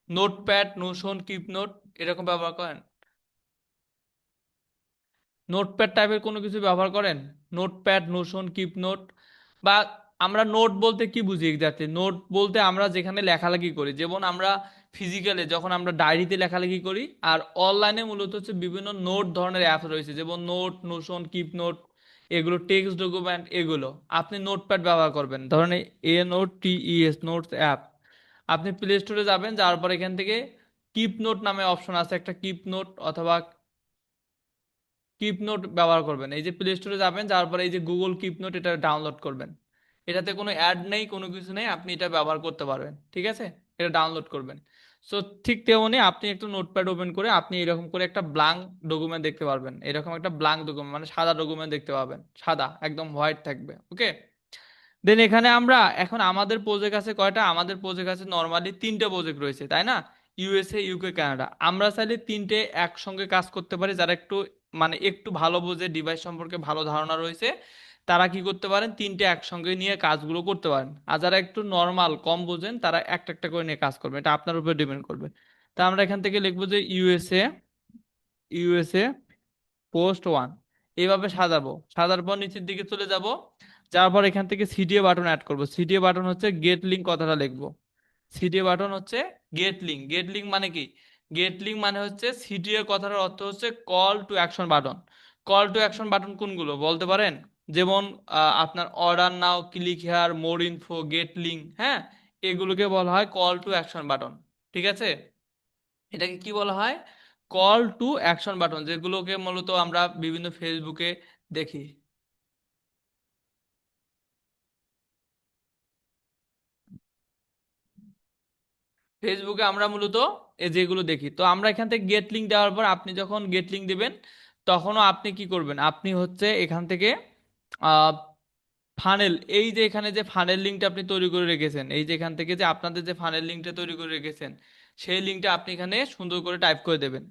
নোটপ্যাড, নোশন, কিপ নোট এরকম ব্যবহার করেন? নোটপ্যাড টাইপের কোনো কিছু ব্যবহার করেন? নোটপ্যাড, নোশন, কিপ নোট, বা আমরা নোট বলতে কি বুঝি এক্স্যাক্টলি? নোট বলতে আমরা যেখানে লেখালেখি করি, যেমন আমরা ফিজিক্যালে যখন আমরা ডায়েরিতে লেখালেখি করি, আর অনলাইনে মূলত হচ্ছে বিভিন্ন নোট ধরনের অ্যাপস রয়েছে, যেমন নোট, নোশন, কিপ নোট, এগুলো টেক্সট ডকুমেন্ট, এগুলো আপনি নোটপ্যাড ব্যবহার করবেন। ধরেন NOTES নোটস অ্যাপ, আপনি প্লে স্টোরে যাবেন, যাওয়ার পর এখান থেকে কিপ নোট নামে অপশন আছে, একটা কিপ নোট অথবা কিপ নোট ব্যবহার করবেন। এই যে প্লে স্টোরে যাবেন, যাওয়ার পরে এই যে গুগল কিপ নোট, এটা ডাউনলোড করবেন। এটাতে কোনো অ্যাড নেই, কোনো কিছু নেই, আপনি এটা ব্যবহার করতে পারবেন, ঠিক আছে। এটা ডাউনলোড করবেন। সো ঠিক তেমনি আপনি একটা নোটপ্যাড ওপেন করে আপনি এরকম করে একটা ব্লাঙ্ক ডকুমেন্ট দেখতে পারবেন, এরকম একটা ব্লাঙ্ক ডকুমেন্ট মানে সাদা ডকুমেন্ট দেখতে পাবেন, সাদা একদম হোয়াইট থাকবে, ওকে। দেন এখানে আমরা এখন আমাদের প্রজেক্ট আছে কয়টা? আমাদের প্রজেক্ট আছে নর্মালি 3টে প্রজেক্ট রয়েছে, তাই না? USA, UK, Canada. আমরা চাইলে 3টে একসঙ্গে কাজ করতে পারি। যারা একটু মানে একটু ভালো বোঝে, ডিভাইস সম্পর্কে ভালো ধারণা রয়েছে, তারা কি করতে পারেন, 3টে একসঙ্গে নিয়ে কাজগুলো করতে পারেন। আর যারা একটু নর্মাল কম বোঝেন, তারা একটা একটা করে নিয়ে কাজ করবে, এটা আপনার উপর ডিপেন্ড করবে। তা আমরা এখান থেকে লিখবো যে ইউএসএ, ইউএসএ পোস্ট 1, এইভাবে সাজাবো। সাজার পর নিচের দিকে চলে যাব, যাওয়ার পর এখান থেকে সিডিএ বাটন অ্যাড করব। সিডিএ বাটন হচ্ছে গেট লিঙ্ক, কথাটা লিখবো। সিডিএ বাটন হচ্ছে গেট লিঙ্ক। গেট লিঙ্ক মানে কি? গেট লিঙ্ক মানে হচ্ছে সিডিএ কথাটার অর্থ হচ্ছে call to action button. Call to action button কোনগুলো বলতে পারেন? যেমন আপনার order now, click here, more info, gate link, হ্যাঁ, এগুলোকে বলা হয় কল টু অ্যাকশন বাটন, ঠিক আছে। এটাকে কি বলা হয়? কল টু অ্যাকশন বাটন, যেগুলোকে মূলত আমরা বিভিন্ন ফেসবুকে দেখি। ফেসবুকে আমরা মূলত এই যেগুলো দেখি, তো আমরা এখান থেকে গেট লিঙ্ক দেওয়ার পর আপনি যখন গেট লিঙ্ক দিবেন, তখনও আপনি কি করবেন, আপনি হচ্ছে এখান থেকে ফানেল, এই যে এখানে যে ফানেল লিঙ্কটা আপনি তৈরি করে রেখেছেন, এই যে এখান থেকে যে আপনাদের যে ফানেল লিঙ্কটা তৈরি করে রেখেছেন, সেই লিঙ্কটা আপনি এখানে সুন্দর করে টাইপ করে দেবেন,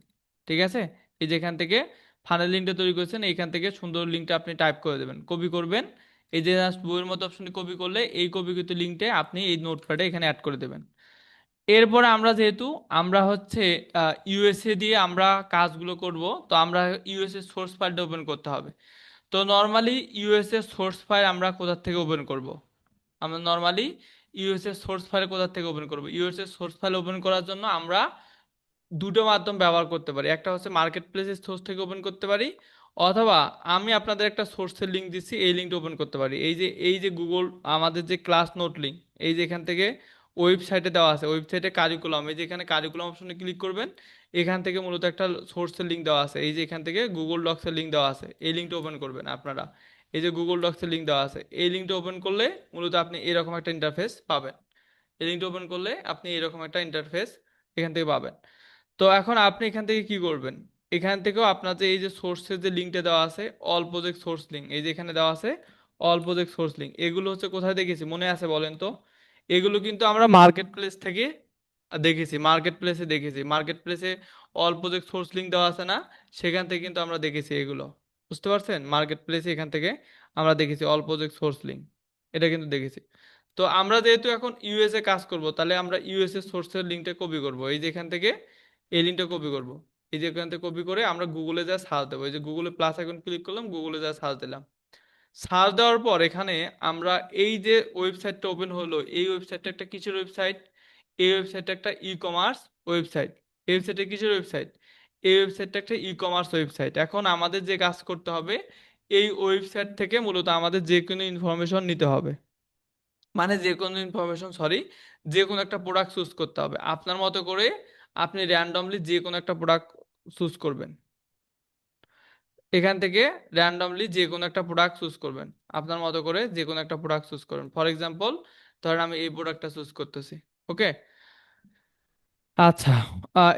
ঠিক আছে। এই যে এখান থেকে ফানেল লিঙ্কটা তৈরি করেছেন, এইখান থেকে সুন্দর লিঙ্কটা আপনি টাইপ করে দেবেন, কপি করবেন। এই যে জাস্ট বইয়ের মতো অপশনে কপি করলে, এই কপিকৃত লিঙ্কটা আপনি এই নোটপ্যাডে এখানে অ্যাড করে দেবেন। এরপরে আমরা যেহেতু আমরা হচ্ছে ইউএসএ দিয়ে আমরা কাজগুলো করব, তো আমরা ইউএসএ সোর্স ফাইলটা ওপেন করতে হবে। তো নর্মালি ইউএসএ সোর্স ফাইল আমরা কোথা থেকে ওপেন করব? আমরা নর্মালি ইউএসএ সোর্স ফাইল কোথা থেকে ওপেন করব? ইউএসএ সোর্স ফাইল ওপেন করার জন্য আমরা দুটো মাধ্যম ব্যবহার করতে পারি। একটা হচ্ছে মার্কেট প্লেসের সোর্স থেকে ওপেন করতে পারি, অথবা আমি আপনাদের একটা সোর্সের লিঙ্ক দিচ্ছি, এই লিঙ্কটা ওপেন করতে পারি। এই যে গুগল আমাদের যে ক্লাস নোট লিঙ্ক, এই যে এখান থেকে ওয়েবসাইটে দেওয়া আছে, ওয়েবসাইটে কারিকুলাম, এই যে এখানে কারিকুলাম অপশনে ক্লিক করবেন। এখান থেকে মূলত একটা সোর্সের লিঙ্ক দেওয়া আছে, এই যে এখান থেকে গুগল ডক্সের লিঙ্ক দেওয়া আছে, এই লিঙ্কটা ওপেন করবেন আপনারা। এই যে গুগল ডক্সের লিঙ্ক দেওয়া আছে, এই লিঙ্কটা ওপেন করলে মূলত আপনি এরকম একটা ইন্টারফেস পাবেন। এই লিঙ্কটা ওপেন করলে আপনি এরকম একটা ইন্টারফেস এখান থেকে পাবেন। তো এখন আপনি এখান থেকে কি করবেন? এখান থেকেও আপনার যে এই যে সোর্সের যে লিঙ্কটা দেওয়া আছে, অল প্রজেক্ট সোর্স লিঙ্ক, এই যে এখানে দেওয়া আছে অল প্রজেক্ট সোর্স লিঙ্ক, এগুলো হচ্ছে কোথায় দেখেছি মনে আছে বলেন তো? এগুলো কিন্তু আমরা মার্কেট প্লেস থেকে দেখেছি, মার্কেট প্লেসে দেখেছি, মার্কেট প্লেসে অল প্রজেক্ট সোর্স লিঙ্ক দেওয়া আছে না, সেখান থেকে কিন্তু আমরা দেখেছি এগুলো। বুঝতে পারছেন, মার্কেট প্লেসে এখান থেকে আমরা দেখেছি অল প্রজেক্ট সোর্স লিঙ্ক, এটা কিন্তু দেখেছি। তো আমরা যেহেতু এখন ইউএসএ কাজ করব, তাহলে আমরা ইউএসএ সোর্সের লিঙ্কটা কপি করব, এই যে এখান থেকে এই লিঙ্কটা কপি করব। এই যে এখান থেকে কপি করে আমরা গুগলে যা সার্চ দেবো, এই যে গুগলে প্লাস আইকন ক্লিক করলাম, গুগলে যা সার্চ দিলাম। সার্চ দেওয়ার পর এখানে আমরা এই যে ওয়েবসাইটটা ওপেন হলো, এই ওয়েবসাইটটা একটা কিসের ওয়েবসাইট? এই ওয়েবসাইটটা একটা ই কমার্স ওয়েবসাইট। এই ওয়েবসাইটটা কিসের ওয়েবসাইট? এই ওয়েবসাইটটা একটা ই কমার্স ওয়েবসাইট। এখন আমাদের যে কাজ করতে হবে, এই ওয়েবসাইট থেকে মূলত আমাদের যে কোনো ইনফরমেশন নিতে হবে। মানে যে কোনো ইনফরমেশন, সরি, যে কোনো একটা প্রোডাক্ট চুজ করতে হবে আপনার মতো করে। আপনি র্যান্ডমলি যে কোনো একটা প্রোডাক্ট চুজ করবেন, এখান থেকে র্যান্ডমলি যে কোনো একটা প্রোডাক্ট চুজ করবেন, আপনার মতো করে যে কোনো একটা প্রোডাক্ট চুজ করবেন। ফর এক্সাম্পল, ধরেন আমি এই প্রোডাক্টটা চুজ করতেছি। ওকে, আচ্ছা,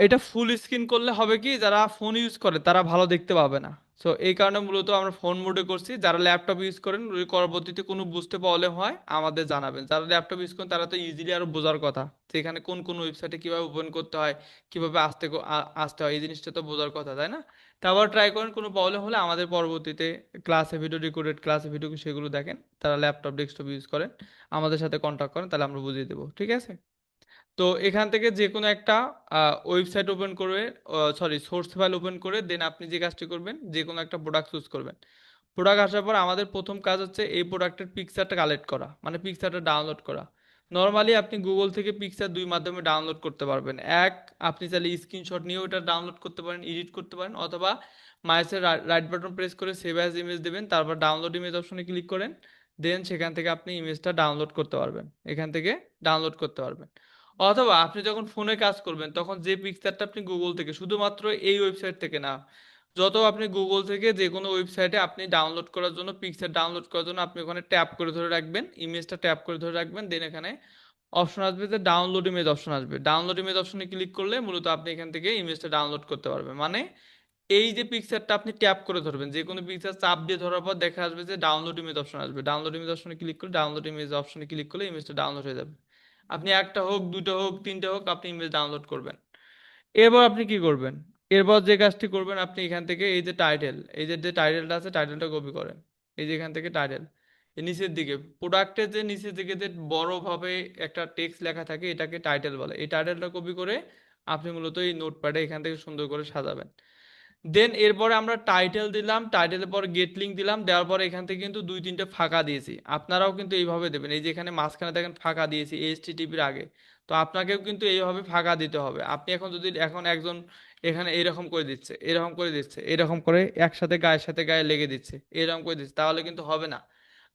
এটা ফুল স্ক্রিন করলে হবে কি, যারা ফোন ইউজ করে তারা ভালো দেখতে পাবে না। সো এই কারণে মূলত আমরা ফোন মোডে করছি। যারা ল্যাপটপ ইউজ করেন, যদি পরবর্তীতে কোনো বুঝতে প্রবলেম হয় আমাদের জানাবেন। যারা ল্যাপটপ ইউজ করেন তারা তো ইজিলি আরো বোঝার কথা, যে এখানে কোন কোন ওয়েবসাইটে কিভাবে ওপেন করতে হয়, কিভাবে আসতে হয়, এই জিনিসটা তো বোঝার কথা, তাই না? তা আবার ট্রাই করেন, কোনো প্রবলেম হলে আমাদের পরবর্তীতে ক্লাসে ভিডিও, রেকর্ডেড ক্লাসে ভিডিও সেগুলো দেখেন। তারা ল্যাপটপ ডেস্কটপ ইউজ করেন, আমাদের সাথে কন্ট্যাক্ট করেন, তাহলে আমরা বুঝিয়ে দেবো, ঠিক আছে? তো এখান থেকে যে কোনো একটা ওয়েবসাইট ওপেন করে, সরি, সোর্স ফাইল ওপেন করে দেন আপনি যে কাজটি করবেন, যে কোনো একটা প্রোডাক্ট চুজ করবেন। প্রোডাক্ট আসার পর আমাদের প্রথম কাজ হচ্ছে এই প্রোডাক্টের পিকচারটা কালেক্ট করা, মানে পিকচারটা ডাউনলোড করা। নর্মালি আপনি গুগল থেকে পিকচার দুই মাধ্যমে ডাউনলোড করতে পারবেন। এক, আপনি চাইলে স্ক্রিনশট নিয়েও এটা ডাউনলোড করতে পারেন, এডিট করতে পারেন, অথবা মাউসের রাইট বাটন প্রেস করে সেভ অ্যাজ ইমেজ দেবেন, তারপর ডাউনলোড ইমেজ অপশনে ক্লিক করেন। দেন সেখান থেকে আপনি ইমেজটা ডাউনলোড করতে পারবেন, এখান থেকে ডাউনলোড করতে পারবেন। অথবা আপনি যখন ফোনে কাজ করবেন তখন যে পিকচারটা আপনি গুগল থেকে, শুধুমাত্র এই ওয়েবসাইট থেকে না, যত আপনি গুগল থেকে যে কোনো ওয়েবসাইটে আপনি ডাউনলোড করার জন্য, পিকচার ডাউনলোড করার জন্য আপনি ওখানে ট্যাপ করে ধরে রাখবেন, ইমেজটা ট্যাপ করে ধরে রাখবেন। দেন এখানে অপশন আসবে যে ডাউনলোড ইমেজ অপশন আসবে, ডাউনলোড ইমেজ অপশনে ক্লিক করলে মূলত আপনি এখান থেকে ইমেজটা ডাউনলোড করতে পারবেন। মানে এই যে পিকচারটা আপনি ট্যাপ করে ধরবেন, যে কোনো পিকচার চাপ দিয়ে ধরার পর দেখা আসবে যে ডাউনলোড ইমেজ অপশন আসবে, ডাউনলোড ইমেজ অপশনে ক্লিক করে ডাউনলোড ইমেজ অপশনে ক্লিক করলে ইমেজটা ডাউনলোড হয়ে যাবে। আপনি একটা হোক, দুটো হোক, তিনটে হোক, আপনি ইমেজ ডাউনলোড করবেন। এরপর আপনি কি করবেন? এরপর যে কাজটি করবেন, আপনি এখান থেকে এই যে টাইটেল, এই যে যে টাইটেলটা আছে, টাইটেলটা কপি করেন। এই যে এখান থেকে টাইটেল, এই নিচের দিকে প্রোডাক্টের যে নিচের দিকে যে বড়ভাবে একটা টেক্সট লেখা থাকে, এটাকে টাইটেল বলে। এই টাইটেলটা কপি করে আপনি মূলত এই নোটপ্যাডে এখান থেকে সুন্দর করে সাজাবেন। দেন এরপরে আমরা টাইটেল দিলাম, টাইটেলের পর গেট লিঙ্ক দিলাম, দেওয়ার পর এখান থেকে কিন্তু দুই তিনটে ফাঁকা দিয়েছি। আপনারাও কিন্তু এইভাবে দেবেন, এই যে এখানে মাঝখানে দেখেন ফাঁকা দিয়েছি এইচটিটিপির আগে। তো আপনাকেও কিন্তু এইভাবে ফাঁকা দিতে হবে। আপনি এখন যদি এখন একজন এখানে এরকম করে দিচ্ছে, এরকম করে দিচ্ছে, এরকম করে একসাথে গায়ের সাথে গায়ে লেগে দিচ্ছে, এরকম করে দিচ্ছে, তাহলে কিন্তু হবে না।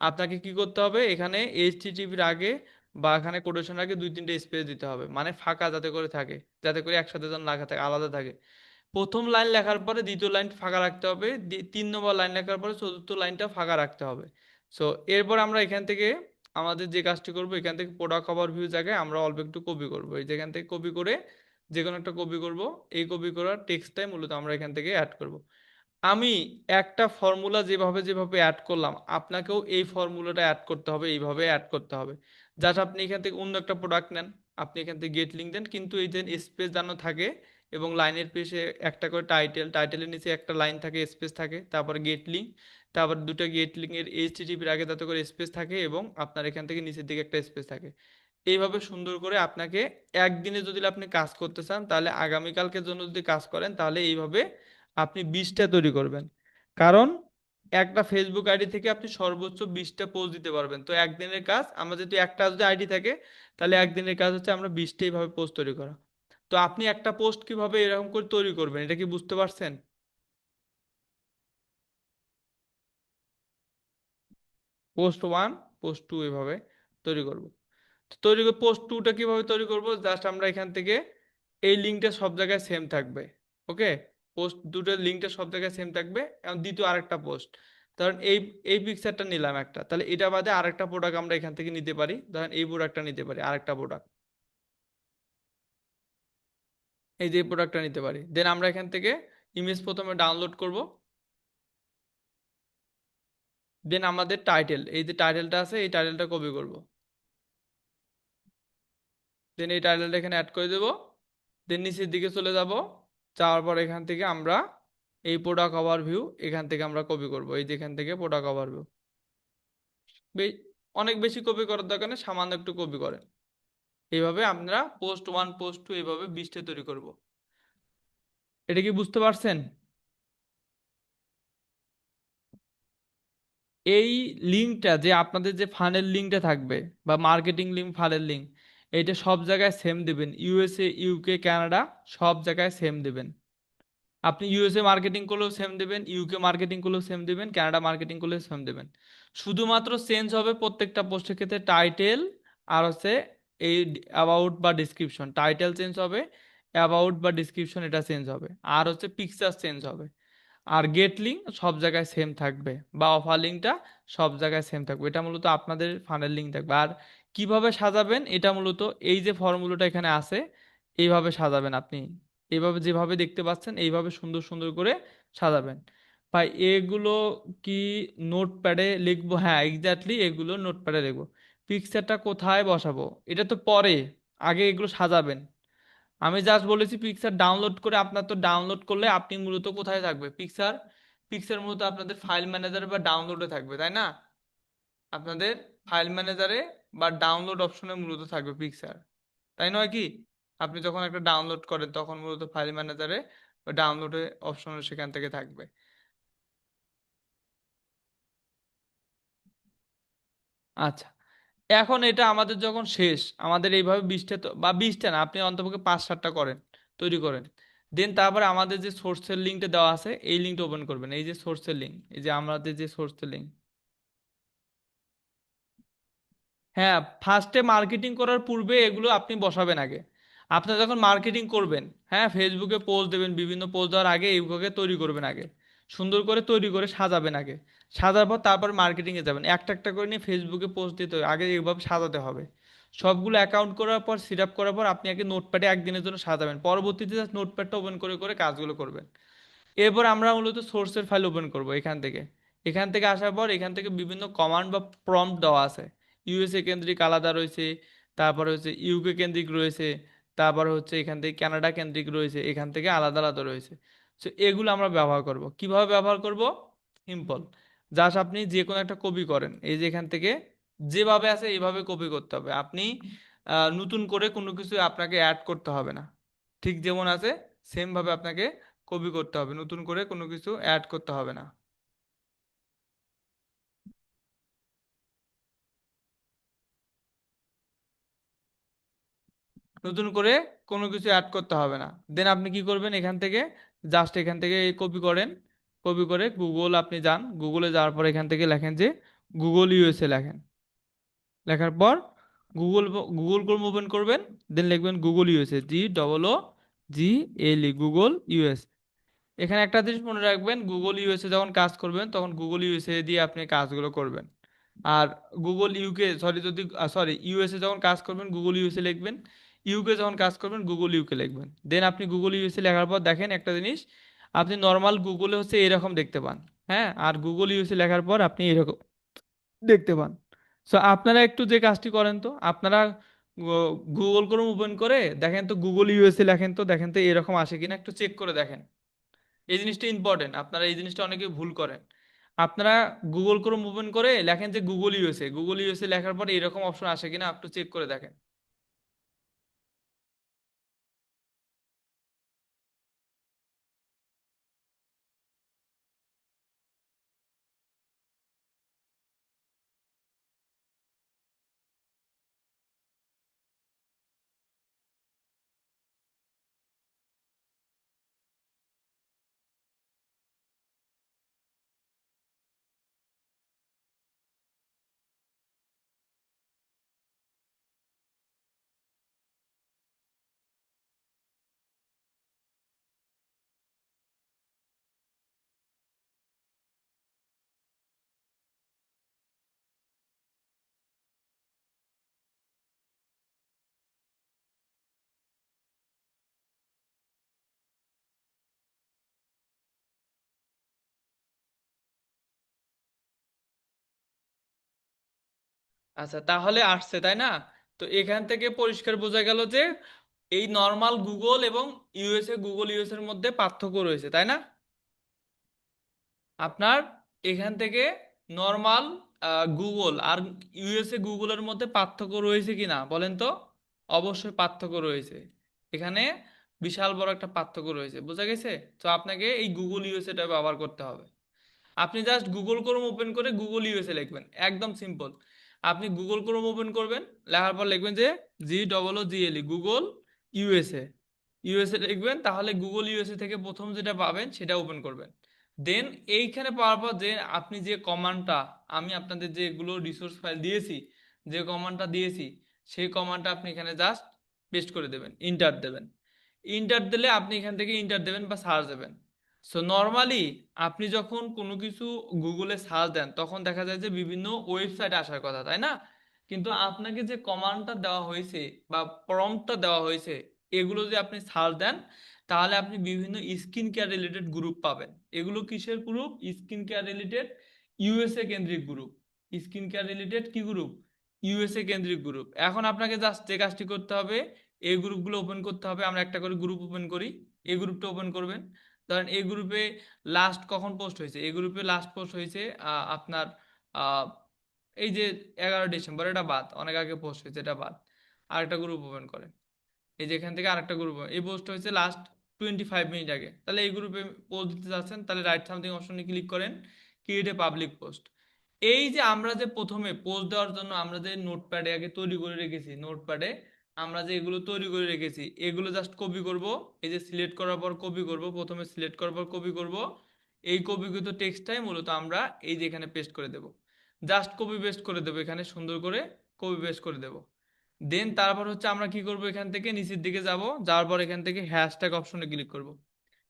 আপনাকে কি করতে হবে, এখানে এইচটিটিপির আগে বা এখানে কোটেশনের আগে দুই তিনটে স্পেস দিতে হবে, মানে ফাঁকা যাতে করে থাকে, যাতে করে একসাথে যেন লেখা থাকে, আলাদা থাকে। প্রথম লাইন লেখার পরে দ্বিতীয় লাইন ফাঁকা রাখতে হবে, তিন নম্বর লাইন লেখার পরে চতুর্থ লাইনটা ফাঁকা রাখতে হবে। সো এরপর আমরা এখান থেকে আমাদের যে কাজটি করব, এখান থেকে প্রোডাক্ট ওভারভিউ জায়গায় আমরা অল্প একটু কপি করব, এই যেখান থেকে কপি করে যে কোনো একটা কপি করব। এই কপি করার টেক্সটটাই মূলত আমরা এখান থেকে অ্যাড করব। আমি একটা ফর্মুলা যেভাবে যেভাবে অ্যাড করলাম, আপনাকেও এই ফর্মুলাটা অ্যাড করতে হবে, এইভাবে অ্যাড করতে হবে। জাস্ট আপনি এখান থেকে অন্য একটা প্রোডাক্ট নেন, আপনি এখান থেকে গেট লিঙ্ক দেন, কিন্তু এই যে স্পেস যেন থাকে, এবং লাইনের পেশে একটা করে টাইটেল, টাইটেলের নিচে একটা লাইন থাকে, স্পেস থাকে, তারপর গেট লিঙ্ক, তারপর দুটো গেট লিঙ্কের এইচটিটিপির আগে যাতে করে স্পেস থাকে, এবং আপনার এখান থেকে নিচের দিকে একটা স্পেস থাকে। এইভাবে সুন্দর করে আপনাকে, একদিনে যদি আপনি কাজ করতে চান, তাহলে আগামীকালকের জন্য যদি কাজ করেন, তাহলে এইভাবে আপনি 20টা তৈরি করবেন। কারণ একটা ফেসবুক আইডি থেকে আপনি সর্বোচ্চ 20টা পোস্ট দিতে পারবেন। তো একদিনের কাজ, আমরা যদি একটা যদি আইডি থাকে, তাহলে একদিনের কাজ হচ্ছে আমরা 20টা এইভাবে পোস্ট তৈরি করা। তো আপনি একটা পোস্ট কিভাবে এরকম করে তৈরি করবেন, এটা কি বুঝতে পারছেন? পোস্ট ওয়ান, পোস্ট টু, এভাবে তৈরি করব। তো তৈরি করে পোস্ট টুটা কিভাবে তৈরি করব, জাস্ট আমরা এখান থেকে এই লিঙ্কটা সব জায়গায় সেম থাকবে। ওকে, পোস্ট দুটোর লিঙ্কটা সব জায়গায় সেম থাকবে। এখন দ্বিতীয় আরেকটা পোস্ট, ধরেন এই এই পিকচারটা নিলাম একটা, তাহলে এটা বাদে আরেকটা প্রোডাক্ট আমরা এখান থেকে নিতে পারি, ধরেন এই প্রোডাক্টটা নিতে পারি, আরেকটা প্রোডাক্ট, এই যে প্রোডাক্টটা নিতে পারি। দেন আমরা এখান থেকে ইমেজ প্রথমে ডাউনলোড করব। দেন আমাদের টাইটেল, এই যে টাইটেলটা আছে, এই টাইটেলটা কপি করব। দেন এই টাইটেলটা এখানে অ্যাড করে দেবো। দেন নিচের দিকে চলে যাব, যাওয়ার পর এখান থেকে আমরা এই প্রোডাক্ট ওভারভিউ এখান থেকে আমরা কপি করব, এই যে এখান থেকে প্রোডাক্ট ওভারভিউ। অনেক বেশি কপি করার দরকার নেই, সামান্য একটু কপি করেন। এইভাবে আমরা পোস্ট ওয়ান পোস্ট টু এইভাবে 20টা তৈরি করব। এটা কি বুঝতে পারছেন? এই লিঙ্কটা যে আপনাদের যে ফানেল লিঙ্কটা থাকবে বা মার্কেটিং লিঙ্ক, ফানেল লিঙ্ক, এইটা সব জায়গায় সেম দিবেন। ইউএসএ, ইউকে, কানাডা সব জায়গায় সেম দিবেন। আপনি ইউএসএ মার্কেটিং করলেও সেম দেবেন, ইউকে মার্কেটিং করলেও সেম দেবেন, কানাডা মার্কেটিং করলেও সেম দেবেন। শুধুমাত্র চেঞ্জ হবে প্রত্যেকটা পোস্টের ক্ষেত্রে টাইটেল আর হচ্ছে এই অ্যাবাউট বা ডিসক্রিপশন। টাইটেল চেঞ্জ হবে, অ্যাবাউট বা ডিসক্রিপশন এটা চেঞ্জ হবে, আর হচ্ছে পিকচার চেঞ্জ হবে। আর গেট লিঙ্ক সব জায়গায় সেম থাকবে, বা অফার লিঙ্কটা সব জায়গায় সেম থাকবে। এটা মূলত আপনাদের ফানেল লিঙ্ক থাকবে। আর কিভাবে সাজাবেন এটা মূলত এই যে ফর্মুলাটা এখানে আছে এইভাবে সাজাবেন আপনি। এইভাবে যেভাবে দেখতে পাচ্ছেন এইভাবে সুন্দর সুন্দর করে সাজাবেন। ভাই এগুলো কি নোটপ্যাডে লিখবো? হ্যাঁ এক্স্যাক্টলি, এগুলো নোটপ্যাডে লিখবো। পিকচারটা কোথায় বসাবো এটা তো পরে, আগে এগুলো সাজাবেন। আমি জাস্ট বলেছি পিকচার ডাউনলোড করে, আপনার তো ডাউনলোড করলে আপনি মূলত কোথায় থাকবে পিকচার? পিকচার মূলত আপনাদের ফাইল ম্যানেজারে বা ডাউনলোডে থাকবে, তাই না? আপনাদের ফাইল ম্যানেজারে বা ডাউনলোড অপশনে মূলত থাকবে পিকচার, তাই নয় কি? আপনি যখন একটা ডাউনলোড করেন তখন মূলত ফাইল ম্যানেজারে বা ডাউনলোডে অপশনে সেখান থেকে থাকবে। আচ্ছা, এখন এটা আমাদের যখন শেষ, আমাদের এইভাবে 20টা বা 20টা না, আপনি অন্তপক্ষে 5-7টা করেন, তৈরি করেন। দেন তারপরে আমাদের যে সোর্সের লিঙ্কটা দেওয়া আছে এই লিঙ্কটা ওপেন করবেন, এই যে সোর্সের লিঙ্ক, এই যে আমাদের যে সোর্সের লিঙ্ক। হ্যাঁ, ফার্স্টে মার্কেটিং করার পূর্বে এগুলো আপনি বসাবেন আগে। আপনি যখন মার্কেটিং করবেন, হ্যাঁ ফেসবুকে পোস্ট দেবেন, বিভিন্ন পোস্ট দেওয়ার আগে এইগুলোকে তৈরি করবেন আগে। সুন্দর করে তৈরি করে সাজাবেন আগে। সাজার পর তারপর মার্কেটিংয়ে যাবেন, একটা একটা করে নিয়ে ফেসবুকে পোস্ট দিতে হবে, আগে এইভাবে সাজাতে হবে। সবগুলো অ্যাকাউন্ট করার পর, সেট আপ করার পর আপনি আগে নোটপ্যাডে একদিনের জন্য সাজাবেন, পরবর্তীতে জাস্ট নোটপ্যাডটা ওপেন করে করে কাজগুলো করবেন। এরপর আমরা মূলত সোর্সের ফাইল ওপেন করব এখান থেকে। এখান থেকে আসার পর এখান থেকে বিভিন্ন কমান্ড বা প্রম্পট দেওয়া আছে। ইউএসএ কেন্দ্রিক আলাদা রয়েছে, তারপরে হচ্ছে ইউকে কেন্দ্রিক রয়েছে, তারপর হচ্ছে এখান থেকে কানাডা কেন্দ্রিক রয়েছে, এখান থেকে আলাদা আলাদা রয়েছে। তো এগুলো আমরা ব্যবহার করব। কিভাবে ব্যবহার করব? সিম্পল। জাস্ট আপনি যে কোনো একটা কপি করেন, এই যে এখান থেকে যেভাবে আছে এইভাবে কপি করতে হবে। আপনি নতুন করে কোনো কিছু আপনাকে অ্যাড করতে হবে না। ঠিক যেমন আছে সেম ভাবে আপনাকে কপি করতে হবে, নতুন করে কোনো কিছু অ্যাড করতে হবে না। নতুন করে কোনো কিছু অ্যাড করতে হবে না। দেন আপনি কি করবেন, এখান থেকে জাস্ট এখান থেকে কপি করেন। কপি করে গুগল আপনি যান, গুগলে যাওয়ার পর এখান থেকে লেখেন যে গুগল ইউএসএ লেখেন। লেখার পর গুগল গুগল ক্রোম ওপেন করবেন। দেন লিখবেন Google USA, GOOGLE, Google US. এখানে একটা জিনিস মনে রাখবেন, গুগল ইউএসএ যখন কাজ করবেন তখন গুগল ইউএসএ দিয়ে আপনি কাজগুলো করবেন। আর গুগল ইউকে, সরি যদি, সরি ইউএসএ যখন কাজ করবেন গুগল ইউএসএ লিখবেন, ইউকে যখন কাজ করবেন গুগল ইউকে লিখবেন। দেন আপনি গুগল ইউএসএ লেখার পর দেখেন একটা জিনিস, আপনি নর্মাল গুগলে হচ্ছে এরকম দেখতে পান, হ্যাঁ, আর গুগল ইউএসএ লেখার পর আপনি এরকম দেখতে পান। সো আপনারা একটু যে কাজটি করেন তো, আপনারা গুগল ক্রোম ওপেন করে দেখেন তো গুগল ইউএসএ লেখেন তো, দেখেন তো এরকম আসে কিনা একটু চেক করে দেখেন। এই জিনিসটা ইম্পর্টেন্ট, আপনারা এই জিনিসটা অনেকে ভুল করেন। আপনারা গুগল ক্রোম ওপেন করে লেখেন যে গুগল ইউএসএ, গুগল ইউএসএ লেখার পরে এরকম অপশন আসে কিনা একটু চেক করে দেখেন। আচ্ছা তাহলে আসছে তাই না? তো এখান থেকে পরিষ্কার বোঝা গেল যে এই নর্মাল গুগল এবং গুগল ইউএস এর মধ্যে পার্থক্য রয়েছে, তাই না? আপনার এখান থেকে নর্মাল গুগল আর গুগলের মধ্যে পার্থক্য রয়েছে কি না বলেন তো? অবশ্যই পার্থক্য রয়েছে। এখানে বিশাল বড় একটা পার্থক্য রয়েছে, বোঝা গেছে? তো আপনাকে এই গুগল ইউএসএটা ব্যবহার করতে হবে। আপনি জাস্ট গুগল ক্রোম ওপেন করে গুগল ইউএসএ লিখবেন, একদম সিম্পল। আপনি গুগল ক্রোম ওপেন করবেন, লেখার পর লিখবেন যে GOOGLE গুগল ইউএসএ। ইউএসএ লিখবেন, তাহলে গুগল ইউএসএ থেকে প্রথম যেটা পাবেন সেটা ওপেন করবেন। দেন এইখানে পাওয়ার পর যে আপনি যে কমান্ডটা, আমি আপনাদের যেগুলো রিসোর্স ফাইল দিয়েছি, যে কমান্ডটা দিয়েছি, সেই কমান্ডটা আপনি এখানে জাস্ট পেস্ট করে দেবেন, ইন্টার দেবেন। ইন্টার দিলে আপনি এখান থেকে ইন্টার দেবেন বা সার্চ দেবেন। সো নর্মালি আপনি যখন কোনো কিছু গুগলে সার্চ দেন তখন দেখা যায় যে বিভিন্ন ওয়েবসাইট আসার কথা, তাই না? কিন্তু আপনাকে যে কমান্ডটা দেওয়া হয়েছে বা প্রম্পটটা দেওয়া হয়েছে, এগুলো যদি আপনি সার্চ দেন তাহলে আপনি বিভিন্ন স্কিন কেয়ার রিলেটেড গ্রুপ পাবেন। এগুলো কিসের group? Skin care related, USA কেন্দ্রিক গ্রুপ। স্কিন কেয়ার রিলেটেড কি গ্রুপ? ইউএসএ কেন্দ্রিক গ্রুপ। এখন আপনাকে জাস্ট যে কাজটি করতে হবে, এই গ্রুপগুলো ওপেন করতে হবে। আমরা একটা করে গ্রুপ ওপেন করি, এই গ্রুপটা ওপেন করবেন। ধরেন এই গ্রুপে লাস্ট কখন পোস্ট হয়েছে, এই গ্রুপে লাস্ট পোস্ট হয়েছে আপনার আহ, এই যে 11 ডিসেম্বর, এটা বাদ, অনেক আগে পোস্ট হয়েছে, এটা বাদ। আরেকটা গ্রুপ ওপেন করেন, এই যে এখান থেকে আরেকটা গ্রুপ, এই পোস্ট হয়েছে লাস্ট 25 মিনিট আগে। তাহলে এই গ্রুপে পোস্ট দিতে চাচ্ছেন, তাহলে রাইট সামথিং অপশনে ক্লিক করেন, ক্রিয়েট এ পাবলিক পোস্ট। এই যে আমরা যে প্রথমে পোস্ট দেওয়ার জন্য আমরা যে নোটপ্যাডে আগে তৈরি করে রেখেছি, নোটপ্যাডে আমরা যে এগুলো তৈরি করে রেখেছি, এগুলো জাস্ট কপি করব। এই যে সিলেক্ট করার পর কপি করব, প্রথমে সিলেক্ট করার পর কপি করব। এই কপিকৃত টেক্সটটাই মূলত আমরা এই যে এখানে পেস্ট করে দেব। জাস্ট কপি পেস্ট করে দেবো, এখানে সুন্দর করে কপি পেস্ট করে দেব। দেন তারপর হচ্ছে আমরা কি করব, এখান থেকে নিচের দিকে যাব, যাওয়ার পর এখান থেকে হ্যাশট্যাগ অপশনে ক্লিক করব।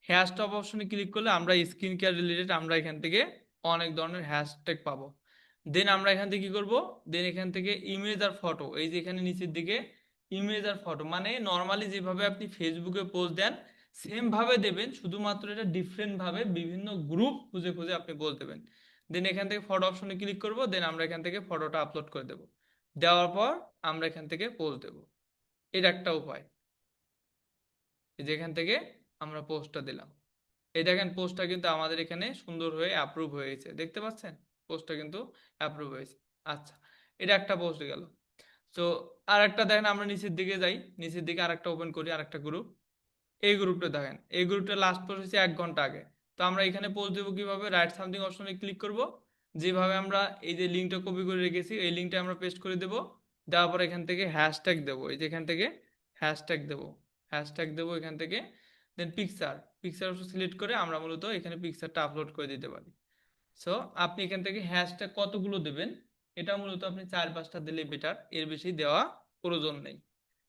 হ্যাশট্যাগ অপশনে ক্লিক করলে আমরা স্কিন কেয়ার রিলেটেড আমরা এখান থেকে অনেক ধরনের হ্যাশট্যাগ পাবো। দেন আমরা এখান থেকে কি করব, দেন এখান থেকে ইমেজ আর ফটো, এই যে এখানে নিচের দিকে ইমেজ আর ফটো, মানে নর্মালি যেভাবে আপনি ফেসবুকে পোস্ট দেন সেম ভাবে দেবেন, শুধুমাত্র এটা ডিফারেন্ট ভাবে বিভিন্ন গ্রুপ খুঁজে খুঁজে আপনি পোস্ট দেবেন। দেন এখান থেকে ফটো অপশনে ক্লিক করব, দেন আমরা এখান থেকে ফটোটা আপলোড করে দেব। দেওয়ার পর আমরা এখান থেকে পোস্ট দেব। এটা একটা উপায়। এই যে এখান থেকে আমরা পোস্টটা দিলাম, এই দেখেন পোস্টটা কিন্তু আমাদের এখানে সুন্দর হয়ে অ্যাপ্রুভ হয়ে গেছে, দেখতে পাচ্ছেন? পোস্টটা কিন্তু অ্যাপ্রুভ হয়েছে। আচ্ছা, এটা একটা পোস্ট গেল। তো আর একটা দেখেন, আমরা নিচের দিকে যাই, নিচের দিকে আরেকটা ওপেন করি, আরেকটা গ্রুপ। এই গ্রুপটা দেখেন, এই গ্রুপটা লাস্ট পোস্ট হয়েছে 1 ঘন্টা আগে। তো আমরা এখানে পোস্ট দেবো কিভাবে, রাইট সামথিং অপশনে ক্লিক করব, যেভাবে আমরা এই যে লিঙ্কটা কপি করে রেখেছি এই লিঙ্কটা আমরা পেস্ট করে দেবো। দেওয়ার পর এখান থেকে হ্যাশট্যাগ দেবো, এই যে এখান থেকে হ্যাশট্যাগ দেবো, হ্যাশট্যাগ দেবো এখান থেকে। দেন পিকচার, পিকচার অপশন সিলেক্ট করে আমরা মূলত এখানে পিকচারটা আপলোড করে দিতে পারি। সো আপনি এখান থেকে হ্যাশট্যাগ কতগুলো দেবেন, এটা মূলত আপনি 4-5টা দিলেই বেটার, এর বেশি দেওয়া প্রয়োজন নেই।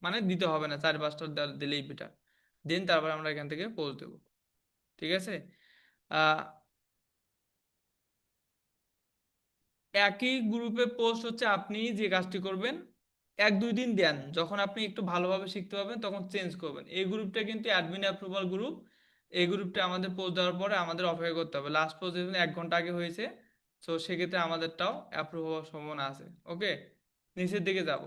মানে দিতে হবে না, 4-5টা দিলেই বেটার। দেন তারপর আমরা এখান থেকে পোস্ট দেবো, ঠিক আছে? আহ, একই গ্রুপে পোস্ট হচ্ছে আপনি যে কাজটি করবেন, 1-2 দিন দেন, যখন আপনি একটু ভালোভাবে শিখতে পারবেন তখন চেঞ্জ করবেন। এই গ্রুপটা কিন্তু অ্যাডমিন অ্যাপ্রুভাল গ্রুপ। এই গ্রুপটা আমাদের পোস্ট দেওয়ার পরে আমাদের অপেক্ষা করতে হবে, লাস্ট পোস্ট যেহেতু 1 ঘন্টা আগে হয়েছে, তো সেক্ষেত্রে আমাদেরটাও অ্যাপ্রুভ হওয়ার সম্ভাবনা আছে। ওকে, নিচের দিকে যাব,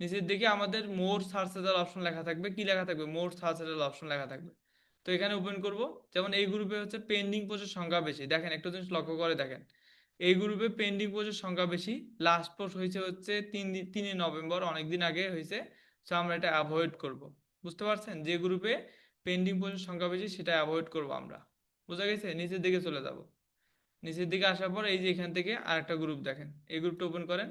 নিচের দিকে আমাদের মোর সার্চ রেজাল্ট অপশন লেখা থাকবে, কি লেখা থাকবে, মোর সার্চ রেজাল্ট অপশন লেখা থাকবে। তো এখানে ওপেন করব, যেমন এই গ্রুপে হচ্ছে পেন্ডিং পোস্টের সংখ্যা বেশি, দেখেন একটু জিনিস লক্ষ্য করে দেখেন, এই গ্রুপে পেন্ডিং পোস্টের সংখ্যা বেশি। লাস্ট পোস্ট হয়েছে হচ্ছে 3 নভেম্বর, অনেকদিন আগে হয়েছে। সো আমরা এটা অ্যাভয়েড করব। বুঝতে পারছেন? যে গ্রুপে পেন্ডিং পোস্টের সংখ্যা বেশি সেটা অ্যাভয়েড করব আমরা। বোঝা গেছে? নিচের দিকে চলে যাব, নিচের দিকে আসার পর এই যে এখান থেকে আরেকটা গ্রুপ দেখেন, এই গ্রুপটা ওপেন করেন।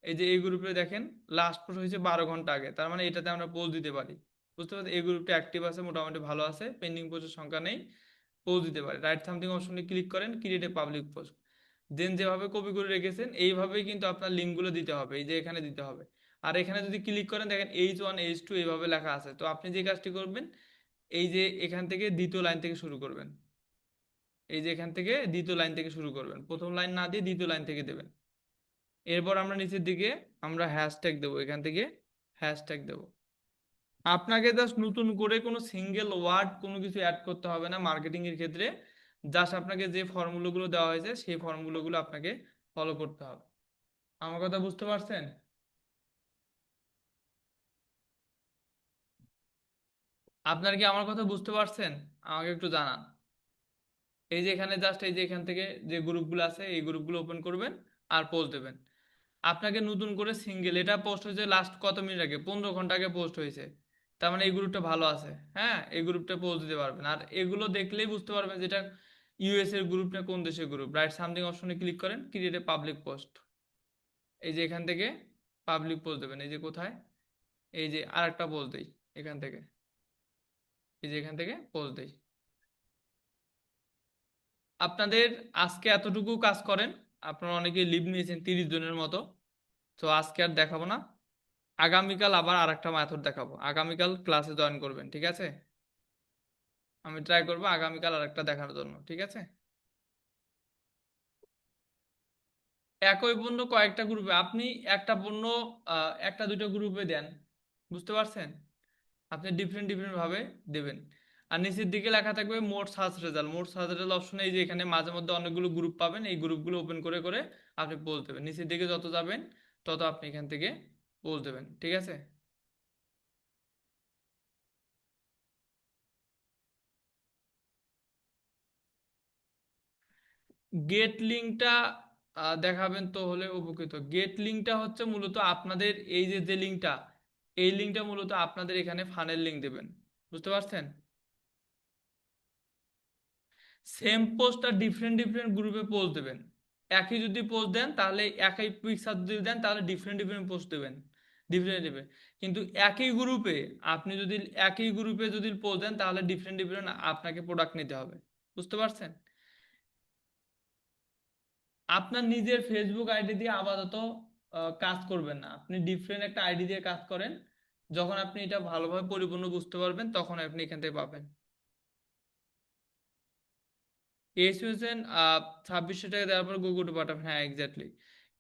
এই যে এই গ্রুপে দেখেন লাস্ট পোস্ট হয়েছে 12 ঘন্টা আগে, তার মানে এটাতে আমরা পোস্ট দিতে পারি। বুঝতে পারছেন? এই গ্রুপটা অ্যাক্টিভ আছে, মোটামুটি ভালো আছে, পেন্ডিং পোস্টের সংখ্যা নেই, পোস্ট দিতে পারে। রাইট সামথিং অপশনে ক্লিক করেন, ক্রিয়েট এ পাবলিক পোস্ট। দেন যেভাবে কপি করে রেখেছেন এইভাবেই কিন্তু আপনার লিঙ্কগুলো দিতে হবে, এই যে এখানে দিতে হবে। আর এখানে যদি ক্লিক করেন দেখেন H1 H2 এইভাবে লেখা আছে। তো আপনি যে কাজটি করবেন, এই যে এখান থেকে দ্বিতীয় লাইন থেকে শুরু করবেন, এই যে এখান থেকে দ্বিতীয় লাইন থেকে শুরু করবেন, প্রথম লাইন না দিয়ে দ্বিতীয় লাইন থেকে দেবেন। এরপর আমরা নিচের দিকে আমরা হ্যাশট্যাগ দেবো, এখান থেকে হ্যাশট্যাগ দেবো। আপনাকে জাস্ট নতুন করে কোনো সিঙ্গেল ওয়ার্ড কোনো কিছু অ্যাড করতে হবে না মার্কেটিং এর ক্ষেত্রে। জাস্ট আপনাকে যে ফর্মুলাগুলো দেওয়া হয়েছে সেই ফর্মুলাগুলো আপনাকে ফলো করতে হবে। আমার কথা বুঝতে পারছেন? আপনার কি আমার কথা বুঝতে পারছেন? আমাকে একটু জানান। এই যে এখানে জাস্ট এই যে এখান থেকে যে গ্রুপগুলো আছে এই গ্রুপগুলো ওপেন করবেন আর পোস্ট দেবেন। আপনাকে নতুন করে সিঙ্গেল, এটা পোস্ট হয়েছে লাস্ট কত মিনিট আগে, 15 ঘন্টা আগে পোস্ট হয়েছে, তার মানে এই গ্রুপটা ভালো আছে। হ্যাঁ, এই গ্রুপটা পোস্ট দিতে পারবেন। আর এগুলো দেখলেই বুঝতে পারবেন যেটা ইউএস এর গ্রুপ না কোন দেশের গ্রুপ। রাইট সামথিং অপশনে ক্লিক করেন, ক্রিয়েট এ পাবলিক পোস্ট। এই যে এখান থেকে পাবলিক পোস্ট দেবেন। এই যে কোথায়, এই যে আরেকটা পোস্ট দেই এখান থেকে, এই যে এখান থেকে পোস্ট দেই। আপনাদের আজকে এতটুকু কাজ করেন। আপনারা অনেকে লিভ নিয়েছেন 30 জনের মতো, তো আজকে আর দেখাবো না। আগামীকাল আবার আরেকটা মেথড দেখাবো, আগামীকাল ক্লাসে জয়েন করবেন, ঠিক আছে? আমি ট্রাই করবো আগামীকাল আরেকটা দেখানোর জন্য, ঠিক আছে? একই পণ্য কয়েকটা গ্রুপে আপনি, একটা পণ্য একটা দুটো গ্রুপে দেন, বুঝতে পারছেন? আপনি ডিফারেন্ট ডিফারেন্ট ভাবে দেবেন। আর নিচের দিকে লেখা থাকবে মোট সার্চ রেজাল্ট। মোট সার্চ রেজাল্ট অপশনে এই যে এখানে মাঝে মধ্যে অনেকগুলো গ্রুপ পাবেন, এই গ্রুপগুলো ওপেন করে করে আপনি পোস্ট দেবেন। নিচের দিকে যত যাবেন তত আপনি এখান থেকে পোস্ট দেবেন, ঠিক আছে? গেট লিঙ্কটা দেখাবেন তো হলে উপকৃত। গেট লিঙ্কটা হচ্ছে মূলত আপনাদের এই যে যে লিঙ্কটা, এই লিঙ্কটা মূলত আপনাদের এখানে ফানেল লিঙ্ক দেবেন, বুঝতে পারছেন? সেম পোস্টটা ডিফারেন্ট ডিফারেন্ট গ্রুপে পোস্ট দেবেন। একই যদি পোস্ট দেন তাহলে, একই পিকচার যদি দেন তাহলে ডিফারেন্ট ডিফারেন্ট পোস্ট দেবেন, ডিফারেন্ট দেবে। কিন্তু একই গ্রুপে, আপনি যদি একই গ্রুপে যদি পোস্ট দেন তাহলে ডিফারেন্ট ডিফারেন্ট আপনাকে প্রোডাক্ট নিতে হবে, বুঝতে পারছেন? আপনার নিজের ফেসবুক আইডি দিয়ে আপাতত কাজ করবেন না, আপনি ডিফারেন্ট একটা আইডি দিয়ে কাজ করেন। যখন আপনি এটা ভালোভাবে পরিপূর্ণ বুঝতে পারবেন তখন আপনি এখান থেকে পাবেন। এস হয়েছেন 2600 টাকা দেওয়ার পর গুগল পাঠাবেন, হ্যাঁ এক্স্যাক্টলি।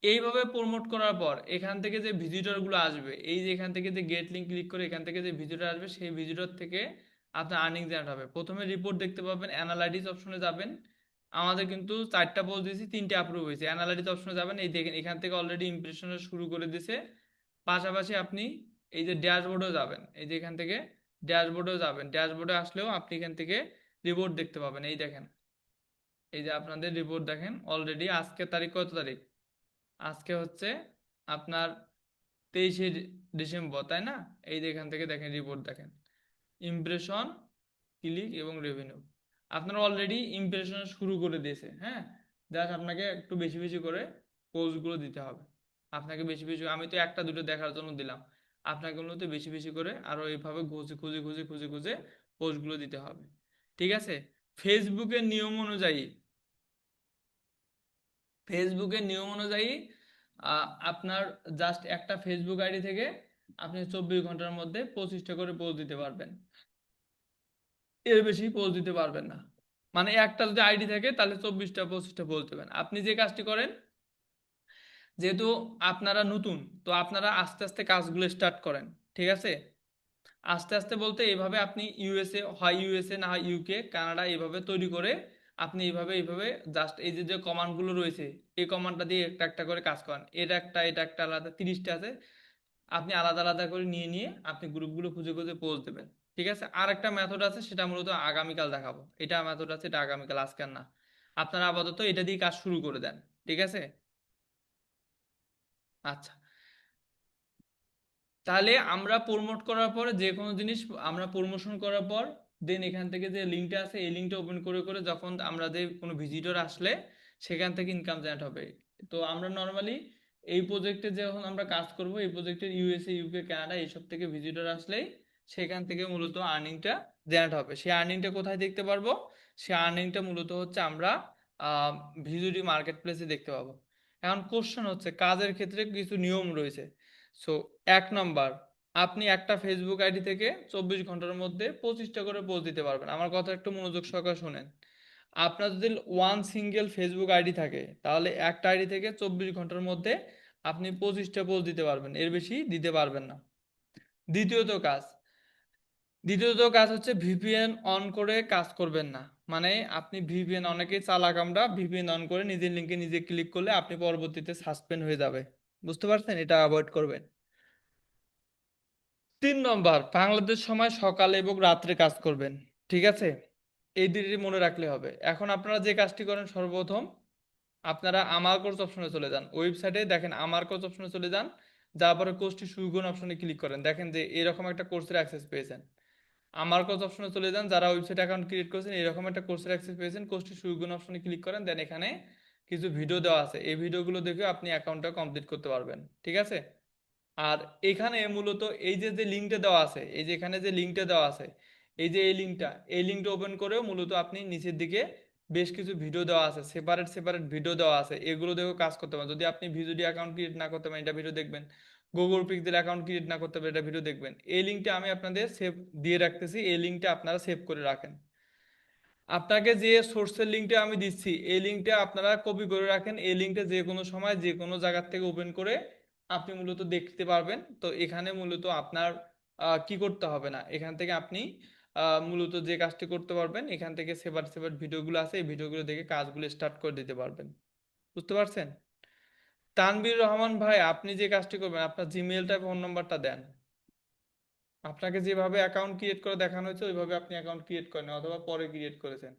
এইভাবে প্রমোট করার পর এখান থেকে যে ভিজিটর গুলো আসবে, এই যে এখান থেকে যে গেট লিঙ্ক ক্লিক করে এখান থেকে যে ভিজিটর আসবে, সেই ভিজিটর থেকে আপনার আর্নিং জেনারেট হবে। প্রথমে রিপোর্ট দেখতে পাবেন, অ্যানালাইটিক্স অপশনে যাবেন। আমাদের কিন্তু 4টা পোস্ট দিয়েছি, 3টে অ্যাপ্রুভ হয়েছে। অ্যানালাইটিক্স অপশনে যাবেন, এই দেখেন এখান থেকে অলরেডি ইমপ্রেশন শুরু করে দিয়েছে। পাশাপাশি আপনি এই যে ড্যাশবোর্ডেও যাবেন, এই যে এখান থেকে ড্যাশবোর্ডেও যাবেন, ড্যাশবোর্ডে আসলেও আপনি এখান থেকে রিপোর্ট দেখতে পাবেন। এই দেখেন, এই যে আপনাদের রিপোর্ট দেখেন অলরেডি। আজকে তারিখ কত তারিখ? আজকে হচ্ছে আপনার 23শে ডিসেম্বর, তাই না? এই যে এখান থেকে দেখেন রিপোর্ট দেখেন, ইমপ্রেশন, ক্লিক এবং রেভিনিউ। আপনারা অলরেডি ইমপ্রেশন শুরু করে দিয়েছে। হ্যাঁ, জাস্ট আপনাকে একটু বেশি বেশি করে পোস্টগুলো দিতে হবে। আপনাকে বেশি বেশি, আমি তো একটা দুটো দেখার জন্য দিলাম, আপনাকে মূলত বেশি বেশি করে আরো এইভাবে খুঁজে খুঁজে খুঁজে খুঁজে খুঁজে পোস্টগুলো দিতে হবে, ঠিক আছে? ফেসবুকের নিয়ম অনুযায়ী, ফেসবুকের নিয়ম অনুযায়ী আপনার জাস্ট একটা ফেসবুক আইডি থেকে আপনি 24 ঘন্টার মধ্যে 25টা করে পোস্ট দিতে পারবেন, এর বেশি পোস্ট দিতে পারবেন না। মানে একটা যদি আইডি থাকে তাহলে 24টা 25টা পোস্ট দেবেন। আপনি যে কাজটি করেন, যেহেতু আপনারা নতুন, তো আপনারা আস্তে আস্তে কাজগুলো স্টার্ট করেন, ঠিক আছে? আস্তে আস্তে বলতে এইভাবে আপনি ইউএসএ হয়, ইউএসএ না হয় ইউকে, কানাডা, এইভাবে তৈরি করে আপনি এইভাবে এইভাবে জাস্ট এই যে যে কমান্ডগুলো রয়েছে, এই কমান্ডটা দিয়ে একটা একটা করে কাজ করেন। এটা একটা আলাদা 30টা আছে, আপনি আলাদা আলাদা করে নিয়ে নিয়ে আপনি গ্রুপগুলো খুঁজে খুঁজে পোস্ট দেবেন, ঠিক আছে? আর একটা মেথড আছে, সেটা মূলত আগামীকাল দেখাবো। এটা মেথড আছে, এটা আগামীকাল, আজকে আর না। আপনারা আপাতত এটা দিয়ে কাজ শুরু করে দেন, ঠিক আছে? আচ্ছা, তাহলে আমরা প্রমোট করার পর যে কোনো জিনিস, আমরা প্রমোশন করার পর দেন এখান থেকে যে লিঙ্কটা আছে এই লিঙ্কটা ওপেন করে করে যখন আমরা যে কোনো ভিজিটর আসলে সেখান থেকে ইনকাম জেনারেট হবে। তো আমরা নর্মালি এই প্রজেক্টে যখন আমরা কাজ করব, এই প্রজেক্টের ইউএসএ, ইউকে, কানাডা এইসব থেকে ভিজিটর আসলেই সেখান থেকে মূলত আর্নিংটা জেনারেট হবে। সেই আর্নিংটা কোথায় দেখতে পারবো? সেই আর্নিংটা মূলত হচ্ছে আমরা ভিজিটি মার্কেট প্লেসে দেখতে পাবো। এখন কোশ্চেন হচ্ছে, কাজের ক্ষেত্রে কিছু নিয়ম রয়েছে। সো 1 নম্বর, আপনি একটা ফেসবুক আইডি থেকে 24 ঘন্টার মধ্যে 25টা করে পোস্ট দিতে পারবেন। আমার কথা একটু মনোযোগ সহকারে শোনেন। আপনার যদি ওয়ান সিঙ্গেল ফেসবুক আইডি থাকে তাহলে একটা আইডি থেকে 24 ঘন্টার মধ্যে আপনি 25টা পোস্ট দিতে পারবেন, এর বেশি দিতে পারবেন না। দ্বিতীয়ত কাজ, দ্বিতীয়ত কাজ হচ্ছে ভিপিএন অন করে কাজ করবেন না। মানে আপনি ভিপিএন, অনেকেই চালাক, আমরা ভিপিএন অন করে নিজের লিঙ্কে নিজে ক্লিক করলে আপনি পরবর্তীতে সাসপেন্ড হয়ে যাবে, বুঝতে পারছেন? এটা অ্যাভয়েড করবেন। 3 নম্বর, বাংলাদেশ সময় সকালে এবং রাত্রে কাজ করবেন। ঠিক আছে, এই দুটি মনে রাখলে হবে। এখন আপনারা যে কাজটি করেন, সর্বপ্রথম আপনারা আমার কোর্স অপশনে চলে যান, ওয়েবসাইটে দেখেন আমার কোর্স অপশনে চলে যান, যার পরে কোর্সটি শুরু করুন অপশনে ক্লিক করেন, দেখেন যে এরকম একটা কোর্সের অ্যাক্সেস পেয়েছেন। আমার কোর্স অপশনে চলে যান, যারা ওয়েবসাইট অ্যাকাউন্ট ক্রিয়েট করেছেন এরকম একটা কোর্সের অ্যাক্সেস পেয়েছেন, কোর্সটি শুরু করুন অপশনে ক্লিক করেন, দেন এখানে কিছু ভিডিও দেওয়া আছে, এই ভিডিওগুলো দেখে আপনি অ্যাকাউন্টটা কমপ্লিট করতে পারবেন। ঠিক আছে, আর এখানে মূলত এই যে যে লিঙ্কটা দেওয়া আছে, এই যে এখানে যে লিঙ্কটা দেওয়া আছে, এই যে এই লিঙ্কটা ওপেন করেও মূলত আপনি নিচের দিকে বেশ কিছু ভিডিও দেওয়া আছে, সেপারেট সেপারেট ভিডিও দেওয়া আছে, এগুলো দেখেও কাজ করতে পারেন। যদি আপনি ভিডিও অ্যাকাউন্ট ক্রিয়েট না করতে পারেন, এটা ভিডিও দেখবেন। গুগল পিক্সেল অ্যাকাউন্ট ক্রিয়েট না করতে পারেন, এটা ভিডিও দেখবেন। এই লিঙ্কটা আমি আপনাদের সেভ দিয়ে রাখতেছি, এই লিঙ্কটা আপনারা সেভ করে রাখেন। আপনাকে যে সোর্সের লিঙ্কটা আমি দিচ্ছি, এই লিঙ্কটা আপনারা কপি করে রাখেন, এই লিঙ্কটা যে কোনো সময় যে কোনো জায়গা থেকে ওপেন করে আপনি মূলত দেখতে পারবেন। তো এখানে মূলত আপনার কি করতে হবে না, এখান থেকে আপনি মূলত যে কাজটি করতে পারবেন, এখান থেকে সেপারেট সেপারেট ভিডিওগুলো আছে, এই ভিডিওগুলো দেখে কাজগুলো স্টার্ট করে দিতে পারবেন। বুঝতে পারছেন? তানভীর রহমান ভাই, আপনি যে কাজটি করবেন, আপনার জিমেলটা ফোন নাম্বারটা দেন। আপনাকে যেভাবে অ্যাকাউন্ট ক্রিয়েট করে দেখানো হয়েছে ওইভাবে আপনি অ্যাকাউন্ট ক্রিয়েট করেন, অথবা পরে ক্রিয়েট করেছেন।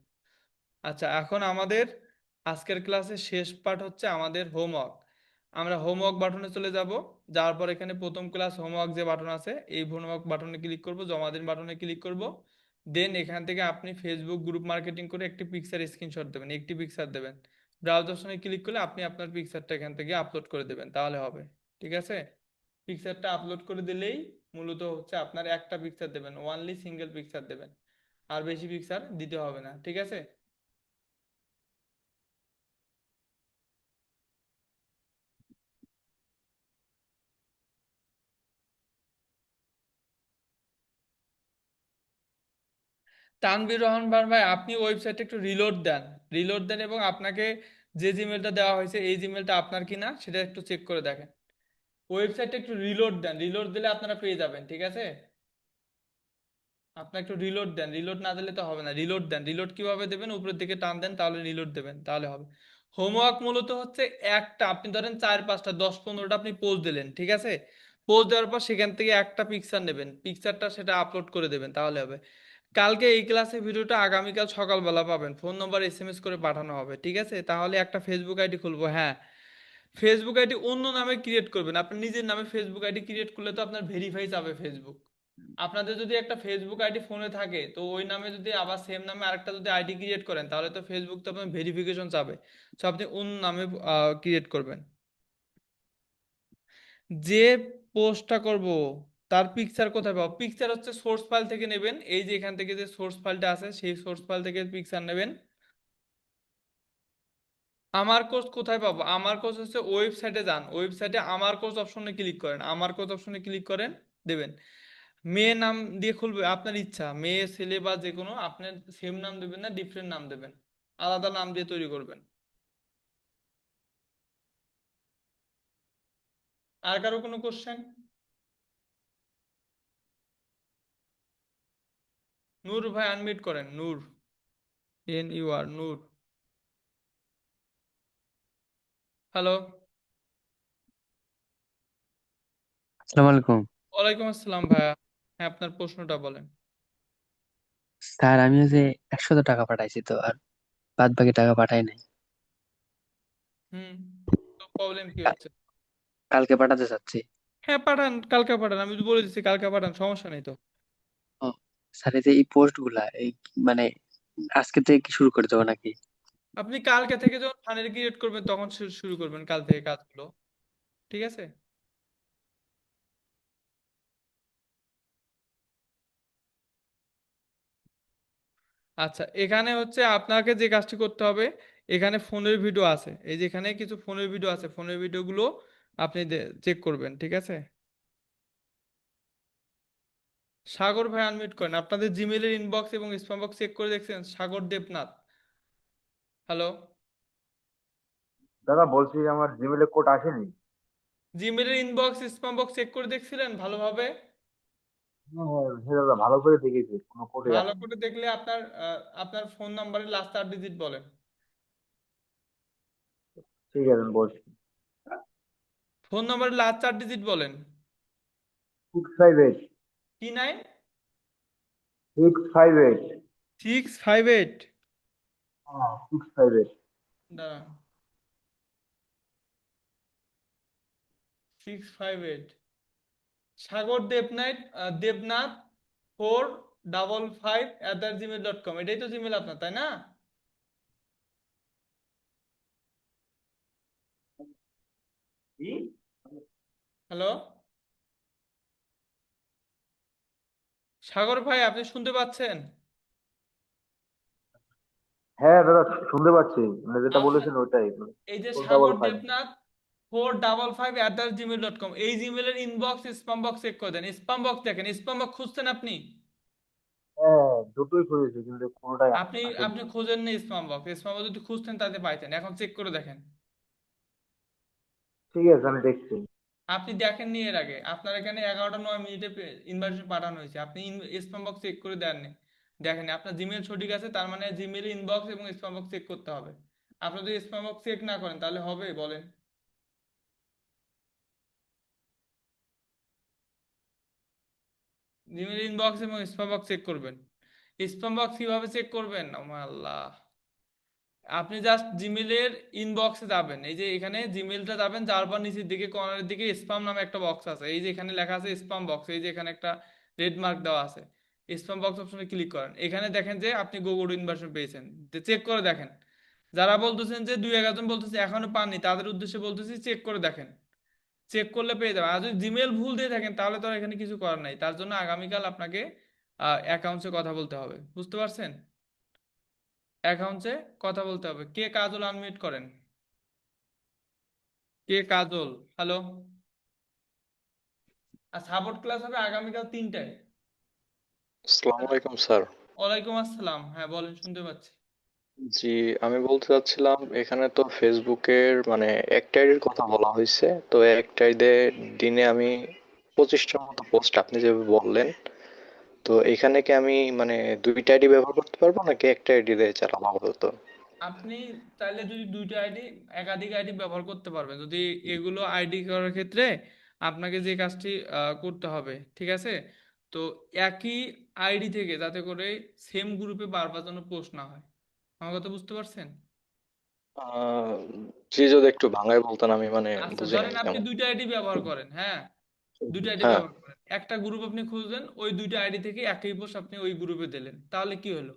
আচ্ছা, এখন আমাদের আজকের ক্লাসের শেষ পার্ট হচ্ছে আমাদের হোমওয়ার্ক। আমরা হোমওয়ার্ক বাটনে চলে যাব, যাওয়ার পর এখানে প্রথম ক্লাস হোমওয়ার্ক যে বাটন আছে, এই হোমওয়ার্ক বাটনে ক্লিক করব, জমা দিন বাটনে ক্লিক করব। দেন এখান থেকে আপনি ফেসবুক গ্রুপ মার্কেটিং করে একটি পিকচার স্ক্রিনশট দেবেন, একটি পিকচার দেবেন। ব্রাউজ অপশনে ক্লিক করলে আপনি আপনার পিকচারটা এখান থেকে আপলোড করে দেবেন, তাহলে হবে। ঠিক আছে, পিকচারটা আপলোড করে দিলেই মূলত হচ্ছে আপনার একটা পিকচার দেবেন, ওয়ানলি সিঙ্গেল পিকচার দেবেন, আর বেশি পিকচার দিতে হবে না। ঠিক আছে, তানভীর রহমান ভাই, আপনি ওয়েবসাইটে একটু রিলোড দেন, রিলোড দেন এবং আপনাকে যে জিমেলটা দেওয়া হয়েছে এই জিমেলটা আপনার কিনা সেটা একটু চেক করে দেখেন। ওয়েবসাইটে একটু রিলোড দেন, রিলোড দিলে আপনারা পেয়ে যাবেন। ঠিক আছে, আপনি একটু রিলোড দেন, রিলোড না দিলে তো হবে না, রিলোড দেন। রিলোড কিভাবে দেবেন, উপরের দিকে টান দেন, তাহলে রিলোড দেবেন, তাহলে হবে। হোমওয়ার্ক মূলত হচ্ছে একটা, আপনি ধরেন 4 5টা 10 15টা আপনি পোজ দিলেন, ঠিক আছে, পোজ দেওয়ার পর সেখান থেকে একটা পিকচার নেবেন, পিকচারটা সেটা আপলোড করে দেবেন, তাহলে হবে। কালকে এই ক্লাসের ভিডিওটা আগামীকাল সকালবেলা পাবেন, ফোন নম্বর এসএমএস করে পাঠানো হবে। ঠিক আছে, তাহলে একটা ফেসবুক আইডি খুলবো। হ্যাঁ, ফেসবুক আইডি অন্য নামে ক্রিয়েট করবেন, আপনার নিজের নামে ফেসবুক আইডি ক্রিয়েট করলে তো আপনার ভেরিফাই যাবে ফেসবুক। আপনাদের যদি একটা ফেসবুক আইডি ফোনে থাকে, তো ওই নামে যদি আবার সেম নামে আরেকটা যদি আইডি ক্রিয়েট করেন, তাহলে তো ফেসবুক তো আপনার ভেরিফিকেশন চাবে। সো আপনি অন্য নামে ক্রিয়েট করবেন। যে পোস্টটা করব তার পিকচার কোথায় পাবো, পিকচার হচ্ছে সোর্স ফাইল থেকে নেবেন, এই যে এখান থেকে যে সোর্স ফাইলটা আছে সেই সোর্স ফাইল থেকে পিকচার নেবেন। আমার কোর্স কোথায় পাবো, আমার কোর্স হচ্ছে ওয়েবসাইটে যান, ওয়েবসাইটে আমার কোর্স অপশনে ক্লিক করেন, আমার কোর্স অপশনে ক্লিক করেন, দেবেন। মেয়ে নাম দিয়ে খুলবে, আপনার ইচ্ছা, মেয়ে ছেলে বা যে কোনো, আপনার সেম নাম দেবেন না ডিফারেন্ট নাম দেবেন, আলাদা নাম দিয়ে তৈরি করবেন। আর কারো কোনো কোশ্চেন? নূর ভাই আনমিউট করেন, নূর, NUR, নূর। হ্যালো। আসসালামু আলাইকুম। ওয়ালাইকুম আসসালাম ভাইয়া। হ্যাঁ, আপনার প্রশ্নটা বলেন। স্যার, আমি যে 100 টাকা পাঠাইছি তো, আর বাদ বাকি টাকা পাঠাই নাই। হুম, তো প্রবলেম কি কা- হচ্ছে? কালকে পাঠাতে চাচ্ছি। হ্যাঁ পাঠান, কালকে পাঠান, আমি তো বলে দিচ্ছি কালকে পাঠান, সমস্যা নেই তো। ও স্যার, এই যে এই পোস্ট গুলা মানে আজকে থেকে কি শুরু করে দেবো নাকি? আপনি কালকে থেকে যখন ফাইনাল ক্রিয়েট করবেন তখন শুরু করবেন কাল থেকে কাজগুলো। ঠিক আছে, আচ্ছা, এখানে হচ্ছে আপনাকে যে কাজটি করতে হবে, এখানে ফোনের ভিডিও আছে, এই যে এখানে কিছু ফোনের ভিডিও আছে, ফোনের ভিডিওগুলো আপনি চেক করবেন। ঠিক আছে, সাগর ভাই আনমিউট করেন, আপনাদের জিমেলের ইনবক্স এবং স্প্যাম বক্স চেক করে দেখছেন? সাগর দেবনাথ, হ্যালো। দাদা বলছি আমার জিমেলে কোড আসেনি। জিমেলের ইনবক্স স্প্যাম বক্স চেক করে দেখছিলেন ভালোভাবে? হ্যাঁ হ্যাঁ হ্যাঁ দাদা, ভালো করে দেখেছি, কোনো কোডই ভালো আসেনি। করে দেখলে আপনার আপনার ফোন নাম্বারের লাস্ট 4 ডিজিট বলেন। ঠিক আছে, আমি বলছি। ফোন নাম্বারের লাস্ট 4 ডিজিট বলেন। 658। কি 9? 658। 658। হ্যাঁ 658। দাঁড়া, 658। সাগর দেবনাথ, দেবনাথ 455@gmail.com, এটাই তো জিমেল আপনার, তাই না? কি? হ্যালো সাগর ভাই, আপনি শুনতে পাচ্ছেন? হ্যাঁ দাদা শুনতে পাচ্ছি, মানে যেটা আপনার বলেছেন ওটাই, এই যে ফোর ডাবল সাগর ফাইভ দেবনাথ 455@gmail.com, এই জিমেলের ইনবক্স স্পাম বক্স চেক করে দেন। স্পাম বক্স দেখেন, স্পাম বক্স খুঁজছেন আপনি? হ্যাঁ দুটোই খুঁজেছি কিন্তু কোনোটাই আপনি আসেনি। আপনি খোঁজেন না স্পাম বক্স, স্পাম বক্স যদি খুঁজতেন তাতে পাইতেন। এখন চেক করে দেখেন। ঠিক আছে আমি দেখছি। আপনি দেখেননি এর আগে? আপনার এখানে 11টা 9 মিনিটে ইনভাইটেশন পাঠানো হয়েছে, আপনি স্পাম বক্স চেক করে দেননি, দেখেন আপনার জিমেল সঠিক আছে, তার মানে জিমেল ইনবক্স এবং স্পাম বক্স চেক করতে হবে। আপনি যদি স্পাম বক্স চেক না করেন তাহলে হবে বলেন? জিমেল ইনবক্স এবং স্পাম বক্স চেক করবেন। স্পাম বক্স কিভাবে চেক করবেন? ও মা আল্লাহ! আপনি জাস্ট জিমেলের ইনবক্সে যাবেন, এই যে এখানে জিমেলটা যাবেন, যাওয়ার পর নিচের দিকে কর্নারের দিকে স্পাম নামে একটা বক্স আছে, এই যে এখানে লেখা আছে স্পাম বক্স, এই যে এখানে একটা রেড মার্ক দেওয়া আছে। স্পাম বক্স অপশনে ক্লিক করেন, এখানে দেখেন যে আপনি গুগল ইনভার্সন পেয়েছেন, চেক করে দেখেন। যারা বলতেছেন যে 2-1 জন বলতেছে এখনো পাননি, তাদের উদ্দেশ্যে বলতেছি চেক করে দেখেন। চেক করলে পেয়ে যাবেন। আর যদি জিমেল ভুল দিয়ে থাকেন তাহলে তো আর এখানে কিছু করার নাই, তার জন্য আগামীকাল আপনাকে অ্যাকাউন্টসে কথা বলতে হবে, বুঝতে পারছেন? অ্যাকাউন্টসে কথা বলতে হবে। কে কাজল আনমিউট করেন। কে কাজল? হ্যালো। আর সাপোর্ট ক্লাস হবে আগামীকাল 3টায়। আসসালামু আলাইকুম স্যার। ওয়ালাইকুম আসসালাম, হ্যাঁ বলেন, শুনতে পাচ্ছি। জি, আমি বলতে চাচ্ছিলাম এখানে তো ফেসবুকের মানে একটা আইডির কথা বলা হয়েছে, তো একটা আইডি দিনে আমি 25টার মতো পোস্ট আপনি যেভাবে বললেন, তো এখানে কি আমি মানে দুইটা আইডি ব্যবহার করতে পারবো নাকি একটা আইডি দিয়ে চালানো আপাতত? আপনি চাইলে যদি দুইটা আইডি, একাধিক আইডি ব্যবহার করতে পারবেন। যদি এগুলো আইডি করার ক্ষেত্রে আপনাকে যে কাজটি করতে হবে, ঠিক আছে? তো একই আইডি থেকে যাতে করে সেম গ্রুপে বারবার যেন পোস্ট না হয়। আমার কথা বুঝতে পারছেন? আহ জি, যদি একটু ভাঙায় বলতেন, আমি মানে আচ্ছা, বুঝি নাই ধরেন আপনি তেমন। দুইটা আইডি ব্যবহার করেন, হ্যাঁ, দুইটা আইডি হ্যাঁ। ব্যবহার করেন, একটা গ্রুপ আপনি খুঁজলেন, ওই দুইটা আইডি থেকে একই পোস্ট আপনি ওই গ্রুপে দিলেন, তাহলে কি হলো?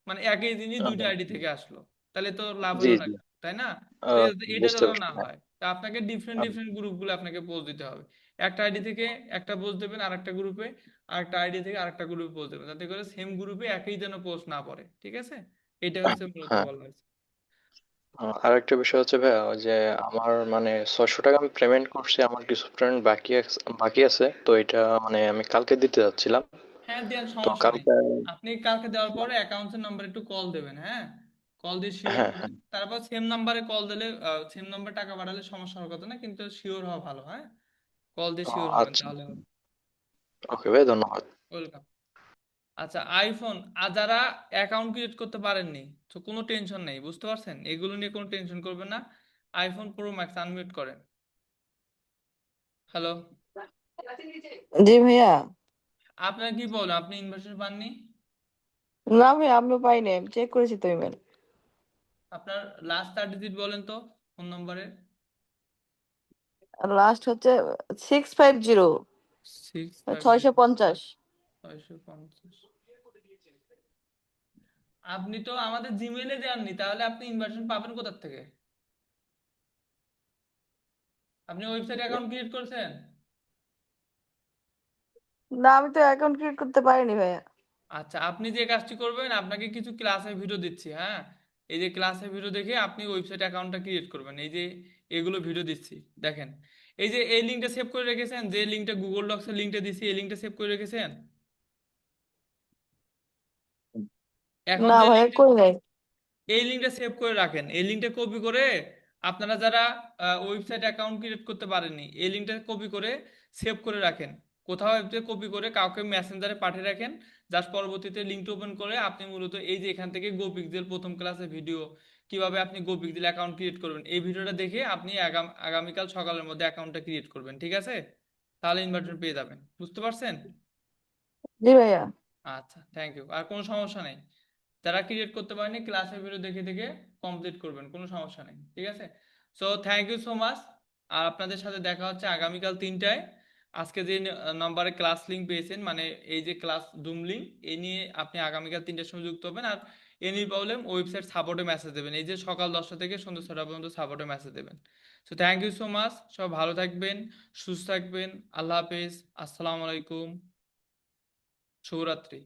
মানে একই জিনিস দুইটা আইডি থেকে আসলো, তাহলে তো লাভ জি হলো না, জি। তাই না? তো এটা বুঝতে যেন পারছি, না হ্যাঁ। হয়, তা আপনাকে ডিফারেন্ট ডিফারেন্ট গ্রুপগুলো আপনাকে পোস্ট দিতে হবে। একটা আইডি থেকে একটা পোস্ট দেবেন আরেকটা গ্রুপে, আরেকটা আইডি থেকে আরেকটা গ্রুপে পোস্ট দেবেন, যাতে করে সেম গ্রুপে একই যেন পোস্ট না পড়ে, ঠিক আছে? এটা হচ্ছে মূলত হ্যাঁ। বলা হয়েছে। আরেকটা বিষয় হচ্ছে ভাইয়া, ওই যে আমার মানে 600 টাকা আমি পেমেন্ট করছি, আমার কিছু ফ্রেন্ড বাকি আছে, তো এটা মানে আমি কালকে দিতে যাচ্ছিলাম। হ্যাঁ দেন, তো সমস্যা নেই। কালকে। আপনি কালকে দেওয়ার পরে অ্যাকাউন্টের নাম্বার একটু কল দেবেন, হ্যাঁ, কল দিয়ে শিওর হ্যাঁ হ্যাঁ। হবেন। তারপর সেম নাম্বারে কল দিলে, সেম নাম্বার টাকা পাঠালে সমস্যা হওয়ার কথা না, কিন্তু শিওর হওয়া ভালো, হ্যাঁ, কল দিয়ে শিওর হবেন আচ্ছা। তাহলে হবে। ওকে ভাই, ধন্যবাদ। ওয়েলকাম। আচ্ছা, আইফোন আর যারা অ্যাকাউন্ট ক্রিয়েট করতে পারেননি, তো কোনো টেনশন নেই, বুঝতে পারছেন? এগুলো নিয়ে কোনো টেনশন করবেন না। আইফোন প্রো ম্যাক্স আনমিউট করেন। হ্যালো। জি ভাইয়া। আপনার কি বলেন, আপনি ইনভার্সন পাননি? না ভাইয়া, আমিও পাইনি, আমি চেক করেছি তো ইমেল। আপনার লাস্ট 4 ডিজিট বলেন তো ফোন নম্বরের। লাস্ট হচ্ছে 650, 650। 650। 650। আপনি তো আমাদের জিমেলে দেননি, তাহলে আপনি ইনভার্সন পাবেন কোথা থেকে? আপনি ওয়েবসাইট অ্যাকাউন্ট ক্রিয়েট করেছেন? না, আমি তো অ্যাকাউন্ট ক্রিয়েট করতে পারিনি ভাইয়া। আচ্ছা, আপনি যে কাজটি করবেন, আপনাকে কিছু ক্লাসের ভিডিও দিচ্ছি, হ্যাঁ, এই যে ক্লাসের ভিডিও দেখে আপনি ওয়েবসাইট অ্যাকাউন্টটা ক্রিয়েট করবেন। এই যে এগুলো ভিডিও দিচ্ছি, দেখেন। এই যে এই লিঙ্কটা সেভ করে রেখেছেন, যে লিঙ্কটা গুগল ডক্সের লিঙ্কটা দিচ্ছি, এই লিঙ্কটা সেভ করে রেখেছেন। এখন না যে ভাইয়া, লিঙ্কটা, করি নাই। এই লিঙ্কটা সেভ করে রাখেন, এই লিঙ্কটা কপি করে, আপনারা যারা ওয়েবসাইট অ্যাকাউন্ট ক্রিয়েট করতে পারেননি, এই লিঙ্কটা কপি করে সেভ করে রাখেন। কোথাও একটা কপি করে কাউকে মেসেঞ্জারে পাঠিয়ে রাখেন। জাস্ট পরবর্তীতে লিঙ্কটা ওপেন করে আপনি মূলত এই যে এখান থেকে গো পিক্সেল প্রথম ক্লাসের ভিডিও, কিভাবে আপনি গো পিক্সেল অ্যাকাউন্ট ক্রিয়েট করবেন, এই ভিডিওটা দেখে আপনি আগামীকাল সকালের মধ্যে অ্যাকাউন্টটা ক্রিয়েট করবেন, ঠিক আছে? তাহলে ইনভার্টার পেয়ে যাবেন, বুঝতে পারছেন? জি ভাইয়া। আচ্ছা, থ্যাংক ইউ। আর কোনো সমস্যা নেই, যারা ক্রিয়েট করতে পারেনি ক্লাসের ভিডিও দেখে দেখে কমপ্লিট করবেন, কোনো সমস্যা নেই, ঠিক আছে? So thank you so much. আর আপনাদের সাথে দেখা হচ্ছে আগামীকাল 3টায়। আজকে যে নাম্বারে ক্লাস লিংক পেয়েছেন, মানে এই যে ক্লাস জুম লিংক, এই নিয়ে আপনি আগামীকাল 3টার সময় যুক্ত হবেন। আর এনি প্রবলেম ওয়েবসাইট সাপোর্টে মেসেজ দেবেন, এই যে সকাল 10টা থেকে সন্ধ্যা 6টা পর্যন্ত সাপোর্টে মেসেজ দেবেন। So thank you so much, সব ভালো থাকবেন, সুস্থ থাকবেন। আল্লাহ হাফেজ, আসসালামু আলাইকুম, শুভরাত্রি।